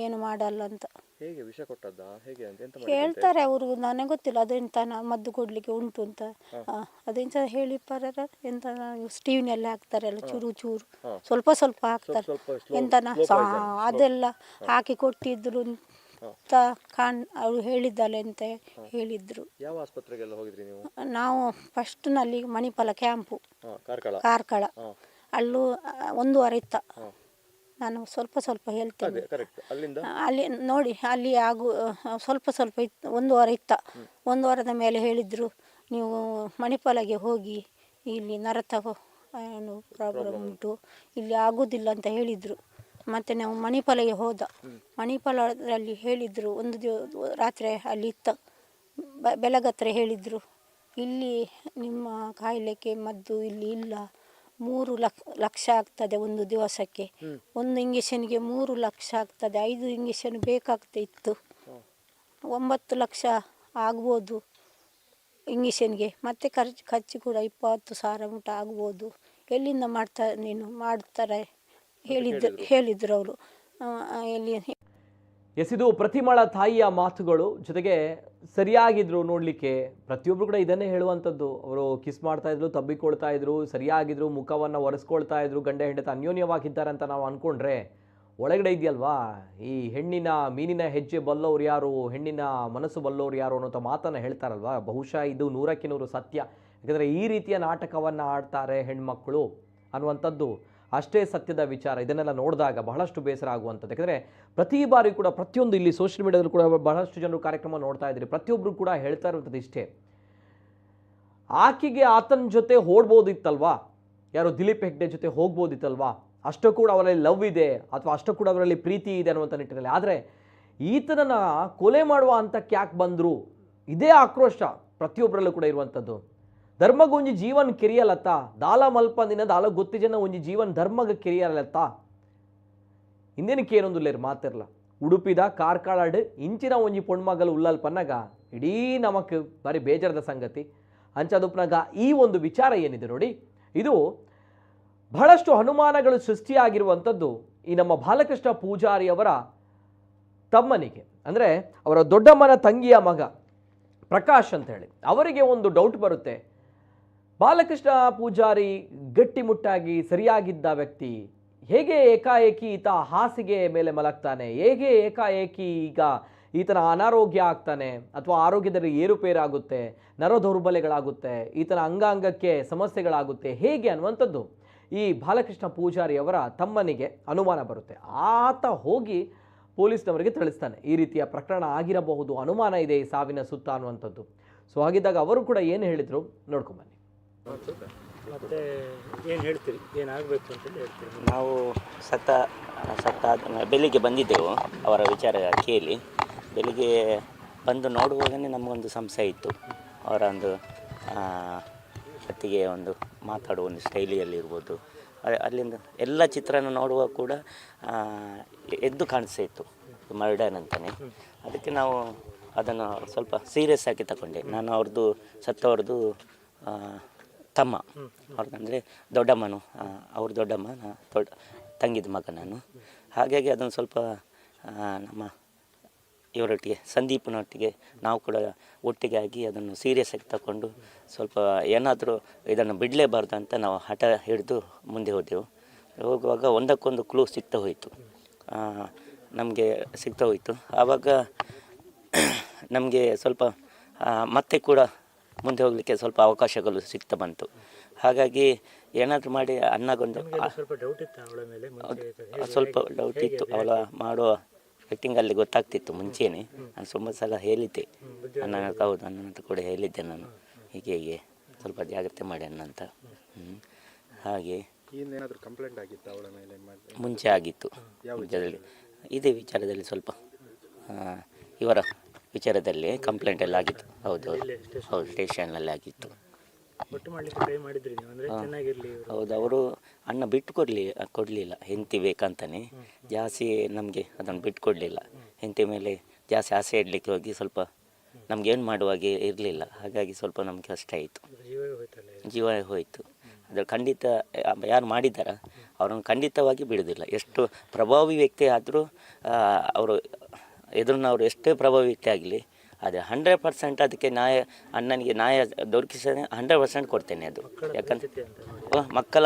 ಏನು ಮಾಡಲ್ಲ ಅಂತ. ಹೇಗೆ ವಿಷ ಕೊಟ್ಟದ್ದಾ ಹೇಗೆ ಅಂತ ಎಂತ ಹೇಳ್ತಾರೆ ಅವರು, ನನಗೆ ಗೊತ್ತಿಲ್ಲ ಅದೆಂತ ಮದ್ದು ಕೊಡಲಿಕ್ಕೆ ಉಂಟು ಅಂತ. ಅದೆಂತ ಹೇಳಿ ಎಂತ ಟಿವಿನಲ್ಲಿ ಹಾಕ್ತಾರಲ್ಲ ಚೂರು ಚೂರು ಸ್ವಲ್ಪ ಸ್ವಲ್ಪ ಹಾಕ್ತಾರೆ ಎಂತನ ಅದೆಲ್ಲ ಹಾಕಿ ಕೊಟ್ಟಿದ್ರು ಅಂತ ಅವ್ರು ಹೇಳಿದ್ದಲ್ಲ ಅಂತ ಹೇಳಿದ್ರು. ಯಾವ ಆಸ್ಪತ್ರೆಗೆಲ್ಲ ಹೋಗಿದ್ರಿ ನೀವು? ನಾವು ಫಸ್ಟ್ನಲ್ಲಿ ಮಣಿಪಾಲ ಕ್ಯಾಂಪು ಕಾರ್ಕಳ ಅಲ್ಲೂ 1 ವಾರ ಇತ್ತ. ನಾನು ಸ್ವಲ್ಪ ಸ್ವಲ್ಪ ಹೇಳ್ತೇನೆ ಅಲ್ಲಿ ನೋಡಿ, ಅಲ್ಲಿ ಸ್ವಲ್ಪ ಸ್ವಲ್ಪ ಇತ್ತು, 1 ವಾರ ಇತ್ತ. 1 ವಾರದ ಮೇಲೆ ಹೇಳಿದರು ನೀವು ಮಣಿಪಾಲಗೆ ಹೋಗಿ, ಇಲ್ಲಿ ನರತ ಏನು ಪ್ರಾಬ್ಲಮ್ ಉಂಟು, ಇಲ್ಲಿ ಆಗೋದಿಲ್ಲ ಅಂತ ಹೇಳಿದರು. ಮತ್ತು ನಾವು ಮಣಿಪಾಲಗೆ ಹೋದ. ಮಣಿಪಾಲದಲ್ಲಿ ಹೇಳಿದರು ರಾತ್ರಿ ಅಲ್ಲಿ ಇತ್ತ. ಬೆಳಗತ್ರ ಹೇಳಿದರು ಇಲ್ಲಿ ನಿಮ್ಮ ಕಾಯಿಲೆಗೆ ಮದ್ದು ಇಲ್ಲಿ ಇಲ್ಲ, 3 ಲಕ್ಷ ಆಗ್ತದೆ ಒಂದು ದಿವಸಕ್ಕೆ. 1 ಇಂಜೆಕ್ಷನ್ಗೆ 3 ಲಕ್ಷ ಆಗ್ತದೆ. 5 ಇಂಜೆಕ್ಷನ್ ಬೇಕಾಗ್ತಾ ಇತ್ತು. 9 ಲಕ್ಷ ಆಗ್ಬೋದು ಇಂಜೆಕ್ಷನ್ಗೆ. ಮತ್ತು ಖರ್ಚು ಕೂಡ 20,000 ಮಟ್ಟ ಆಗ್ಬೋದು. ಎಲ್ಲಿಂದ ಮಾಡ್ತಾರೆ ಹೇಳಿದ್ರು ಅವರು. ಎಲ್ಲಿ ಇದು ಪ್ರತಿಮಾಳ ತಾಯಿಯ ಮಾತುಗಳು. ಜೊತೆಗೆ ಸರಿಯಾಗಿದ್ರು ನೋಡಲಿಕ್ಕೆ, ಪ್ರತಿಯೊಬ್ಬರು ಕೂಡ ಇದನ್ನೇ ಹೇಳುವಂಥದ್ದು. ಅವರು ಕಿಸ್ ಮಾಡ್ತಾ ಇದ್ರು, ತಬ್ಬಿಕೊಳ್ತಾ ಇದ್ರು, ಸರಿಯಾಗಿದ್ರು, ಮುಖವನ್ನು ಒರೆಸ್ಕೊಳ್ತಾ ಇದ್ರು, ಗಂಡ ಹೆಂಡತಿ ಅನ್ಯೋನ್ಯವಾಗಿದ್ದಾರೆ ಅಂತ ನಾವು ಅಂದ್ಕೊಂಡ್ರೆ ಒಳಗಡೆ ಇದೆಯಲ್ವಾ ಈ ಮೀನಿನ ಹೆಜ್ಜೆ ಬಲ್ಲವ್ರು ಯಾರು, ಹೆಣ್ಣಿನ ಮನಸ್ಸು ಬಲ್ಲವ್ರು ಯಾರು ಅನ್ನೋಂಥ ಮಾತನ್ನು ಹೇಳ್ತಾರಲ್ವಾ. ಬಹುಶಃ ಇದು 100ಕ್ಕೆ 100 ಸತ್ಯ. ಯಾಕಂದರೆ ಈ ರೀತಿಯ ನಾಟಕವನ್ನು ಆಡ್ತಾರೆ ಹೆಣ್ಮಕ್ಕಳು ಅನ್ನುವಂಥದ್ದು ಅಷ್ಟೇ ಸತ್ಯದ ವಿಚಾರ. ಇದನ್ನೆಲ್ಲ ನೋಡಿದಾಗ ಬಹಳಷ್ಟು ಬೇಸರ ಆಗುವಂಥದ್ದು. ಯಾಕಂದರೆ ಪ್ರತಿ ಬಾರಿ ಕೂಡ ಪ್ರತಿಯೊಂದು ಇಲ್ಲಿ ಸೋಷಿಯಲ್ ಮೀಡಿಯಾದಲ್ಲಿ ಕೂಡ ಬಹಳಷ್ಟು ಜನರು ಕಾರ್ಯಕ್ರಮ ನೋಡ್ತಾ ಇದ್ದೀರಿ. ಪ್ರತಿಯೊಬ್ಬರು ಕೂಡ ಹೇಳ್ತಾ ಇರುವಂಥದ್ದು ಇಷ್ಟೇ, ಆಕೆಗೆ ಆತನ ಜೊತೆ ಹೋಗ್ಬೋದಿತ್ತಲ್ವಾ, ಯಾರೋ ದಿಲೀಪ್ ಹೆಗ್ಡೆ ಜೊತೆ ಹೋಗ್ಬೋದಿತ್ತಲ್ವಾ, ಅಷ್ಟು ಕೂಡ ಅವರಲ್ಲಿ ಲವ್ ಇದೆ ಅಥವಾ ಅಷ್ಟು ಕೂಡ ಅವರಲ್ಲಿ ಪ್ರೀತಿ ಇದೆ ಅನ್ನುವಂಥ ನಿಟ್ಟಿನಲ್ಲಿ. ಆದರೆ ಈತನನ್ನು ಕೊಲೆ ಮಾಡುವ ಹಂತಕ್ಕೆ ಯಾಕೆ ಬಂದರು, ಇದೇ ಆಕ್ರೋಶ ಪ್ರತಿಯೊಬ್ಬರಲ್ಲೂ ಕೂಡ ಇರುವಂಥದ್ದು. ಧರ್ಮಗೊಂಜಿ ಜೀವನ್ ಕೆರಿಯಲತ್ತ ದಾಲ ಮಲ್ಪಂದಿನ ದಾಲ ಗೊತ್ತಿ ಜನ ಒಂಜಿ ಜೀವನ್ ಧರ್ಮಗ ಕೆರಿಯಲತ್ತ ಇಂದೇನಕ್ಕೆ ಏನೊಂದು ಲೇರು ಮಾತಿರಲ್ಲ. ಉಡುಪಿದ ಕಾರ್ಕಳಡ್ ಇಂಚಿನ ಒಂಜಿ ಪೊಣ್ಮಗಲು ಉಲ್ಲಲ್ಪನ್ನಾಗ ಇಡೀ ನಮಕ್ ಬಾರಿ ಬೇಜಾರದ ಸಂಗತಿ ಅಂಚದುಪ್ನಾಗ ಈ ಒಂದು ವಿಚಾರ ಏನಿದೆ ನೋಡಿ, ಇದು ಬಹಳಷ್ಟು ಅನುಮಾನಗಳು ಸೃಷ್ಟಿಯಾಗಿರುವಂಥದ್ದು ಈ ನಮ್ಮ ಬಾಲಕೃಷ್ಣ ಪೂಜಾರಿಯವರ ತಮ್ಮನಿಗೆ. ಅಂದರೆ ಅವರ ದೊಡ್ಡಮ್ಮನ ತಂಗಿಯ ಮಗ ಪ್ರಕಾಶ್ ಅಂತ ಹೇಳಿ ಅವರಿಗೆ ಒಂದು ಡೌಟ್ ಬರುತ್ತೆ. ಬಾಲಕೃಷ್ಣ ಪೂಜಾರಿ ಗಟ್ಟಿಮುಟ್ಟಾಗಿ ಸರಿಯಾಗಿದ್ದ ವ್ಯಕ್ತಿ ಹೇಗೆ ಏಕಾಏಕಿ ಈತ ಹಾಸಿಗೆ ಮೇಲೆ ಮಲಗ್ತಾನೆ, ಹೇಗೆ ಏಕಾಏಕಿ ಈಗ ಈತನ ಅನಾರೋಗ್ಯ ಆಗ್ತಾನೆ ಅಥವಾ ಆರೋಗ್ಯದಲ್ಲಿ ಏರುಪೇರಾಗುತ್ತೆ, ನರ ದೌರ್ಬಲ್ಯಗಳಾಗುತ್ತೆ, ಈತನ ಅಂಗಾಂಗಕ್ಕೆ ಸಮಸ್ಯೆಗಳಾಗುತ್ತೆ ಹೇಗೆ ಅನ್ನುವಂಥದ್ದು ಈ ಬಾಲಕೃಷ್ಣ ಪೂಜಾರಿಯವರ ತಮ್ಮನಿಗೆ ಅನುಮಾನ ಬರುತ್ತೆ. ಆತ ಹೋಗಿ ಪೊಲೀಸ್ನವರಿಗೆ ತಿಳಿಸ್ತಾನೆ ಈ ರೀತಿಯ ಪ್ರಕರಣ ಆಗಿರಬಹುದು, ಅನುಮಾನ ಇದೆ ಈ ಸಾವಿನ ಸುತ್ತ ಅನ್ನುವಂಥದ್ದು. ಸೊ ಹಾಗಿದ್ದಾಗ ಅವರು ಕೂಡ ಏನು ಹೇಳಿದರು ನೋಡ್ಕೊಂಬನ್ನಿ. ಮತ್ತೆ ಏನು ಹೇಳ್ತೀರಿ, ಏನಾಗಬೇಕು ಅಂತೇಳಿ ಹೇಳ್ತೀರಿ? ನಾವು ಬೆಳಿಗ್ಗೆ ಬಂದಿದ್ದೆವು ಅವರ ವಿಚಾರ ಕೇಳಿ. ಬೆಳಿಗ್ಗೆ ಬಂದು ನೋಡುವಾಗಲೇ ನಮಗೊಂದು ಸಂಶಯ ಇತ್ತು. ಅವರ ಒಂದು ಹೊತ್ತಿಗೆ ಒಂದು ಮಾತಾಡುವ ಒಂದು ಶೈಲಿಯಲ್ಲಿರ್ಬೋದು, ಅಲ್ಲಿಂದ ಎಲ್ಲ ಚಿತ್ರನ ನೋಡುವಾಗ ಕೂಡ ಎದ್ದು ಕಾಣಿಸ್ತಾ ಇತ್ತು ಮರ್ಡರ್ ಅಂತಲೇ. ಅದಕ್ಕೆ ನಾವು ಅದನ್ನು ಸ್ವಲ್ಪ ಸೀರಿಯಸ್ ಆಗಿ ತಗೊಂಡೆ. ನಾನು ಅವ್ರದ್ದು ಸತ್ತವ್ರದ್ದು ತಮ್ಮ, ಅವ್ರದ್ದಂದರೆ ದೊಡ್ಡಮ್ಮನು, ಅವ್ರ ದೊಡ್ಡಮ್ಮ ತಂಗಿದ ಮಗ ನಾನು. ಹಾಗಾಗಿ ಅದನ್ನು ಸ್ವಲ್ಪ ನಮ್ಮ ಇವರೊಟ್ಟಿಗೆ ಸಂದೀಪನೊಟ್ಟಿಗೆ ನಾವು ಕೂಡ ಒಟ್ಟಿಗೆ ಆಗಿ ಅದನ್ನು ಸೀರಿಯಸ್ ಆಗಿ ತಗೊಂಡು ಸ್ವಲ್ಪ ಏನಾದರೂ ಇದನ್ನು ಬಿಡಲೇಬಾರ್ದು ಅಂತ ನಾವು ಹಠ ಹಿಡಿದು ಮುಂದೆ ಹೋದೆವು. ಹೋಗುವಾಗ ಒಂದಕ್ಕೊಂದು ಕ್ಲೂ ಸಿಗ್ತಾ ಹೋಯಿತು, ನಮಗೆ ಸಿಗ್ತಾ ಹೋಯಿತು. ಆವಾಗ ನಮಗೆ ಸ್ವಲ್ಪ ಮತ್ತೆ ಕೂಡ ಮುಂದೆ ಹೋಗಲಿಕ್ಕೆ ಸ್ವಲ್ಪ ಅವಕಾಶಗಳು ಸಿಗ್ತಾ ಬಂತು. ಹಾಗಾಗಿ ಏನಾದರೂ ಮಾಡಿ ಅಣ್ಣಗೊಂದು ಸ್ವಲ್ಪ ಡೌಟ್ ಇತ್ತು ಅವಳ ಮೇಲೆ, ಸ್ವಲ್ಪ ಡೌಟ್ ಇತ್ತು. ಅವಳ ಮಾಡುವ ಆ್ಯಕ್ಟಿಂಗಲ್ಲಿ ಗೊತ್ತಾಗ್ತಿತ್ತು ಮುಂಚೆನೇ. ನಾನು ತುಂಬ ಸಲ ಹೇಳಿದ್ದೆ ಅಣ್ಣನ ಹೌದು ಅಣ್ಣನ ಹತ್ರ ಕೂಡ ಹೇಳಿದ್ದೆ ನಾನು, ಹೀಗೆ ಸ್ವಲ್ಪ ಜಾಗ್ರತೆ ಮಾಡಿ ಅಣ್ಣ ಅಂತ. ಹಾಗೆ ಏನಾದರೂ ಕಂಪ್ಲೇಂಟ್ ಆಗಿತ್ತು ಅವಳ ಮೇಲೆ? ಮುಂಚೆ ಆಗಿತ್ತು. ಇದೇ ವಿಚಾರದಲ್ಲಿ ಸ್ವಲ್ಪ ಇವರ ವಿಚಾರದಲ್ಲಿ ಕಂಪ್ಲೇಂಟ್ ಎಲ್ಲ ಆಗಿತ್ತು. ಹೌದು ಹೌದು, ಸ್ಟೇಷನ್ನಲ್ಲಿ ಆಗಿತ್ತು. ಒಟ್ಟು ಮಾಡಲಿಕ್ಕೆ ಟ್ರೈ ಮಾಡಿದ್ರಿ ನೀವು, ಅಂದರೆ ಚೆನ್ನಾಗಿರಲಿ. ಹೌದು, ಅವರು ಅಣ್ಣ ಬಿಟ್ಟು ಕೊಡಲಿಲ್ಲ ಹೆಂಡತಿ ಬೇಕಂತಾನೆ ಜಾಸ್ತಿ ನಮಗೆ ಅದನ್ನು ಬಿಟ್ಟು ಕೊಡಲಿಲ್ಲ. ಹೆಂಡತಿ ಮೇಲೆ ಜಾಸ್ತಿ ಆಸೆ ಇಡಲಿಕ್ಕೆ ಹೋಗಿ ಸ್ವಲ್ಪ ನಮಗೇನು ಮಾಡುವಾಗೆ ಇರಲಿಲ್ಲ. ಹಾಗಾಗಿ ಸ್ವಲ್ಪ ನಮಗೆ ಕಷ್ಟ ಆಯಿತು, ಜೀವ ಹೋಯಿತು. ಅದು ಖಂಡಿತ ಯಾರು ಮಾಡಿದ್ದಾರ ಅವ್ರನ್ನ ಖಂಡಿತವಾಗಿ ಬಿಡೋದಿಲ್ಲ. ಎಷ್ಟು ಪ್ರಭಾವಿ ವ್ಯಕ್ತಿ ಆದರೂ ಅವರು ಎದುರಿನವರು ಎಷ್ಟೇ ಪ್ರಭಾವಿ ವ್ಯಕ್ತಿ ಆಗಲಿ, ಅದೇ 100% ಅದಕ್ಕೆ ಅಣ್ಣನಿಗೆ ನ್ಯಾಯ ದೊರಕಿಸೋದೇ 100% ಕೊಡ್ತೇನೆ. ಅದು ಯಾಕಂದರೆ ಮಕ್ಕಳ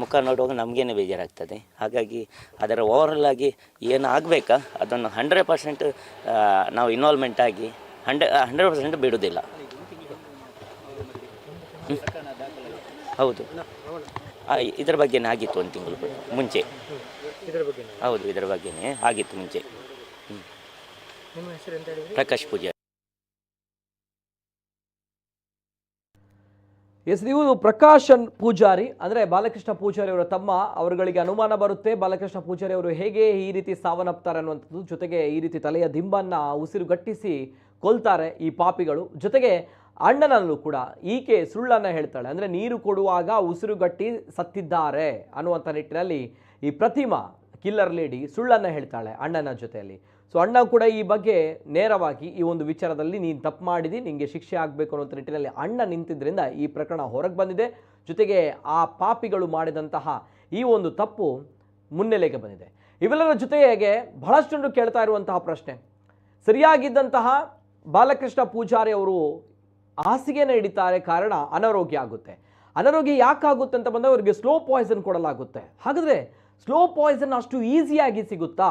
ಮುಖ ನೋಡುವಾಗ ನಮಗೇನೆ ಬೇಜಾರಾಗ್ತದೆ. ಹಾಗಾಗಿ ಅದರ ಓವರಲ್ ಆಗಿ ಏನು ಆಗಬೇಕಾ ಅದನ್ನು 100% ನಾವು ಇನ್ವಾಲ್ವ್ಮೆಂಟ್ ಆಗಿ 100% ಬಿಡೋದಿಲ್ಲ. ಹೌದು, ಇದರ ಬಗ್ಗೆನೇ ಆಗಿತ್ತು ಒಂದು ತಿಂಗಳು ಮುಂಚೆ. ಹೌದು, ಇದರ ಬಗ್ಗೆನೇ ಆಗಿತ್ತು ಮುಂಚೆ. ಪ್ರಕಾಶ್ ಪೂಜಾರಿ. ಎಸ್, ನೀವು ಪ್ರಕಾಶ್ ಪೂಜಾರಿ ಅಂದರೆ ಬಾಲಕೃಷ್ಣ ಪೂಜಾರಿ ಅವರ ತಮ್ಮ. ಅವರುಗಳಿಗೆ ಅನುಮಾನ ಬರುತ್ತೆ ಬಾಲಕೃಷ್ಣ ಪೂಜಾರಿ ಅವರು ಹೇಗೆ ಈ ರೀತಿ ಸಾವನ್ನಪ್ತಾರೆ ಅನ್ನುವಂಥದ್ದು. ಜೊತೆಗೆ ಈ ರೀತಿ ತಲೆಯ ದಿಂಬನ್ನು ಉಸಿರುಗಟ್ಟಿಸಿ ಕೊಲ್ತಾರೆ ಈ ಪಾಪಿಗಳು. ಜೊತೆಗೆ ಅಣ್ಣನಲ್ಲೂ ಕೂಡ ಈಕೆ ಸುಳ್ಳನ್ನು ಹೇಳ್ತಾಳೆ. ಅಂದರೆ ನೀರು ಕೊಡುವಾಗ ಉಸಿರುಗಟ್ಟಿ ಸತ್ತಿದ್ದಾರೆ ಅನ್ನುವಂಥ ನಿಟ್ಟಿನಲ್ಲಿ ಈ ಪ್ರತಿಮಾ ಕಿಲ್ಲರ್ ಲೇಡಿ ಸುಳ್ಳನ್ನು ಹೇಳ್ತಾಳೆ ಅಣ್ಣನ ಜೊತೆಯಲ್ಲಿ. ಸೊ ಅಣ್ಣ ಕೂಡ ಈ ಬಗ್ಗೆ ನೇರವಾಗಿ ಈ ಒಂದು ವಿಚಾರದಲ್ಲಿ ನೀನು ತಪ್ಪು ಮಾಡಿದಿ, ನಿಮಗೆ ಶಿಕ್ಷೆ ಆಗಬೇಕು ಅನ್ನೋ ನಿಟ್ಟಿನಲ್ಲಿ ಅಣ್ಣ ನಿಂತಿದ್ದರಿಂದ ಈ ಪ್ರಕರಣ ಹೊರಗೆ ಬಂದಿದೆ. ಜೊತೆಗೆ ಆ ಪಾಪಿಗಳು ಮಾಡಿದಂತಹ ಈ ಒಂದು ತಪ್ಪು ಮುನ್ನೆಲೆಗೆ ಬಂದಿದೆ. ಇವೆಲ್ಲರ ಜೊತೆಗೆ ಬಹಳಷ್ಟು ಜನರು ಕೇಳ್ತಾ ಇರುವಂತಹ ಪ್ರಶ್ನೆ, ಸರಿಯಾಗಿದ್ದಂತಹ ಬಾಲಕೃಷ್ಣ ಪೂಜಾರಿ ಅವರು ಹಾಸಿಗೆನ ಹಿಡಿತಾರೆ, ಕಾರಣ ಅನಾರೋಗ್ಯ ಆಗುತ್ತೆ. ಅನಾರೋಗ್ಯ ಯಾಕಾಗುತ್ತೆ ಅಂತ ಬಂದಾಗ ಅವರಿಗೆ ಸ್ಲೋ ಪಾಯ್ಸನ್ ಕೊಡಲಾಗುತ್ತೆ. ಹಾಗಾದರೆ ಸ್ಲೋ ಪಾಯ್ಸನ್ ಅಷ್ಟು ಈಸಿಯಾಗಿ ಸಿಗುತ್ತಾ?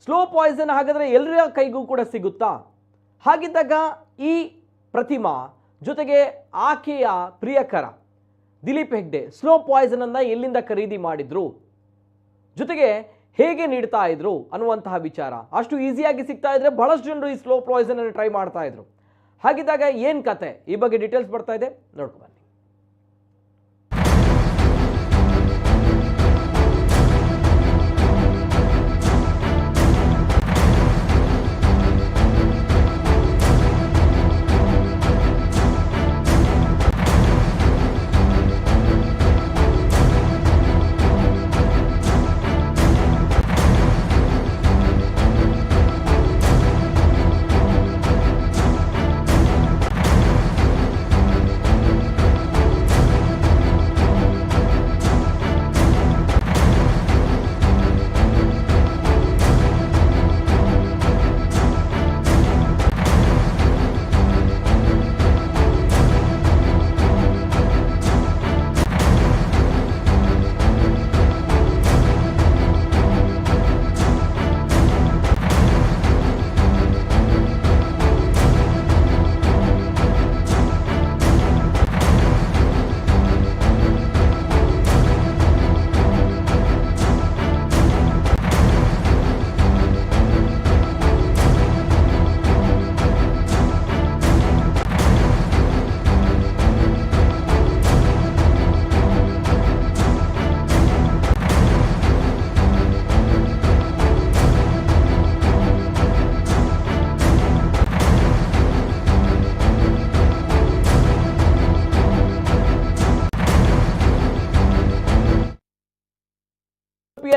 ಸ್ಲೋ ಪಾಯ್ಸನ್ ಹಾಗಾದರೆ ಎಲ್ಲರ ಕೈಗೂ ಕೂಡ ಸಿಗುತ್ತಾ? ಹಾಗಿದ್ದಾಗ ಈ ಪ್ರತಿಮಾ ಜೊತೆಗೆ ಆಕೆಯ ಪ್ರಿಯಕರ ದಿಲೀಪ್ ಹೆಗ್ಡೆ ಸ್ಲೋ ಪಾಯ್ಸನನ್ನು ಎಲ್ಲಿಂದ ಖರೀದಿ ಮಾಡಿದ್ರು, ಜೊತೆಗೆ ಹೇಗೆ ನೀಡ್ತಾ ಇದ್ರು ಅನ್ನುವಂತಹ ವಿಚಾರ ಅಷ್ಟು ಈಸಿಯಾಗಿ ಸಿಗ್ತಾ ಇದ್ರೆ ಬಹಳಷ್ಟು ಜನರು ಈ ಸ್ಲೋ ಪಾಯ್ಸನ್ ಅನ್ನು ಟ್ರೈ ಮಾಡ್ತಾ ಇದ್ರು. ಹಾಗಿದ್ದಾಗ ಏನು ಕತೆ, ಈ ಬಗ್ಗೆ ಡೀಟೇಲ್ಸ್ ಬರ್ತಾ ಇದೆ, ನೋಡ್ಕೊ ಬನ್ನಿ.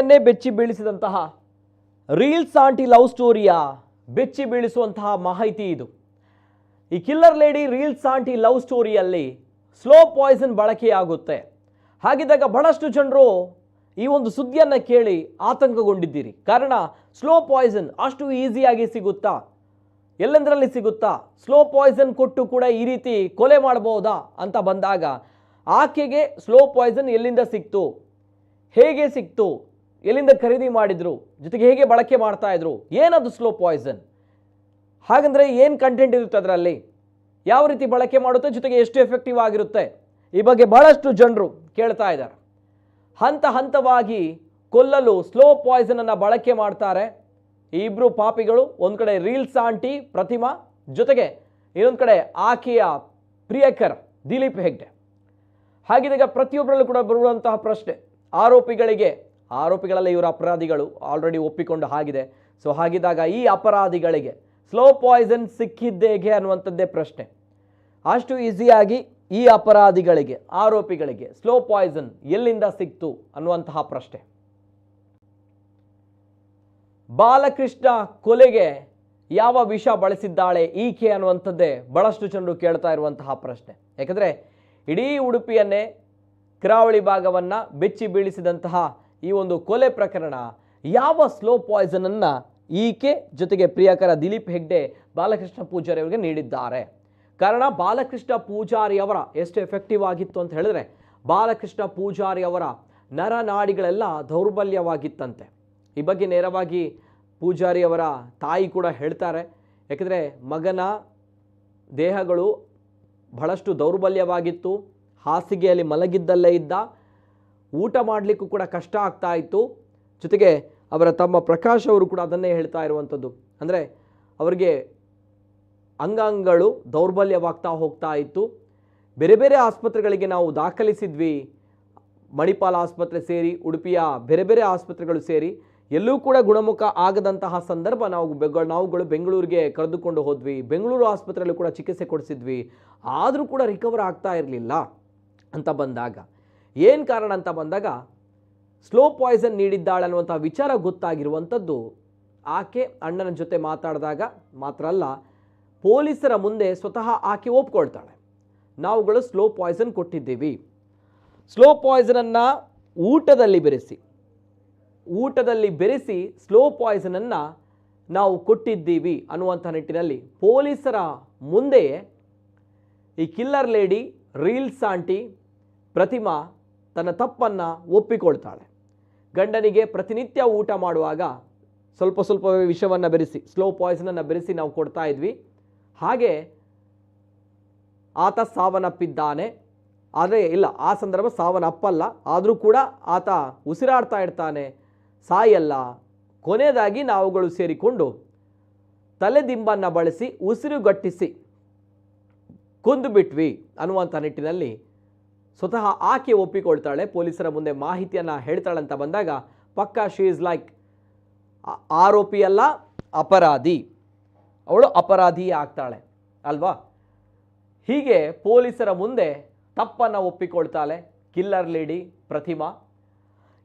ನ್ನೇ ಬೆಚ್ಚಿ ಬೀಳಿಸಿದಂತಹ ರೀಲ್ಸ್ ಆಂಟಿ ಲವ್ ಸ್ಟೋರಿಯ ಬೆಚ್ಚಿ ಬೀಳಿಸುವಂತಹ ಮಾಹಿತಿ ಇದು. ಈ killer lady reels aunty love ಸ್ಟೋರಿಯಲ್ಲಿ ಸ್ಲೋ ಪಾಯ್ಸನ್ ಬಳಕೆಯಾಗುತ್ತೆ. ಹಾಗಿದ್ದಾಗ ಬಹಳಷ್ಟು ಜನರು ಈ ಒಂದು ಸುದ್ದಿಯನ್ನು ಕೇಳಿ ಆತಂಕಗೊಂಡಿದ್ದೀರಿ. ಕಾರಣ ಸ್ಲೋ ಪಾಯ್ಸನ್ ಅಷ್ಟು ಈಸಿಯಾಗಿ ಸಿಗುತ್ತಾ, ಎಲ್ಲೆಂದರಲ್ಲಿ ಸಿಗುತ್ತಾ, ಸ್ಲೋ ಪಾಯ್ಸನ್ ಕೊಟ್ಟು ಕೂಡ ಈ ರೀತಿ ಕೊಲೆ ಮಾಡಬಹುದಾ ಅಂತ ಬಂದಾಗ ಆಕೆಗೆ ಸ್ಲೋ ಪಾಯ್ಸನ್ ಎಲ್ಲಿಂದ ಸಿಕ್ತು, ಹೇಗೆ ಸಿಕ್ತು, ಎಲ್ಲಿಂದ ಖರೀದಿ ಮಾಡಿದ್ರು, ಜೊತೆಗೆ ಹೇಗೆ ಬಳಕೆ ಮಾಡ್ತಾ ಇದ್ರು, ಏನದು ಸ್ಲೋ ಪಾಯ್ಸನ್, ಹಾಗಂದ್ರೆ ಏನು ಕಂಟೆಂಟ್ ಇರುತ್ತೆ ಅದರಲ್ಲಿ, ಯಾವ ರೀತಿ ಬಳಕೆ ಮಾಡುತ್ತೆ, ಜೊತೆಗೆ ಎಷ್ಟು ಎಫೆಕ್ಟಿವ್ ಆಗಿರುತ್ತೆ, ಈ ಬಗ್ಗೆ ಬಹಳಷ್ಟು ಜನರು ಕೇಳ್ತಾ ಇದ್ದಾರೆ. ಹಂತ ಹಂತವಾಗಿ ಕೊಲ್ಲಲು ಸ್ಲೋ ಪಾಯ್ಸನ್ ಅನ್ನು ಬಳಕೆ ಮಾಡ್ತಾರೆ ಈ ಇಬ್ಬರು ಪಾಪಿಗಳು. ಒಂದು ಕಡೆ ರೀಲ್ಸ್ ಆಂಟಿ ಪ್ರತಿಮಾ, ಜೊತೆಗೆ ಇನ್ನೊಂದು ಕಡೆ ಆಕೆಯ ಪ್ರಿಯಕರ ದಿಲೀಪ್ ಹೆಗ್ಡೆ. ಹಾಗಿದಾಗ ಪ್ರತಿಯೊಬ್ಬರಲ್ಲೂ ಕೂಡ ಬರುವಂತಹ ಪ್ರಶ್ನೆ, ಆರೋಪಿಗಳಲ್ಲ ಇವರು ಅಪರಾಧಿಗಳು, ಆಲ್ರೆಡಿ ಒಪ್ಪಿಕೊಂಡು ಆಗಿದೆ. ಸೊ ಹಾಗಿದ್ದಾಗ ಈ ಅಪರಾಧಿಗಳಿಗೆ ಸ್ಲೋ ಪಾಯ್ಸನ್ ಸಿಕ್ಕಿದ್ದೇಗೆ ಅನ್ನುವಂಥದ್ದೇ ಪ್ರಶ್ನೆ. ಅಷ್ಟು ಈಸಿಯಾಗಿ ಈ ಅಪರಾಧಿಗಳಿಗೆ, ಆರೋಪಿಗಳಿಗೆ ಸ್ಲೋ ಪಾಯ್ಸನ್ ಎಲ್ಲಿಂದ ಸಿಕ್ತು ಅನ್ನುವಂತಹ ಪ್ರಶ್ನೆ. ಬಾಲಕೃಷ್ಣ ಕೊಲೆಗೆ ಯಾವ ವಿಷ ಬಳಸಿದ್ದಾಳೆ ಈಕೆ ಅನ್ನುವಂಥದ್ದೇ ಬಹಳಷ್ಟು ಜನರು ಕೇಳ್ತಾ ಇರುವಂತಹ ಪ್ರಶ್ನೆ. ಯಾಕಂದರೆ ಇಡೀ ಉಡುಪಿಯನ್ನೇ, ಕರಾವಳಿ ಭಾಗವನ್ನು ಬೆಚ್ಚಿ ಬೀಳಿಸಿದಂತಹ ಈ ಒಂದು ಕೊಲೆ ಪ್ರಕರಣ ಯಾವ ಸ್ಲೋ ಪಾಯ್ಸನನ್ನು ಈಕೆ ಜೊತೆಗೆ ಪ್ರಿಯಕರ ದಿಲೀಪ್ ಹೆಗ್ಡೆ ಬಾಲಕೃಷ್ಣ ಪೂಜಾರಿ ಅವರಿಗೆ ನೀಡಿದ್ದಾರೆ. ಕಾರಣ ಬಾಲಕೃಷ್ಣ ಪೂಜಾರಿ ಅವರ ಎಷ್ಟು ಎಫೆಕ್ಟಿವ್ ಆಗಿತ್ತು ಅಂತ ಹೇಳಿದ್ರೆ, ಬಾಲಕೃಷ್ಣ ಪೂಜಾರಿ ಅವರ ನರನಾಡಿಗಳೆಲ್ಲ ದೌರ್ಬಲ್ಯವಾಗಿತ್ತಂತೆ. ಈ ಬಗ್ಗೆ ನೇರವಾಗಿ ಪೂಜಾರಿ ಅವರ ತಾಯಿ ಕೂಡ ಹೇಳ್ತಾರೆ. ಯಾಕೆಂದರೆ ಮಗನ ದೇಹಗಳು ಬಹಳಷ್ಟು ದೌರ್ಬಲ್ಯವಾಗಿತ್ತು, ಹಾಸಿಗೆಯಲ್ಲಿ ಮಲಗಿದ್ದಲ್ಲೇ ಇದ್ದ, ಊಟ ಮಾಡಲಿಕ್ಕೂ ಕೂಡ ಕಷ್ಟ ಆಗ್ತಾ ಇತ್ತು. ಜೊತೆಗೆ ಅವರ ತಮ್ಮ ಪ್ರಕಾಶ್ ಅವರು ಕೂಡ ಅದನ್ನೇ ಹೇಳ್ತಾ ಇರುವಂಥದ್ದು. ಅಂದರೆ ಅವರಿಗೆ ಅಂಗಾಂಗಗಳು ದೌರ್ಬಲ್ಯವಾಗ್ತಾ ಹೋಗ್ತಾ ಇತ್ತು. ಬೇರೆ ಬೇರೆ ಆಸ್ಪತ್ರೆಗಳಿಗೆ ನಾವು ದಾಖಲಿಸಿದ್ವಿ, ಮಣಿಪಾಲ್ ಆಸ್ಪತ್ರೆ ಸೇರಿ, ಉಡುಪಿಯ ಬೇರೆ ಬೇರೆ ಆಸ್ಪತ್ರೆಗಳು ಸೇರಿ, ಎಲ್ಲೂ ಕೂಡ ಗುಣಮುಖ ಆಗದಂತಹ ಸಂದರ್ಭ ನಾವುಗಳು ಬೆಂಗಳೂರಿಗೆ ಕರೆದುಕೊಂಡು ಹೋದ್ವಿ. ಬೆಂಗಳೂರು ಆಸ್ಪತ್ರೆಯಲ್ಲೂ ಕೂಡ ಚಿಕಿತ್ಸೆ ಕೊಡಿಸಿದ್ವಿ, ಆದರೂ ಕೂಡ ರಿಕವರ್ ಆಗ್ತಾ ಇರಲಿಲ್ಲ ಅಂತ ಬಂದಾಗ, ಏನು ಕಾರಣ ಅಂತ ಬಂದಾಗ ಸ್ಲೋ ಪಾಯ್ಸನ್ ನೀಡಿದ್ದಾಳೆ ಅನ್ನುವಂಥ ವಿಚಾರ ಗೊತ್ತಾಗಿರುವಂಥದ್ದು ಆಕೆ ಅಣ್ಣನ ಜೊತೆ ಮಾತಾಡಿದಾಗ ಮಾತ್ರ ಅಲ್ಲ, ಪೊಲೀಸರ ಮುಂದೆ ಸ್ವತಃ ಆಕೆ ಒಪ್ಕೊಳ್ತಾಳೆ. ನಾವುಗಳು ಸ್ಲೋ ಪಾಯ್ಸನ್ ಕೊಟ್ಟಿದ್ದೀವಿ, ಸ್ಲೋ ಪಾಯ್ಸನನ್ನು ಊಟದಲ್ಲಿ ಬೆರೆಸಿ ಸ್ಲೋ ಪಾಯ್ಸನನ್ನು ನಾವು ಕೊಟ್ಟಿದ್ದೀವಿ ಅನ್ನುವಂಥ ನಿಟ್ಟಿನಲ್ಲಿ ಪೊಲೀಸರ ಮುಂದೆಯೇ ಈ ಕಿಲ್ಲರ್ ಲೇಡಿ ರೀಲ್ಸ್ ಆಂಟಿ ಪ್ರತಿಮಾ ತನ್ನ ತಪ್ಪನ್ನು ಒಪ್ಪಿಕೊಳ್ತಾಳೆ. ಗಂಡನಿಗೆ ಪ್ರತಿನಿತ್ಯ ಊಟ ಮಾಡುವಾಗ ಸ್ವಲ್ಪ ವಿಷವನ್ನು ಬೆರೆಸಿ, ಸ್ಲೋ ಪಾಯ್ಸನನ್ನು ಬೆರೆಸಿ ನಾವು ಕೊಡ್ತಾ ಇದ್ವಿ, ಹಾಗೆ ಆತ ಸಾವನ್ನಪ್ಪಿದ್ದಾನೆ. ಆದರೆ ಇಲ್ಲ, ಆ ಸಂದರ್ಭ ಸಾವನ್ನಪ್ಪಲ್ಲ, ಆದರೂ ಕೂಡ ಆತ ಉಸಿರಾಡ್ತಾ ಇರ್ತಾನೆ, ಸಾಯಲ್ಲ. ಕೊನೆಯದಾಗಿ ನಾವುಗಳು ಸೇರಿಕೊಂಡು ತಲೆದಿಂಬನ್ನು ಬಳಸಿ ಉಸಿರುಗಟ್ಟಿಸಿ ಕೊಂದು ಬಿಟ್ವಿ ಅನ್ನುವಂಥ ನಿಟ್ಟಿನಲ್ಲಿ ಸ್ವತಃ ಆಕೆ ಒಪ್ಪಿಕೊಳ್ತಾಳೆ. ಪೊಲೀಸರ ಮುಂದೆ ಮಾಹಿತಿಯನ್ನು ಹೇಳ್ತಾಳೆ ಅಂತ ಬಂದಾಗ ಪಕ್ಕಾ ಶಿ ಈಸ್ ಲೈಕ್ ಆರೋಪಿ ಅಲ್ಲ, ಅಪರಾಧಿ, ಅವಳು ಅಪರಾಧಿಯೇ ಆಗ್ತಾಳೆ ಅಲ್ವಾ. ಹೀಗೆ ಪೊಲೀಸರ ಮುಂದೆ ತಪ್ಪನ್ನು ಒಪ್ಪಿಕೊಳ್ತಾಳೆ ಕಿಲ್ಲರ್ ಲೇಡಿ ಪ್ರತಿಮಾ.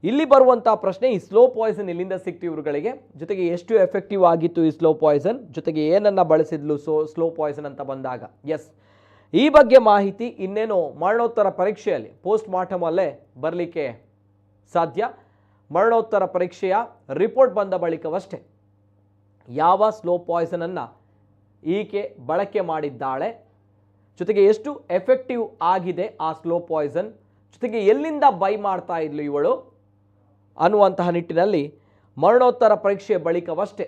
ಇಲ್ಲಿ ಬರುವಂಥ ಪ್ರಶ್ನೆ, ಈ ಸ್ಲೋ ಪಾಯ್ಸನ್ ಎಲ್ಲಿಂದ ಸಿಕ್ತು ಇವರುಗಳಿಗೆ, ಜೊತೆಗೆ ಎಷ್ಟು ಎಫೆಕ್ಟಿವ್ ಆಗಿತ್ತು ಈ ಸ್ಲೋ ಪಾಯ್ಸನ್, ಜೊತೆಗೆ ಏನನ್ನು ಬಳಸಿದ್ಲು ಸ್ಲೋ ಪಾಯ್ಸನ್ ಅಂತ ಬಂದಾಗ. ಎಸ್, ಈ ಬಗ್ಗೆ ಮಾಹಿತಿ ಇನ್ನೇನು ಮರಣೋತ್ತರ ಪರೀಕ್ಷೆಯಲ್ಲಿ, ಪೋಸ್ಟ್ ಮಾರ್ಟಮ್ ಅಲ್ಲೇ ಬರಲಿಕ್ಕೆ ಸಾಧ್ಯ. ಮರಣೋತ್ತರ ಪರೀಕ್ಷೆಯ ರಿಪೋರ್ಟ್ ಬಂದ ಬಳಿಕವಷ್ಟೇ ಯಾವ ಸ್ಲೋ ಪಾಯ್ಸನನ್ನು ಈಕೆ ಬಳಕೆ ಮಾಡಿದ್ದಾಳೆ, ಜೊತೆಗೆ ಎಷ್ಟು ಎಫೆಕ್ಟಿವ್ ಆಗಿದೆ ಆ ಸ್ಲೋ ಪಾಯ್ಸನ್, ಜೊತೆಗೆ ಎಲ್ಲಿಂದ ಬೈ ಮಾಡ್ತಾ ಇದ್ಲು ಇವಳು ಅನ್ನುವಂತಹ ನಿಟ್ಟಿನಲ್ಲಿ ಮರಣೋತ್ತರ ಪರೀಕ್ಷೆಯ ಬಳಿಕವಷ್ಟೇ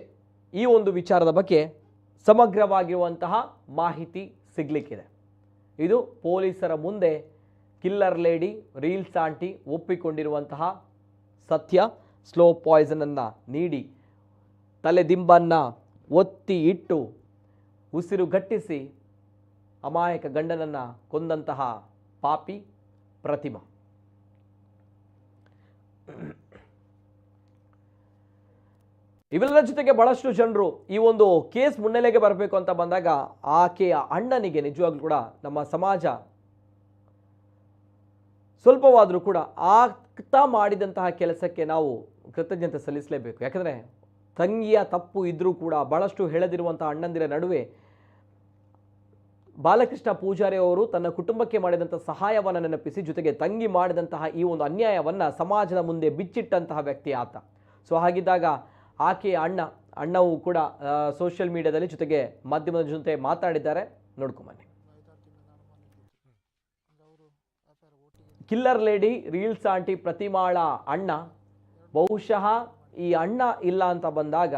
ಈ ಒಂದು ವಿಚಾರದ ಬಗ್ಗೆ ಸಮಗ್ರವಾಗಿರುವಂತಹ ಮಾಹಿತಿ ಸಿಗಲಿಕ್ಕಿದೆ. ಇದು ಪೊಲೀಸರ ಮುಂದೆ ಕಿಲ್ಲರ್ ಲೇಡಿ ರೀಲ್ಸ್ ಆಂಟಿ ಒಪ್ಪಿಕೊಂಡಿರುವಂತಹ ಸತ್ಯ. ಸ್ಲೋ ಪಾಯ್ಸನನ್ನು ನೀಡಿ ತಲೆದಿಂಬನ್ನು ಒತ್ತಿ ಇಟ್ಟು ಉಸಿರುಗಟ್ಟಿಸಿ ಅಮಾಯಕ ಗಂಡನನ್ನು ಕೊಂದಂತಹ ಪಾಪಿ ಪ್ರತಿಮಾ. ಇವೆಲ್ಲರ ಜೊತೆಗೆ ಬಹಳಷ್ಟು ಜನರು ಈ ಒಂದು ಕೇಸ್ ಮುನ್ನೆಲೆಗೆ ಬರಬೇಕು ಅಂತ ಬಂದಾಗ ಆಕೆಯ ಅಣ್ಣನಿಗೆ ನಿಜವಾಗ್ಲೂ ಕೂಡ ನಮ್ಮ ಸಮಾಜ ಸ್ವಲ್ಪವಾದರೂ ಕೂಡ ಆಗ್ತಾ ಮಾಡಿದಂತಹ ಕೆಲಸಕ್ಕೆ ನಾವು ಕೃತಜ್ಞತೆ ಸಲ್ಲಿಸಲೇಬೇಕು. ಯಾಕಂದರೆ ತಂಗಿಯ ತಪ್ಪು ಇದ್ದರೂ ಕೂಡ ಬಹಳಷ್ಟು ಹೇಳದಿರುವಂತಹ ಅಣ್ಣಂದಿರ ನಡುವೆ ಬಾಲಕೃಷ್ಣ ಪೂಜಾರಿ ಅವರು ತನ್ನ ಕುಟುಂಬಕ್ಕೆ ಮಾಡಿದಂಥ ಸಹಾಯವನ್ನು ನೆನಪಿಸಿ, ಜೊತೆಗೆ ತಂಗಿ ಮಾಡಿದಂತಹ ಈ ಒಂದು ಅನ್ಯಾಯವನ್ನು ಸಮಾಜದ ಮುಂದೆ ಬಿಚ್ಚಿಟ್ಟಂತಹ ವ್ಯಕ್ತಿ ಆತ. ಸೊ ಹಾಗಿದ್ದಾಗ ಆಕೆಯ ಅಣ್ಣವು ಕೂಡ ಸೋಷಿಯಲ್ ಮೀಡಿಯಾದಲ್ಲಿ ಜೊತೆಗೆ ಮಾಧ್ಯಮದ ಜೊತೆ ಮಾತಾಡಿದ್ದಾರೆ, ನೋಡ್ಕೊಂಬನ್ನಿ. ಕಿಲ್ಲರ್ ಲೇಡಿ ರೀಲ್ಸ್ ಆಂಟಿ ಪ್ರತಿಮಾಳ ಅಣ್ಣ, ಬಹುಶಃ ಈ ಅಣ್ಣ ಇಲ್ಲ ಅಂತ ಬಂದಾಗ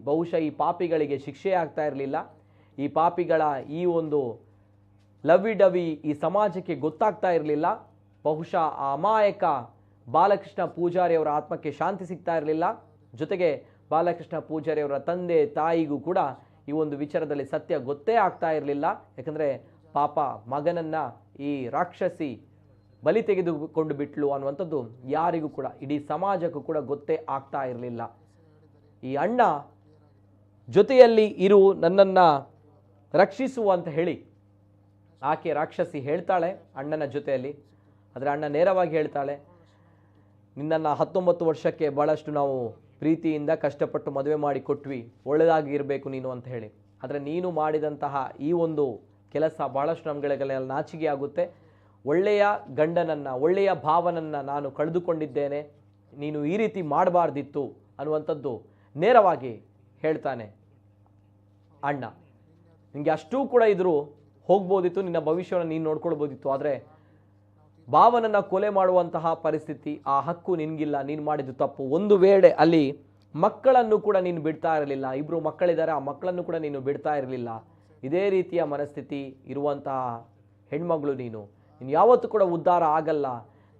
ಬಹುಶಃ ಈ ಪಾಪಿಗಳಿಗೆ ಶಿಕ್ಷೆ ಆಗ್ತಾ ಇರಲಿಲ್ಲ. ಈ ಪಾಪಿಗಳ ಈ ಒಂದು ಲವಿ ಡವಿ ಈ ಸಮಾಜಕ್ಕೆ ಗೊತ್ತಾಗ್ತಾ ಇರಲಿಲ್ಲ. ಬಹುಶಃ ಆ ಅಮಾಯಕ ಬಾಲಕೃಷ್ಣ ಪೂಜಾರಿ ಅವರ ಆತ್ಮಕ್ಕೆ ಶಾಂತಿ ಸಿಗ್ತಾ ಇರಲಿಲ್ಲ. ಜೊತೆಗೆ ಬಾಲಕೃಷ್ಣ ಪೂಜಾರಿ ಅವರ ತಂದೆ ತಾಯಿಗೂ ಕೂಡ ಈ ಒಂದು ವಿಚಾರದಲ್ಲಿ ಸತ್ಯ ಗೊತ್ತೇ ಆಗ್ತಾ ಇರಲಿಲ್ಲ. ಯಾಕಂದರೆ ಪಾಪ ಮಗನನ್ನು ಈ ರಾಕ್ಷಸಿ ಬಲಿ ತೆಗೆದುಕೊಂಡು ಬಿಟ್ಲು ಅನ್ನುವಂಥದ್ದು ಯಾರಿಗೂ ಕೂಡ, ಇಡೀ ಸಮಾಜಕ್ಕೂ ಕೂಡ ಗೊತ್ತೇ ಆಗ್ತಾ ಇರಲಿಲ್ಲ. ಈ ಅಣ್ಣ ಜೊತೆಯಲ್ಲಿ ಇರು, ನನ್ನನ್ನು ರಕ್ಷಿಸು ಅಂತ ಹೇಳಿ ಆಕೆ ರಾಕ್ಷಸಿ ಹೇಳ್ತಾಳೆ ಅಣ್ಣನ ಜೊತೆಯಲ್ಲಿ. ಆದರೆ ಅಣ್ಣ ನೇರವಾಗಿ ಹೇಳ್ತಾಳೆ, ನಿನ್ನನ್ನು 19 ವರ್ಷಕ್ಕೆ ಭಾಳಷ್ಟು ನಾವು ಪ್ರೀತಿಯಿಂದ ಕಷ್ಟಪಟ್ಟು ಮದುವೆ ಮಾಡಿ ಕೊಟ್ವಿ, ಒಳ್ಳೆಯದಾಗಿ ಇರಬೇಕು ನೀನು ಅಂತ ಹೇಳಿ. ಆದರೆ ನೀನು ಮಾಡಿದಂತಹ ಈ ಒಂದು ಕೆಲಸ ಭಾಳಷ್ಟು ನಮ್ಗಳಿಗೆಲ್ಲ ನಾಚಿಕೆ ಆಗುತ್ತೆ. ಒಳ್ಳೆಯ ಗಂಡನನ್ನು, ಒಳ್ಳೆಯ ಭಾವನನ್ನು ನಾನು ಕಳೆದುಕೊಂಡಿದ್ದೇನೆ, ನೀನು ಈ ರೀತಿ ಮಾಡಬಾರ್ದಿತ್ತು ಅನ್ನುವಂಥದ್ದು ನೇರವಾಗಿ ಹೇಳ್ತಾನೆ ಅಣ್ಣ. ನಿನಗೆ ಅಷ್ಟೂ ಕೂಡ ಇದ್ರೂ ಹೋಗ್ಬೋದಿತ್ತು, ನಿನ್ನ ಭವಿಷ್ಯವನ್ನು ನೀನು ನೋಡ್ಕೊಳ್ಬೋದಿತ್ತು. ಆದರೆ ಭಾವನನ್ನು ಕೊಲೆ ಮಾಡುವಂತಹ ಪರಿಸ್ಥಿತಿ, ಆ ಹಕ್ಕು ನಿನಗಿಲ್ಲ, ನೀನು ಮಾಡಿದ್ದು ತಪ್ಪು. ಒಂದು ವೇಳೆ ಅಲ್ಲಿ ಮಕ್ಕಳನ್ನು ಕೂಡ ನೀನು ಬಿಡ್ತಾ ಇರಲಿಲ್ಲ, 2 ಮಕ್ಕಳಿದ್ದಾರೆ, ಆ ಮಕ್ಕಳನ್ನು ಕೂಡ ನೀನು ಬಿಡ್ತಾ ಇರಲಿಲ್ಲ. ಇದೇ ರೀತಿಯ ಮನಸ್ಥಿತಿ ಇರುವಂತಹ ಹೆಣ್ಮಗಳು ನೀನು ಯಾವತ್ತೂ ಕೂಡ ಉದ್ಧಾರ ಆಗಲ್ಲ,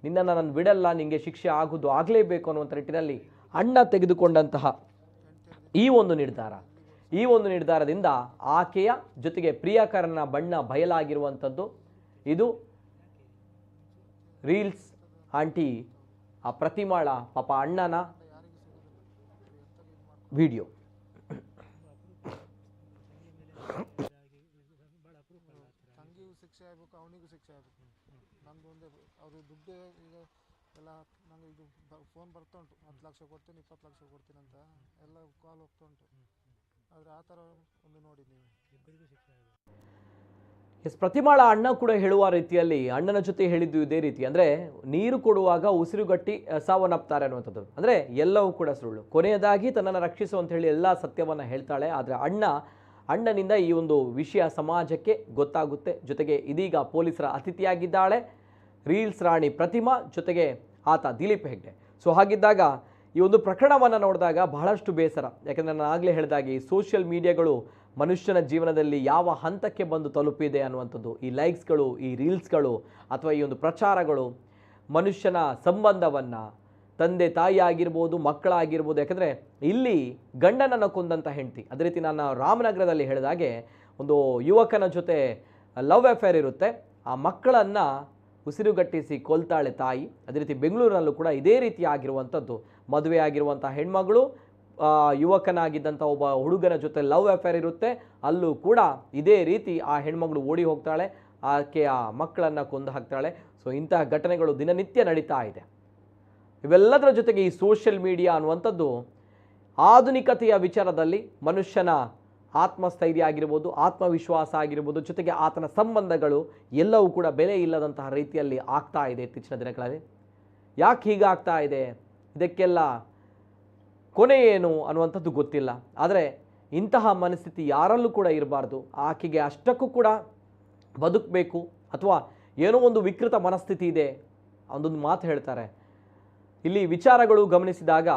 ನಿನ್ನನ್ನು ನಾನು ಬಿಡಲ್ಲ, ನಿನಗೆ ಶಿಕ್ಷೆ ಆಗೋದು ಆಗಲೇಬೇಕು ಅನ್ನುವಂಥ ನಿಟ್ಟಿನಲ್ಲಿ ಅಣ್ಣ ತೆಗೆದುಕೊಂಡಂತಹ ಈ ಒಂದು ನಿರ್ಧಾರದಿಂದ ಆಕೆಯ ಜೊತೆಗೆ ಪ್ರಿಯಕರನ ಬಣ್ಣ ಬಯಲಾಗಿರುವಂಥದ್ದು. ಇದು ರೀಲ್ಸ್ ಆಂಟಿ ಆ ಪ್ರತಿಮಾಳ ಪಾಪ ಅಣ್ಣನ ವಿಡಿಯೋ. ತಂಗಿಗೂ ಶಿಕ್ಷೆ ಆಗಬೇಕು, ಅವನಿಗೂ ಶಿಕ್ಷೆ ಆಗಬೇಕು. ನಮ್ದು ಒಂದೇ ಅವರು ದುಡ್ಡು ಈಗ ಎಲ್ಲ ನನಗೆ ಇದು ಫೋನ್ ಬರ್ತಾ ಉಂಟು, 10 ಲಕ್ಷ ಕೊಡ್ತೀನಿ 20 ಲಕ್ಷ ಕೊಡ್ತೀನಿ ಅಂತ ಎಲ್ಲ ಕಾಲ್ ಹೋಗ್ತಾ ಉಂಟು. ಆದರೆ ಆ ಥರ ಒಂದು ನೋಡಿ ನೀವು ಇಬ್ಬರಿಗೂ ಶಿಕ್ಷೆ ಆಗಿದೆ. ಎಸ್, ಪ್ರತಿಮಾಳ ಅಣ್ಣ ಕೂಡ ಹೇಳುವ ರೀತಿಯಲ್ಲಿ ಅಣ್ಣನ ಜೊತೆ ಹೇಳಿದ್ದು ಇದೇ ರೀತಿ. ಅಂದರೆ ನೀರು ಕೊಡುವಾಗ ಉಸಿರುಗಟ್ಟಿ ಸಾವನ್ನಪ್ತಾರೆ ಅನ್ನುವಂಥದ್ದು. ಅಂದರೆ ಎಲ್ಲವೂ ಕೂಡ ಸುಳ್ಳು. ಕೊನೆಯದಾಗಿ ತನ್ನನ್ನು ರಕ್ಷಿಸು ಅಂತ ಹೇಳಿ ಎಲ್ಲ ಸತ್ಯವನ್ನು ಹೇಳ್ತಾಳೆ. ಆದರೆ ಅಣ್ಣನಿಂದ ಈ ಒಂದು ವಿಷಯ ಸಮಾಜಕ್ಕೆ ಗೊತ್ತಾಗುತ್ತೆ. ಜೊತೆಗೆ ಇದೀಗ ಪೊಲೀಸರ ಅತಿಥಿಯಾಗಿದ್ದಾಳೆ ರೀಲ್ಸ್ ರಾಣಿ ಪ್ರತಿಮಾ, ಜೊತೆಗೆ ಆತ ದಿಲೀಪ್ ಹೆಗ್ಡೆ. ಸೊ ಹಾಗಿದ್ದಾಗ ಈ ಒಂದು ಪ್ರಕರಣವನ್ನು ನೋಡಿದಾಗ ಬಹಳಷ್ಟು ಬೇಸರ. ಯಾಕೆಂದರೆ ನಾನು ಆಗಲೇ ಹೇಳಿದಾಗೆ ಈ ಸೋಷಿಯಲ್ ಮೀಡಿಯಾಗಳು ಮನುಷ್ಯನ ಜೀವನದಲ್ಲಿ ಯಾವ ಹಂತಕ್ಕೆ ಬಂದು ತಲುಪಿದೆ ಅನ್ನುವಂಥದ್ದು, ಈ ಲೈಕ್ಸ್ಗಳು, ಈ ರೀಲ್ಸ್ಗಳು ಅಥವಾ ಈ ಒಂದು ಪ್ರಚಾರಗಳು ಮನುಷ್ಯನ ಸಂಬಂಧವನ್ನು, ತಂದೆ ತಾಯಿ ಆಗಿರ್ಬೋದು, ಮಕ್ಕಳಾಗಿರ್ಬೋದು. ಯಾಕಂದರೆ ಇಲ್ಲಿ ಗಂಡನನ್ನು ಕೊಂದಂಥ ಹೆಂಡತಿ, ಅದೇ ರೀತಿ ನಾನು ರಾಮನಗರದಲ್ಲಿ ಹೇಳಿದಾಗೆ ಒಂದು ಯುವಕನ ಜೊತೆ ಲವ್ ಅಫೇರ್ ಇರುತ್ತೆ, ಆ ಮಕ್ಕಳನ್ನು ಉಸಿರುಗಟ್ಟಿಸಿ ಕೊಲ್ತಾಳೆ ತಾಯಿ. ಅದೇ ರೀತಿ ಬೆಂಗಳೂರಿನಲ್ಲೂ ಕೂಡ ಇದೇ ರೀತಿ ಆಗಿರುವಂಥದ್ದು. ಮದುವೆ ಆಗಿರುವಂಥ ಹೆಣ್ಮಗಳು ಯುವಕನಾಗಿದ್ದಂಥ ಒಬ್ಬ ಹುಡುಗನ ಜೊತೆ ಲವ್ ಅಫೇರ್ ಇರುತ್ತೆ, ಅಲ್ಲೂ ಕೂಡ ಇದೇ ರೀತಿ ಆ ಹೆಣ್ಮಗಳು ಓಡಿ ಹೋಗ್ತಾಳೆ, ಆಕೆ ಆ ಮಕ್ಕಳನ್ನು ಕೊಂದು ಹಾಕ್ತಾಳೆ. ಸೊ ಇಂತಹ ಘಟನೆಗಳು ದಿನನಿತ್ಯ ನಡೀತಾ ಇದೆ. ಇವೆಲ್ಲದರ ಜೊತೆಗೆ ಈ ಸೋಷಿಯಲ್ ಮೀಡಿಯಾ ಅನ್ನುವಂಥದ್ದು ಆಧುನಿಕತೆಯ ವಿಚಾರದಲ್ಲಿ ಮನುಷ್ಯನ ಆತ್ಮಸ್ಥೈರ್ಯ ಆಗಿರ್ಬೋದು, ಆತ್ಮವಿಶ್ವಾಸ ಆಗಿರ್ಬೋದು, ಜೊತೆಗೆ ಆತನ ಸಂಬಂಧಗಳು ಎಲ್ಲವೂ ಕೂಡ ಬೆಲೆ ಇಲ್ಲದಂತಹ ರೀತಿಯಲ್ಲಿ ಆಗ್ತಾ ಇದೆ ಇತ್ತೀಚಿನ ದಿನಗಳಲ್ಲಿ. ಯಾಕೆ ಹೀಗಾಗ್ತಾ ಇದೆ, ಇದಕ್ಕೆಲ್ಲ ಕೊನೆ ಏನು ಅನ್ನುವಂಥದ್ದು ಗೊತ್ತಿಲ್ಲ. ಆದರೆ ಇಂತಹ ಮನಸ್ಥಿತಿ ಯಾರಲ್ಲೂ ಕೂಡ ಇರಬಾರ್ದು. ಆಕೆಗೆ ಅಷ್ಟಕ್ಕೂ ಕೂಡ ಬದುಕಬೇಕು, ಅಥವಾ ಏನೋ ಒಂದು ವಿಕೃತ ಮನಸ್ಥಿತಿ ಇದೆ ಒಂದೊಂದು ಮಾತು ಹೇಳ್ತಾರೆ. ಇಲ್ಲಿ ವಿಚಾರಗಳು ಗಮನಿಸಿದಾಗ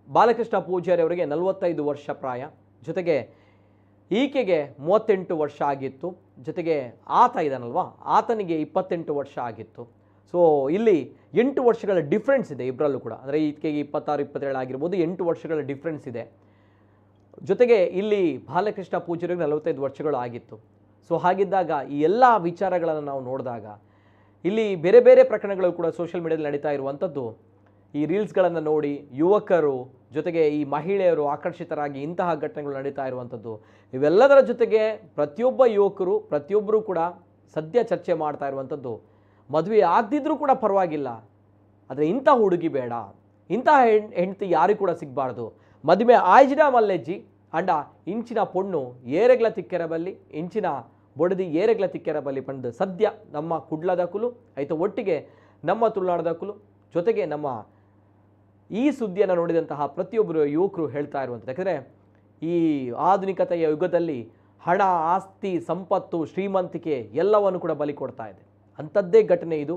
ಬಾಲಕೃಷ್ಣ ಪೂಜಾರಿ ಅವರಿಗೆ 45 ವರ್ಷ ಪ್ರಾಯ, ಜೊತೆಗೆ ಈಕೆಗೆ 38 ವರ್ಷ ಆಗಿತ್ತು, ಜೊತೆಗೆ ಆತ ಇದ್ದಾನಲ್ವಾ ಆತನಿಗೆ 28 ವರ್ಷ ಆಗಿತ್ತು. ಸೊ ಇಲ್ಲಿ 8 ವರ್ಷಗಳ ಡಿಫ್ರೆನ್ಸ್ ಇದೆ ಇಬ್ಬರಲ್ಲೂ ಕೂಡ. ಅಂದರೆ ಈಕೆಗೆ 26, 27 ಆಗಿರ್ಬೋದು, 8 ವರ್ಷಗಳ ಡಿಫ್ರೆನ್ಸ್ ಇದೆ. ಜೊತೆಗೆ ಇಲ್ಲಿ ಬಾಲಕೃಷ್ಣ ಪೂಜಾರಿಗೆ 45 ವರ್ಷಗಳು ಆಗಿತ್ತು. ಸೊ ಹಾಗಿದ್ದಾಗ ಈ ಎಲ್ಲ ವಿಚಾರಗಳನ್ನು ನಾವು ನೋಡಿದಾಗ ಇಲ್ಲಿ ಬೇರೆ ಬೇರೆ ಪ್ರಕರಣಗಳು ಕೂಡ ಸೋಷಿಯಲ್ ಮೀಡಿಯಾದಲ್ಲಿ ನಡೀತಾ ಇರುವಂಥದ್ದು. ಈ ರೀಲ್ಸ್ಗಳನ್ನು ನೋಡಿ ಯುವಕರು, ಜೊತೆಗೆ ಈ ಮಹಿಳೆಯರು ಆಕರ್ಷಿತರಾಗಿ ಇಂತಹ ಘಟನೆಗಳು ನಡೀತಾ ಇರುವಂಥದ್ದು. ಇವೆಲ್ಲದರ ಜೊತೆಗೆ ಪ್ರತಿಯೊಬ್ಬ ಯುವಕರು, ಪ್ರತಿಯೊಬ್ಬರು ಕೂಡ ಸದ್ಯ ಚರ್ಚೆ ಮಾಡ್ತಾ ಇರುವಂಥದ್ದು, ಮದುವೆ ಆಗದಿದ್ರೂ ಕೂಡ ಪರವಾಗಿಲ್ಲ, ಆದರೆ ಇಂಥ ಹುಡುಗಿ ಬೇಡ, ಇಂಥ ಹೆಂಡತಿ ಯಾರಿಗೂ ಕೂಡ ಸಿಗಬಾರ್ದು. ಮದುವೆ ಆಯ್ಜಿನ ಮಲ್ಲೆಜ್ಜಿ ಅಂಡ ಇಂಚಿನ ಪೊಣ್ಣು ಏರೆಗ್ಲ ತಿಕ್ಕೆರಬಲ್ಲಿ, ಇಂಚಿನ ಬೊಡದಿ ಏರೆಗ್ಲ ತಿಕ್ಕೆರಬಲ್ಲಿ ಪಂಡು ಸದ್ಯ ನಮ್ಮ ಕುಡ್ಲದ ಕುಲು ಆಯಿತು, ಒಟ್ಟಿಗೆ ನಮ್ಮ ತುಳುನಾಡದ ಕುಲು, ಜೊತೆಗೆ ನಮ್ಮ ಈ ಸುದ್ದಿಯನ್ನು ನೋಡಿದಂತಹ ಪ್ರತಿಯೊಬ್ಬರು ಯುವಕರು ಹೇಳ್ತಾ ಇರುವಂಥದ್ದು. ಯಾಕಂದರೆ ಈ ಆಧುನಿಕತೆಯ ಯುಗದಲ್ಲಿ ಹಣ, ಆಸ್ತಿ, ಸಂಪತ್ತು, ಶ್ರೀಮಂತಿಕೆ ಎಲ್ಲವನ್ನು ಕೂಡ ಬಲಿ ಕೊಡ್ತಾ ಇದೆ. ಅಂಥದ್ದೇ ಘಟನೆ ಇದು.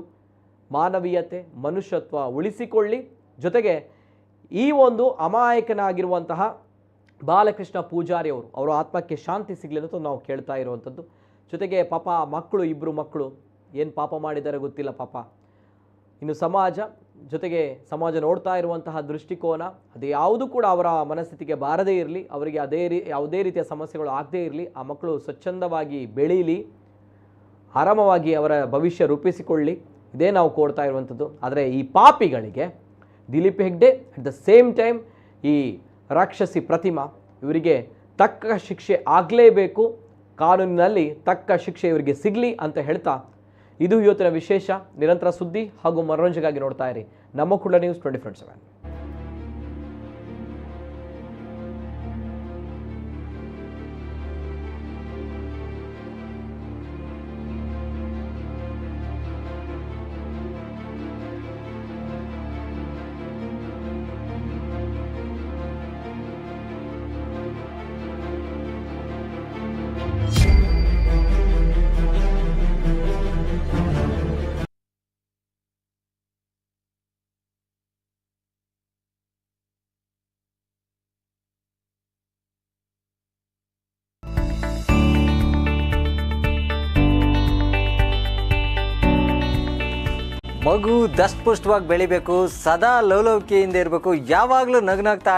ಮಾನವೀಯತೆ, ಮನುಷ್ಯತ್ವ ಉಳಿಸಿಕೊಳ್ಳಿ. ಜೊತೆಗೆ ಈ ಒಂದು ಅಮಾಯಕನಾಗಿರುವಂತಹ ಬಾಲಕೃಷ್ಣ ಪೂಜಾರಿ ಅವರ ಆತ್ಮಕ್ಕೆ ಶಾಂತಿ ಸಿಗಲಿ ಅನ್ನೋದು ನಾವು ಕೇಳ್ತಾ ಇರುವಂಥದ್ದು. ಜೊತೆಗೆ ಪಾಪ ಮಕ್ಕಳು, 2 ಮಕ್ಕಳು ಏನು ಪಾಪ ಮಾಡಿದ್ದಾರೆ ಗೊತ್ತಿಲ್ಲ ಪಾಪ. ಇನ್ನು ಸಮಾಜ, ಜೊತೆಗೆ ಸಮಾಜ ನೋಡ್ತಾ ಇರುವಂತಹ ದೃಷ್ಟಿಕೋನ ಅದು ಯಾವುದು ಕೂಡ ಅವರ ಮನಸ್ಥಿತಿಗೆ ಬಾರದೇ ಇರಲಿ, ಅವರಿಗೆ ಯಾವುದೇ ರೀತಿಯ ಸಮಸ್ಯೆಗಳು ಆಗದೇ ಇರಲಿ. ಆ ಮಕ್ಕಳು ಸ್ವಚ್ಛಂದವಾಗಿ ಬೆಳೀಲಿ, ಆರಾಮವಾಗಿ ಅವರ ಭವಿಷ್ಯ ರೂಪಿಸಿಕೊಳ್ಳಿ. ಇದೇ ನಾವು ಕೋಡ್ತಾ ಇರುವಂಥದ್ದು. ಆದರೆ ಈ ಪಾಪಿಗಳಿಗೆ Dileep Hegde at the same time ಈ ರಾಕ್ಷಸಿ ಪ್ರತಿಮಾ ಇವರಿಗೆ ತಕ್ಕ ಶಿಕ್ಷೆ ಆಗಲೇಬೇಕು, ಕಾನೂನಿನಲ್ಲಿ ತಕ್ಕ ಶಿಕ್ಷೆ ಇವರಿಗೆ ಸಿಗಲಿ ಅಂತ ಹೇಳ್ತಾ ಇದು ಇವತ್ತಿನ ವಿಶೇಷ. ನಿರಂತರ ಸುದ್ದಿ ಹಾಗೂ ಮನೋರಂಜನೆಗಾಗಿ ನೋಡ್ತಾ ಇರಿ ನಮ್ಮ ಕುಳ್ಳ ನ್ಯೂಸ್ 24/7. ಮಗು ದಷ್ಟಪುಷ್ಟವಾಗಿ ಬೆಳಿಬೇಕು, ಸದಾ ಲವಲವಿಕೆಯಿಂದ ಇರಬೇಕು, ಯಾವಾಗಲೂ ನಗ್ನಗ್ತಾ